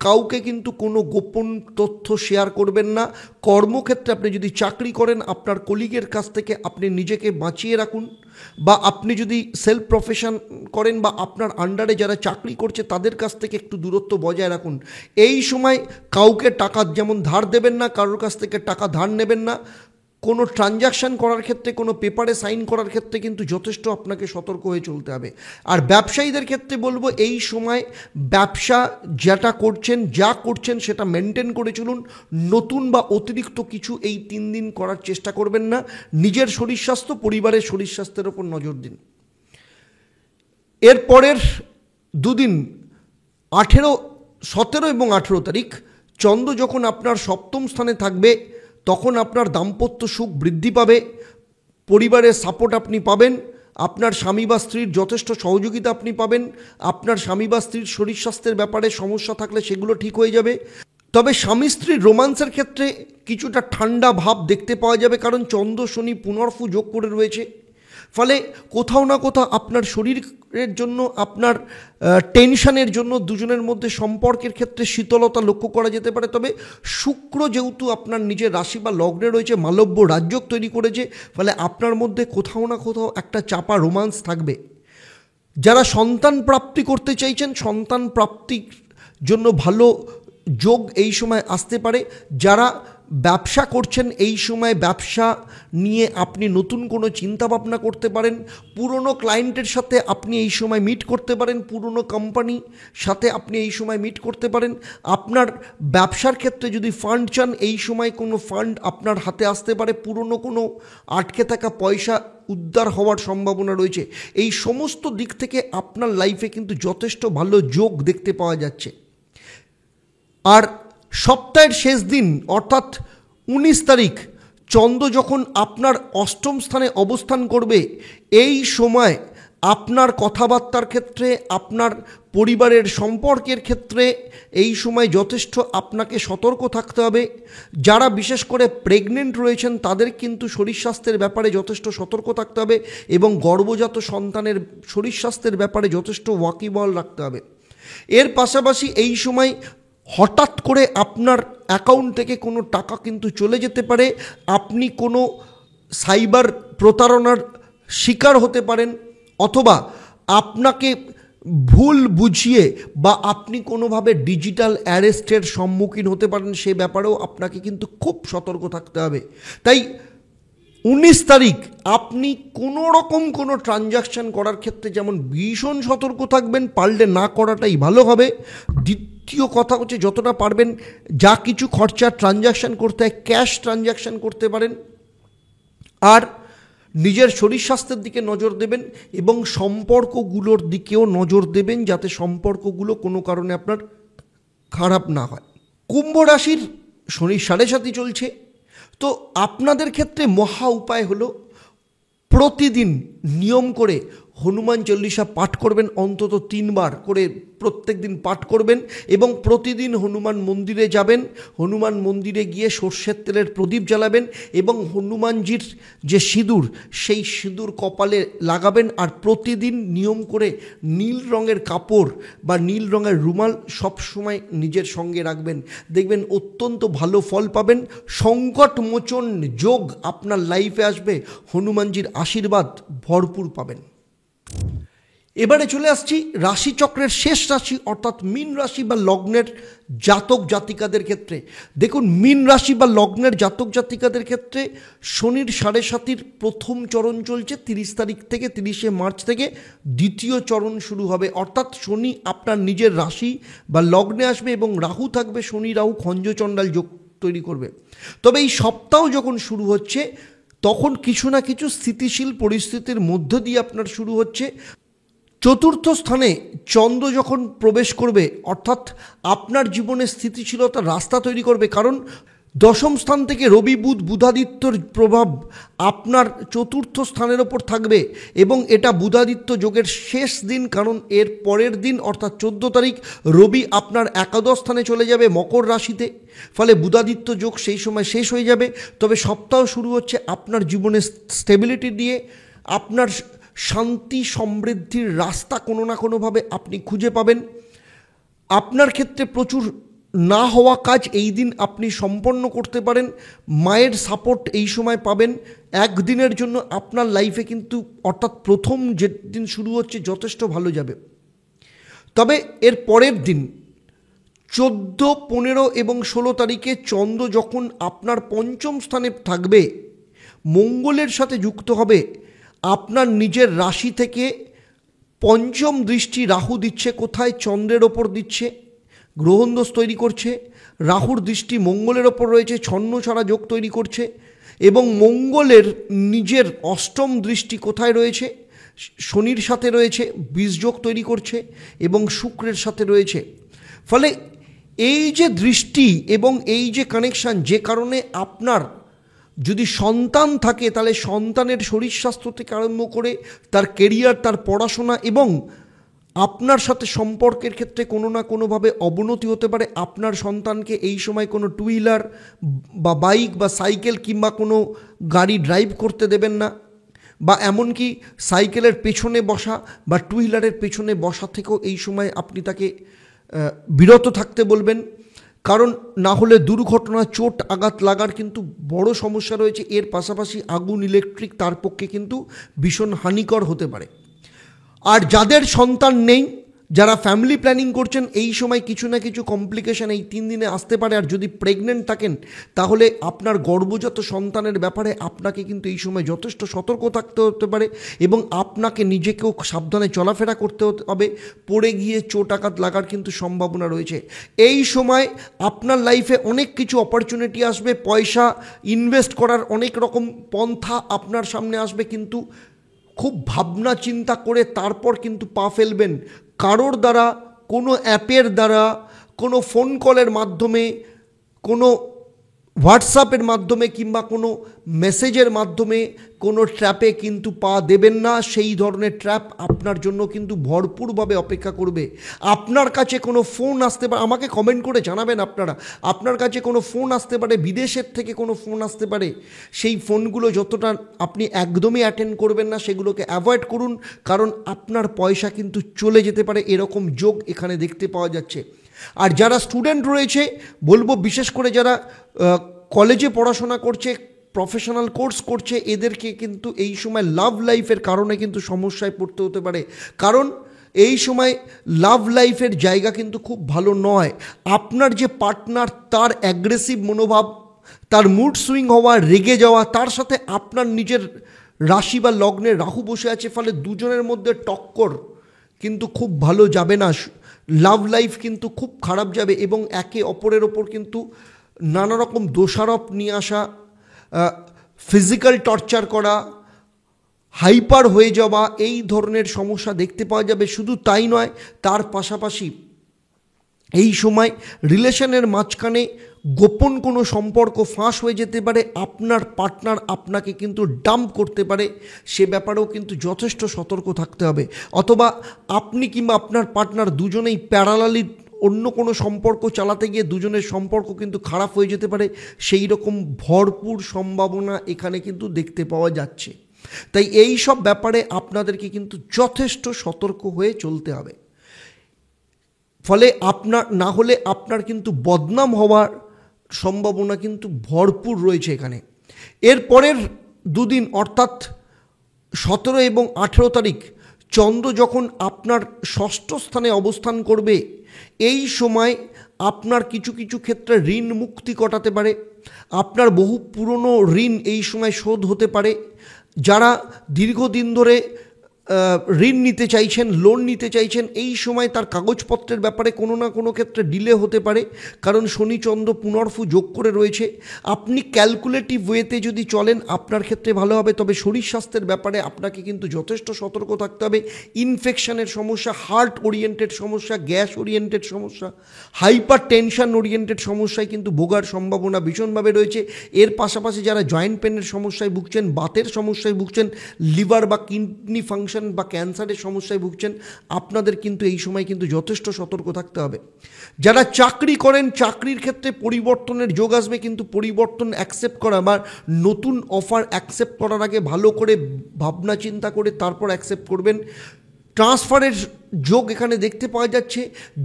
কাউকে কিন্তু কোনো গোপন তথ্য শেয়ার করবেন না। কর্মক্ষেত্রে আপনি যদি চাকরি করেন, আপনার কলিগের কাছ থেকে আপনি নিজেকে বাঁচিয়ে রাখুন, বা আপনি যদি সেলফ প্রফেশন করেন বা আপনার আন্ডারে যারা চাকরি করছে তাদের কাছ থেকে একটু দূরত্ব বজায় রাখুন। এই সময় কাউকে টাকা যেমন ধার দেবেন না, কারোর কাছ থেকে টাকা ধার নেবেন না। কোনো ট্রানজ্যাকশান করার ক্ষেত্রে, কোনো পেপারে সাইন করার ক্ষেত্রে কিন্তু যথেষ্ট আপনাকে সতর্ক হয়ে চলতে হবে। আর ব্যবসায়ীদের ক্ষেত্রে বলবো, এই সময় ব্যবসা যা করছেন সেটা মেনটেন করে চলুন। নতুন বা অতিরিক্ত কিছু এই 3 দিন করার চেষ্টা করবেন না। নিজের শরীর স্বাস্থ্য, পরিবারের শরীর স্বাস্থ্যের ওপর নজর দিন। এরপরের 2 দিন 18 17 এবং 18 তারিখ চন্দ্র যখন আপনার সপ্তম স্থানে থাকবে, তখন আপনার দাম্পত্য সুখ বৃদ্ধি পাবে, পরিবারের সাপোর্ট আপনি পাবেন, আপনার স্বামী বা স্ত্রীর যথেষ্ট সহযোগিতা আপনি পাবেন, আপনার স্বামী বা স্ত্রীর শরীর স্বাস্থ্যের ব্যাপারে সমস্যা থাকলে সেগুলো ঠিক হয়ে যাবে। তবে স্বামী স্ত্রীর রোমান্সের ক্ষেত্রে কিছুটা ঠান্ডা ভাব দেখতে পাওয়া যাবে, কারণ চন্দ্র শনি পুনর্ফু যোগ করে রয়েছে। ফলে কোথাও না কোথাও আপনার শরীরের জন্য, আপনার টেনশনের জন্য দুজনের মধ্যে সম্পর্কের ক্ষেত্রে শীতলতা লক্ষ্য করা যেতে পারে। তবে শুক্র যেহেতু আপনার নিজের রাশি বা লগ্নে রয়েছে, মালব্য রাজযোগ তৈরি করেছে, ফলে আপনার মধ্যে কোথাও না কোথাও একটা চাপা রোমান্স থাকবে। যারা সন্তান প্রাপ্তি করতে চাইছেন, সন্তান প্রাপ্তির জন্য ভালো যোগ এই সময় আসতে পারে। যারা ব্যবসা করছেন, এই সময় ব্যবসা নিয়ে আপনি নতুন কোনো চিন্তাভাবনা করতে পারেন। পুরনো ক্লায়েন্টের সাথে আপনি এই সময় মিট করতে পারেন, পুরনো কোম্পানির সাথে আপনি এই সময় মিট করতে পারেন। আপনার ব্যবসার ক্ষেত্রে যদি ফান্ড চান, এই সময় কোনো ফান্ড আপনার হাতে আসতে পারে, পুরনো কোনো আটকে থাকা পয়সা উদ্ধার হওয়ার সম্ভাবনা রয়েছে। এই সমস্ত দিক থেকে আপনার লাইফে কিন্তু যথেষ্ট ভালো যোগ দেখতে পাওয়া যাচ্ছে। আর সপ্তাহের শেষ দিন অর্থাৎ 19 তারিখ চন্দ্র যখন আপনার অষ্টম স্থানে অবস্থান করবে, এই সময় আপনার কথাবার্তার ক্ষেত্রে, আপনার পরিবারের সম্পর্কের ক্ষেত্রে এই সময় যথেষ্ট আপনাকে সতর্ক থাকতে হবে। যারা বিশেষ করে প্রেগনেন্ট রয়েছেন তাদের কিন্তু শরীর স্বাস্থ্যের ব্যাপারে যথেষ্ট সতর্ক থাকতে হবে এবং গর্ভজাত সন্তানের শরীর স্বাস্থ্যের ব্যাপারে যথেষ্ট ওয়াকিবহাল রাখতে হবে। এর পাশাপাশি এই সময় হঠাৎ করে আপনার অ্যাকাউন্ট থেকে কোনো টাকা কিন্তু চলে যেতে পারে, আপনি কোনো সাইবার প্রতারণার শিকার হতে পারেন, অথবা আপনাকে ভুল বুঝিয়ে বা আপনি কোনোভাবে ডিজিটাল অ্যারেস্টের সম্মুখীন হতে পারেন, সে ব্যাপারেও আপনাকে কিন্তু খুব সতর্ক থাকতে হবে। তাই 19 তারিখ আপনি কোনো রকম কোনো ট্রানজাকশান করার ক্ষেত্রে যেমন ভীষণ সতর্ক থাকবেন, পারলে না করাটাই ভালো হবে। দ্বিতীয় কথা হচ্ছে, যতটা পারবেন যা কিছু খরচা ট্রানজাকশান করতে হয় ক্যাশ ট্রানজাকশান করতে পারেন। আর নিজের শরীর স্বাস্থ্যের দিকে নজর দেবেন এবং সম্পর্কগুলোর দিকেও নজর দেবেন, যাতে সম্পর্কগুলো কোনো কারণে আপনার খারাপ না হয়। কুম্ভ রাশির শনির 7.5 চলছে, তো আপনাদের ক্ষেত্রে মহা উপায় হলো প্রতিদিন নিয়ম করে হনুমান চল্লিশা পাঠ করবেন, অন্তত 3 বার করে প্রত্যেক দিন পাঠ করবেন এবং প্রতিদিন হনুমান মন্দিরে যাবেন। হনুমান মন্দিরে গিয়ে সর্ষের তেলের প্রদীপ জ্বালাবেন এবং হনুমানজির যে সিঁদুর, সেই সিঁদুর কপালে লাগাবেন। আর প্রতিদিন নিয়ম করে নীল রঙের কাপড় বা নীল রঙের রুমাল সবসময় নিজের সঙ্গে রাখবেন, দেখবেন অত্যন্ত ভালো ফল পাবেন। সংকটমোচন যোগ আপনার লাইফে আসবে, হনুমানজির আশীর্বাদ ভরপুর পাবেন। এবারে চলে আসছি রাশিচক্রের শেষ রাশি অর্থাৎ মীন রাশি বা লগ্নের জাতক জাতিকাদের ক্ষেত্রে। দেখুন, মীন রাশি বা লগ্নের জাতক জাতিকাদের ক্ষেত্রে শনির 7.5 প্রথম চরণ চলছে 30 তারিখ থেকে, 30শে মার্চ থেকে দ্বিতীয় চরণ শুরু হবে। অর্থাৎ শনি আপনার নিজের রাশি বা লগ্নে আসবে এবং রাহু থাকবে, শনি রাহু খঞ্জচণ্ডাল যোগ তৈরি করবে। তবে এই সপ্তাহ যখন শুরু হচ্ছে তখন কিছু না কিছু স্থিতিশীল পরিস্থিতির মধ্য দিয়ে আপনার শুরু হচ্ছে। চতুর্থ স্থানে চন্দ্র যখন প্রবেশ করবে, অর্থাৎ আপনার জীবনে স্থিতিশীলতার রাস্তা তৈরি করবে, কারণ দশম স্থান থেকে রবি বুধ বুধাদিত্যর প্রভাব আপনার চতুর্থ স্থানের ওপর থাকবে এবং এটা বুধাদিত্য যোগের শেষ দিন, কারণ এর পরের দিন অর্থাৎ 14 তারিখ রবি আপনার একাদশ স্থানে চলে যাবে মকর রাশিতে। ফলে বুধাদিত্য যোগ সেই সময় শেষ হয়ে যাবে। তবে সপ্তাহ শুরু হচ্ছে আপনার জীবনে স্টেবিলিটি দিয়ে, আপনার শান্তি সমৃদ্ধির রাস্তা কোনো না কোনোভাবে আপনি খুঁজে পাবেন। আপনার ক্ষেত্রে প্রচুর না হওয়া কাজ এই দিন আপনি সম্পন্ন করতে পারেন, মায়ের সাপোর্ট এই সময় পাবেন। একদিনের জন্য আপনার লাইফে কিন্তু অর্থাৎ প্রথম যে দিন শুরু হচ্ছে যথেষ্ট ভালো যাবে। তবে এর পরের দিন 14, 15 এবং 16 তারিখে চন্দ্র যখন আপনার পঞ্চম স্থানে থাকবে, মঙ্গলের সাথে যুক্ত হবে, আপনার নিজের রাশি থেকে পঞ্চম দৃষ্টি রাহু দিচ্ছে। কোথায়? চন্দ্রের ওপর দিচ্ছে, গ্রহণদোষ তৈরি করছে। রাহুর দৃষ্টি মঙ্গলের ওপর রয়েছে, ছন্নছাড়া যোগ তৈরি করছে এবং মঙ্গলের নিজের অষ্টম দৃষ্টি কোথায় রয়েছে? শনির সাথে রয়েছে, বিষযোগ তৈরি করছে এবং শুক্রের সাথে রয়েছে। ফলে এই যে দৃষ্টি এবং এই যে কানেকশান, যে কারণে আপনার যদি সন্তান থাকে তাহলে সন্তানের শরীর স্বাস্থ্য থেকে আরম্ভ করে তার কেরিয়ার, তার পড়াশোনা এবং আপনার সাথে সম্পর্কের ক্ষেত্রে কোনো না কোনোভাবে অবনতি হতে পারে। আপনার সন্তানকে এই সময় কোনো টু হুইলার বা বাইক বা সাইকেল কিংবা কোনো গাড়ি ড্রাইভ করতে দেবেন না, বা এমনকি সাইকেলের পেছনে বসা বা টু হুইলারের পেছনে বসা থেকেও এই সময় আপনি তাকে বিরত থাকতে বলবেন। কারণ না হলে দুর্ঘটনা, চোট আঘাত লাগার কিন্তু বড় সমস্যা রয়েছে। এর পাশাপাশি আগুন, ইলেকট্রিক তার পক্ষে কিন্তু ভীষণ হানিকর হতে পারে। আর যাদের সন্তান নেই, যারা ফ্যামিলি প্ল্যানিং করছেন, এই সময় কিছু না কিছু কমপ্লিকেশান এই 3 দিনে আসতে পারে। আর যদি প্রেগনেন্ট থাকেন তাহলে আপনার গর্ভজাত সন্তানের ব্যাপারে আপনাকে কিন্তু এই সময় যথেষ্ট সতর্ক থাকতে হতে পারে এবং আপনাকে নিজেকেও সাবধানে চলাফেরা করতে হবে। পড়ে গিয়ে চোট আঘাত লাগার কিন্তু সম্ভাবনা রয়েছে। এই সময় আপনার লাইফে অনেক কিছু অপরচুনিটি আসবে, পয়সা ইনভেস্ট করার অনেক রকম পন্থা আপনার সামনে আসবে, কিন্তু খুব ভাবনা চিন্তা করে তারপর কিন্তু পা ফেলবেন। কারোর দ্বারা, কোনো অ্যাপের দ্বারা, কোনো ফোন কলের মাধ্যমে, কোনো হোয়াটসঅ্যাপের মাধ্যমে কিংবা কোনো মেসেজের মাধ্যমে কোনো ট্র্যাপে কিন্তু পা দেবেন না। সেই ধরনের ট্র্যাপ আপনার জন্য কিন্তু ভরপুরভাবে অপেক্ষা করবে। আপনার কাছে কোনো ফোন আসতে পারে, আমাকে কমেন্ট করে জানাবেন আপনার কাছে কোনো ফোন আসতে পারে, বিদেশের থেকে কোনো ফোন আসতে পারে। সেই ফোনগুলো যতটা আপনি একদমই অ্যাটেন্ড করবেন না, সেগুলোকে অ্যাভয়েড করুন, কারণ আপনার পয়সা কিন্তু চলে যেতে পারে, এরকম যোগ এখানে দেখতে পাওয়া যাচ্ছে। আর যারা স্টুডেন্ট রয়েছে বলবো, বিশেষ করে যারা কলেজে পড়াশোনা করছে, প্রফেশনাল কোর্স করছে, এদেরকে কিন্তু এই সময় লাভ লাইফের কারণে কিন্তু সমস্যায় পড়তে হতে পারে। কারণ এই সময় লাভ লাইফের জায়গা কিন্তু খুব ভালো নয়। আপনার যে পার্টনার, তার অ্যাগ্রেসিভ মনোভাব, তার মুড সুইং হওয়া, রেগে যাওয়া, তার সাথে আপনার নিজের রাশি বা লগ্নে রাহু বসে আছে, ফলে দুজনের মধ্যে টক্কর কিন্তু খুব ভালো যাবে না। লাভ লাইফ কিন্তু খুব খারাপ যাবে এবং একে অপরের ওপর কিন্তু নানা রকম দোষারোপ নিয়ে আসা, ফিজিক্যাল টর্চার করা, হাইপার হয়ে যাওয়া, এই ধরনের সমস্যা দেখতে পাওয়া যাবে। শুধু তাই নয়, তার পাশাপাশি এই সময় রিলেশনের মাঝখানে গোপন কোনো সম্পর্ক ফাঁস হয়ে যেতে পারে। আপনার পার্টনার আপনাকে কিন্তু ডাম্প করতে পারে, সে ব্যাপারেও কিন্তু যথেষ্ট সতর্ক থাকতে হবে। অথবা আপনি কিংবা আপনার পার্টনার দুজনেই প্যারালালি অন্য কোনো সম্পর্ক চালাতে গিয়ে দুজনের সম্পর্ক কিন্তু খারাপ হয়ে যেতে পারে, সেই রকম ভরপুর সম্ভাবনা এখানে কিন্তু দেখতে পাওয়া যাচ্ছে। তাই এই সব ব্যাপারে আপনাদেরকে কিন্তু যথেষ্ট সতর্ক হয়ে চলতে হবে। ফলে আপনার না হলে আপনার কিন্তু বদনাম হওয়ার সম্ভাবনা কিন্তু ভরপুর রয়েছে এখানে। এর পরের দুদিন অর্থাৎ 17 এবং 18 তারিখ চন্দ্র যখন আপনার ষষ্ঠ স্থানে অবস্থান করবে, এই সময় আপনার কিছু কিছু ক্ষেত্রে ঋণ মুক্তি ঘটাতে পারে। আপনার বহু পুরনো ঋণ এই সময় শোধ হতে পারে। যারা দীর্ঘদিন ধরে ঋণ নিতে চাইছেন, লোন নিতে চাইছেন, এই সময় তার কাগজপত্রের ব্যাপারে কোনো না কোনো ক্ষেত্রে ডিলে হতে পারে, কারণ শনি চন্দ্র পুনর্ফু যোগ করে রয়েছে। আপনি ক্যালকুলেটিভ ওয়েতে যদি চলেন আপনার ক্ষেত্রে ভালো হবে, তবে শরীর স্বাস্থ্যের ব্যাপারে আপনাকে কিন্তু যথেষ্ট সতর্ক থাকতে হবে। ইনফেকশনের সমস্যা, হার্ট ওরিয়েন্টেড সমস্যা, গ্যাস ওরিয়েন্টেড সমস্যা, হাইপার টেনশন ওরিয়েন্টেড সমস্যায় কিন্তু ভোগার সম্ভাবনা ভীষণভাবে রয়েছে। এর পাশাপাশি যারা জয়েন্ট পেনের সমস্যায় ভুগছেন, বাতের সমস্যায় ভুগছেন, লিভার বা কিডনি ফাংশন বা ক্যান্সারের সমস্যায় ভুগছেন, আপনাদের কিন্তু এই সময় কিন্তু যথেষ্ট সতর্ক থাকতে হবে। যারা চাকরি করেন, চাকরির ক্ষেত্রে পরিবর্তনের যোগ আসবে, কিন্তু পরিবর্তন অ্যাকসেপ্ট করা বা নতুন অফার অ্যাকসেপ্ট করার আগে ভালো করে ভাবনা চিন্তা করে তারপর অ্যাকসেপ্ট করবেন। ট্রান্সফারের যোগ এখানে দেখতে পাওয়া যাচ্ছে।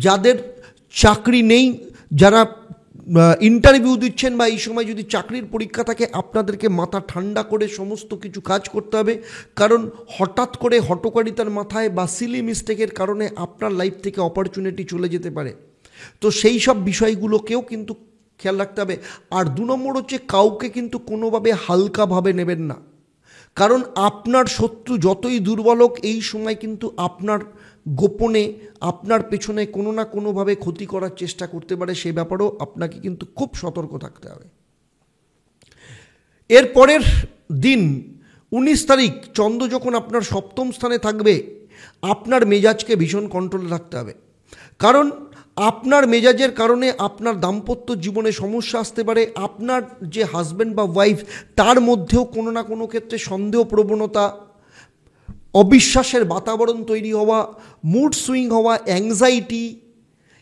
যাদের চাকরি নেই, যারা ইন্টারভিউ দিচ্ছেন বা এই সময় যদি চাকরির পরীক্ষা থাকে, আপনাদেরকে মাথা ঠান্ডা করে সমস্ত কিছু কাজ করতে হবে, কারণ হঠাৎ করে হটকারিতার মাথায় বা সিলি মিস্টেকের কারণে আপনার লাইফ থেকে অপরচুনিটি চলে যেতে পারে। তো সেই সব বিষয়গুলোকেও কিন্তু খেয়াল রাখতে হবে। আর 2 নম্বর হচ্ছে, কাউকে কিন্তু কোনোভাবে হালকাভাবে নেবেন না, কারণ আপনার শত্রু যতই দুর্বল হোক, এই সময় কিন্তু আপনার গোপনে আপনার পেছনে কোনো না কোনোভাবে ক্ষতি করার চেষ্টা করতে পারে, সে ব্যাপারেও আপনাকে কিন্তু খুব সতর্ক থাকতে হবে। এর পরের দিন 19 তারিখ চন্দ্র যখন আপনার সপ্তম স্থানে থাকবে, আপনার মেজাজকে ভীষণ কন্ট্রোলে রাখতে হবে, কারণ আপনার মেজাজের কারণে আপনার দাম্পত্য জীবনে সমস্যা আসতে পারে। আপনার যে হাজব্যান্ড বা ওয়াইফ, তার মধ্যেও কোনো না কোনো ক্ষেত্রে সন্দেহ প্রবণতা, অবিশ্বাসের বাতাবরণ তৈরি হওয়া, মুড সুইং হওয়া, অ্যাংজাইটি,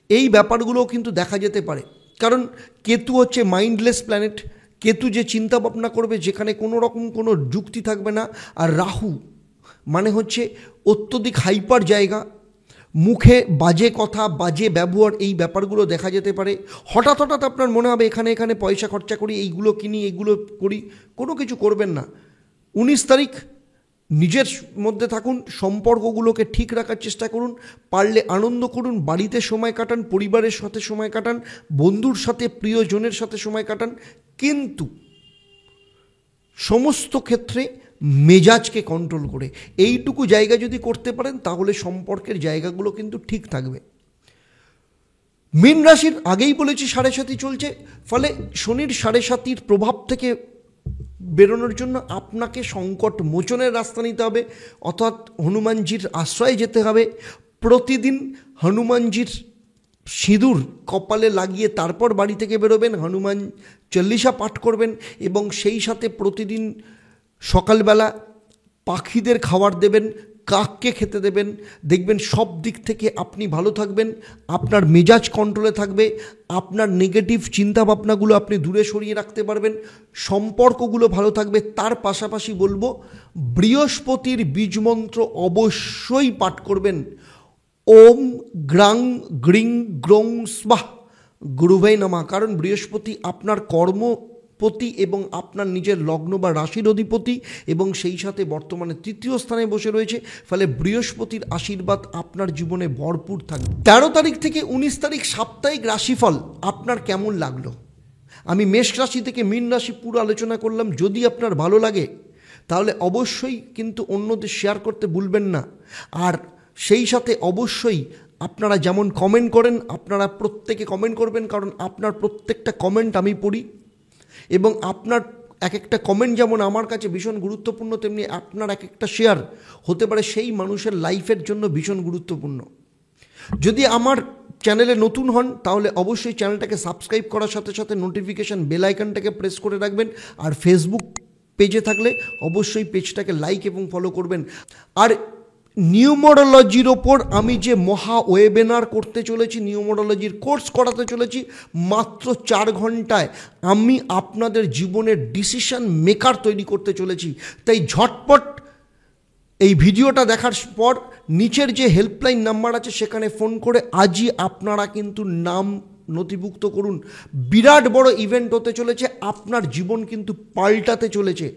এই ব্যাপারগুলোও কিন্তু দেখা যেতে পারে। কারণ কেতু হচ্ছে মাইন্ডলেস প্ল্যানেট। কেতু যে চিন্তা ভাবনা করবে, যেখানে কোনো রকম কোনো যুক্তি থাকবে না। আর রাহু মানে হচ্ছে অত্যধিক হাইপার জায়গা, মুখে বাজে কথা, বাজে ব্যবহার, এই ব্যাপারগুলো দেখা যেতে পারে। হঠাৎ হঠাৎ আপনার মনে হবে এখানে পয়সা খরচা করি, এইগুলো কিনি, এইগুলো করি। কোনো কিছু করবেন না। 19 তারিখ নিজের মধ্যে থাকুন, সম্পর্কগুলোকে ঠিক রাখার চেষ্টা করুন, পারলে আনন্দ করুন, বাড়িতে সময় কাটান, পরিবারের সাথে সময় কাটান, বন্ধুর সাথে, প্রিয়জনের সাথে সময় কাটান, কিন্তু সমস্ত ক্ষেত্রে মেজাজকে কন্ট্রোল করে। এইটুকু জায়গা যদি করতে পারেন, তাহলে সম্পর্কের জায়গাগুলো কিন্তু ঠিক থাকবে। মীন রাশির আগেই বলেছি 7.5 চলছে, ফলে শনির 7.5 প্রভাব থেকে বেরোনোর জন্য আপনাকে সংকট মোচনের রাস্তা নিতে হবে, অর্থাৎ হনুমানজির আশ্রয়ে যেতে হবে। প্রতিদিন হনুমানজির সিঁদুর কপালে লাগিয়ে তারপর বাড়ি থেকে বেরোবেন, হনুমান চল্লিশা পাঠ করবেন, এবং সেই সাথে প্রতিদিন সকালবেলা পাখিদের খাবার দেবেন, কাককে খেতে দেবেন। দেখবেন সব দিক থেকে আপনি ভালো থাকবেন, আপনার মেজাজ কন্ট্রোলে থাকবে, আপনার নেগেটিভ চিন্তাভাবনাগুলো আপনি দূরে সরিয়ে রাখতে পারবেন, সম্পর্কগুলো ভালো থাকবে। তার পাশাপাশি বলবো, বৃহস্পতির বীজমন্ত্র অবশ্যই পাঠ করবেন। ওম গ্রাং গ্রিং গ্রং স্বাহ গুরুভৈ নমঃ। কারণ বৃহস্পতি আপনার কর্মপতি এবং আপনার নিজের লগ্ন বা রাশির অধিপতি, এবং সেই সাথে বর্তমানে 3য় স্থানে বসে রয়েছে। ফলে বৃহস্পতির আশীর্বাদ আপনার জীবনে ভরপুর থাকবে। 13 তারিখ থেকে 19 তারিখ সাপ্তাহিক রাশিফল আপনার কেমন লাগলো? আমি মেষ রাশি থেকে মীন রাশি পুরো আলোচনা করলাম। যদি আপনার ভালো লাগে, তাহলে অবশ্যই কিন্তু অন্যদের শেয়ার করতে ভুলবেন না। আর সেই সাথে অবশ্যই আপনারা যেমন কমেন্ট করেন, আপনারা প্রত্যেকে কমেন্ট করবেন, কারণ আপনার প্রত্যেকটা কমেন্ট আমি পড়ি, এবং আপনার এক একটা কমেন্ট যেমন আমার কাছে ভীষণ গুরুত্বপূর্ণ, তেমনি আপনার এক একটা শেয়ার হতে পারে সেই মানুষের লাইফের জন্য ভীষণ গুরুত্বপূর্ণ। যদি আমার চ্যানেলে নতুন হন, তাহলে অবশ্যই চ্যানেলটাকে সাবস্ক্রাইব করার সাথে সাথে নোটিফিকেশান বেল আইকনটাকে প্রেস করে রাখবেন। আর ফেসবুক পেজে থাকলে অবশ্যই পেজটাকে লাইক এবং ফলো করবেন। আর নিউমোরোলজির ওপর আমি যে মহা ওয়েবিনার করতে চলেছি, নিউমোরোলজির কোর্স করাতে চলেছি, মাত্র 4 ঘন্টায় আমি আপনাদের জীবনের ডিসিশন মেকার তৈরি করতে চলেছি। তাই ঝটপট এই ভিডিওটা দেখার পর নিচের যে হেল্পলাইন নাম্বার আছে, সেখানে ফোন করে আজই আপনারা কিন্তু নাম নথিভুক্ত করুন। বিরাট বড় ইভেন্ট হতে চলেছে, আপনার জীবন কিন্তু পাল্টাতে চলেছে।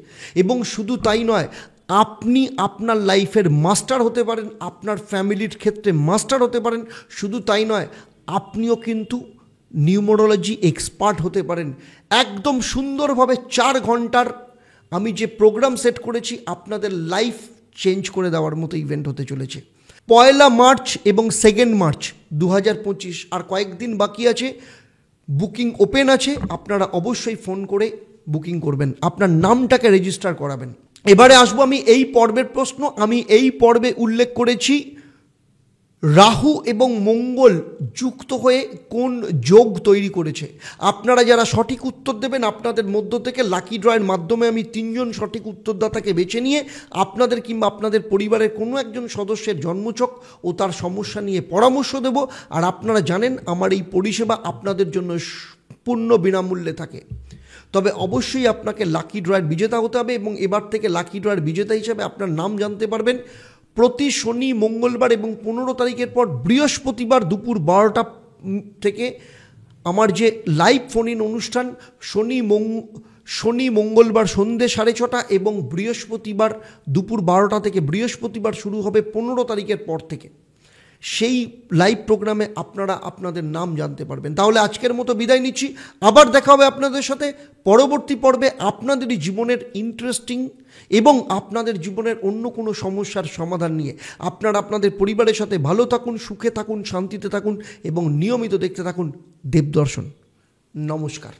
এবং শুধু তাই নয়, আপনি আপনার লাইফের মাস্টার হতে পারেন, আপনার ফ্যামিলির ক্ষেত্রে মাস্টার হতে পারেন। শুধু তাই নয়, আপনিও কিন্তু নিউমোরোলজি এক্সপার্ট হতে পারেন। একদম সুন্দরভাবে 4 ঘন্টার আমি যে প্রোগ্রাম সেট করেছি, আপনাদের লাইফ চেঞ্জ করে দেওয়ার মতো ইভেন্ট হতে চলেছে। 1 মার্চ এবং 2 মার্চ 2025, আর কয়েকদিন বাকি আছে। বুকিং ওপেন আছে, আপনারা অবশ্যই ফোন করে বুকিং করবেন, আপনার নামটাকে রেজিস্টার করাবেন। এবারে আসবো আমি এই পর্বের প্রশ্ন। আমি এই পর্বে উল্লেখ করেছি রাহু এবং মঙ্গল যুক্ত হয়ে কোন যোগ তৈরি করেছে। আপনারা যারা সঠিক উত্তর দেবেন, আপনাদের মধ্য থেকে লাকি ড্রয়ের মাধ্যমে আমি 3 জন সঠিক উত্তরদাতাকে বেছে নিয়ে আপনাদের কিংবা আপনাদের পরিবারের কোনো একজন সদস্যের জন্মছক ও তার সমস্যা নিয়ে পরামর্শ দেব। আর আপনারা জানেন, আমার এই পরিষেবা আপনাদের জন্য পূর্ণ বিনামূল্যে থাকে। তবে অবশ্যই আপনাকে লাকি ড্রয়ের বিজেতা হতে হবে, এবং এবার থেকে লাকি ড্রয়ের বিজেতা হিসেবে আপনার নাম জানতে পারবেন প্রতি শনি, মঙ্গলবার এবং 15 তারিখের পর বৃহস্পতিবার দুপুর 12টা থেকে আমার যে লাইভ ফোন ইন অনুষ্ঠান, শনি মঙ্গলবার সন্ধ্যে 6:30 এবং বৃহস্পতিবার দুপুর 12টা থেকে বৃহস্পতিবার শুরু হবে 15 তারিখের পর থেকে। সেই লাইভ প্রোগ্রামে আপনারা আপনাদের নাম জানতে পারবেন। তাহলে আজকের মতো বিদায় নিচ্ছি, আবার দেখা হবে আপনাদের সাথে পরবর্তী পর্বে আপনাদেরই জীবনের ইন্টারেস্টিং এবং আপনাদের জীবনের অন্য কোনো সমস্যার সমাধান নিয়ে। আপনারা আপনাদের পরিবারের সাথে ভালো থাকুন, সুখে থাকুন, শান্তিতে থাকুন এবং নিয়মিত দেখতে থাকুন দেবদর্শন। নমস্কার।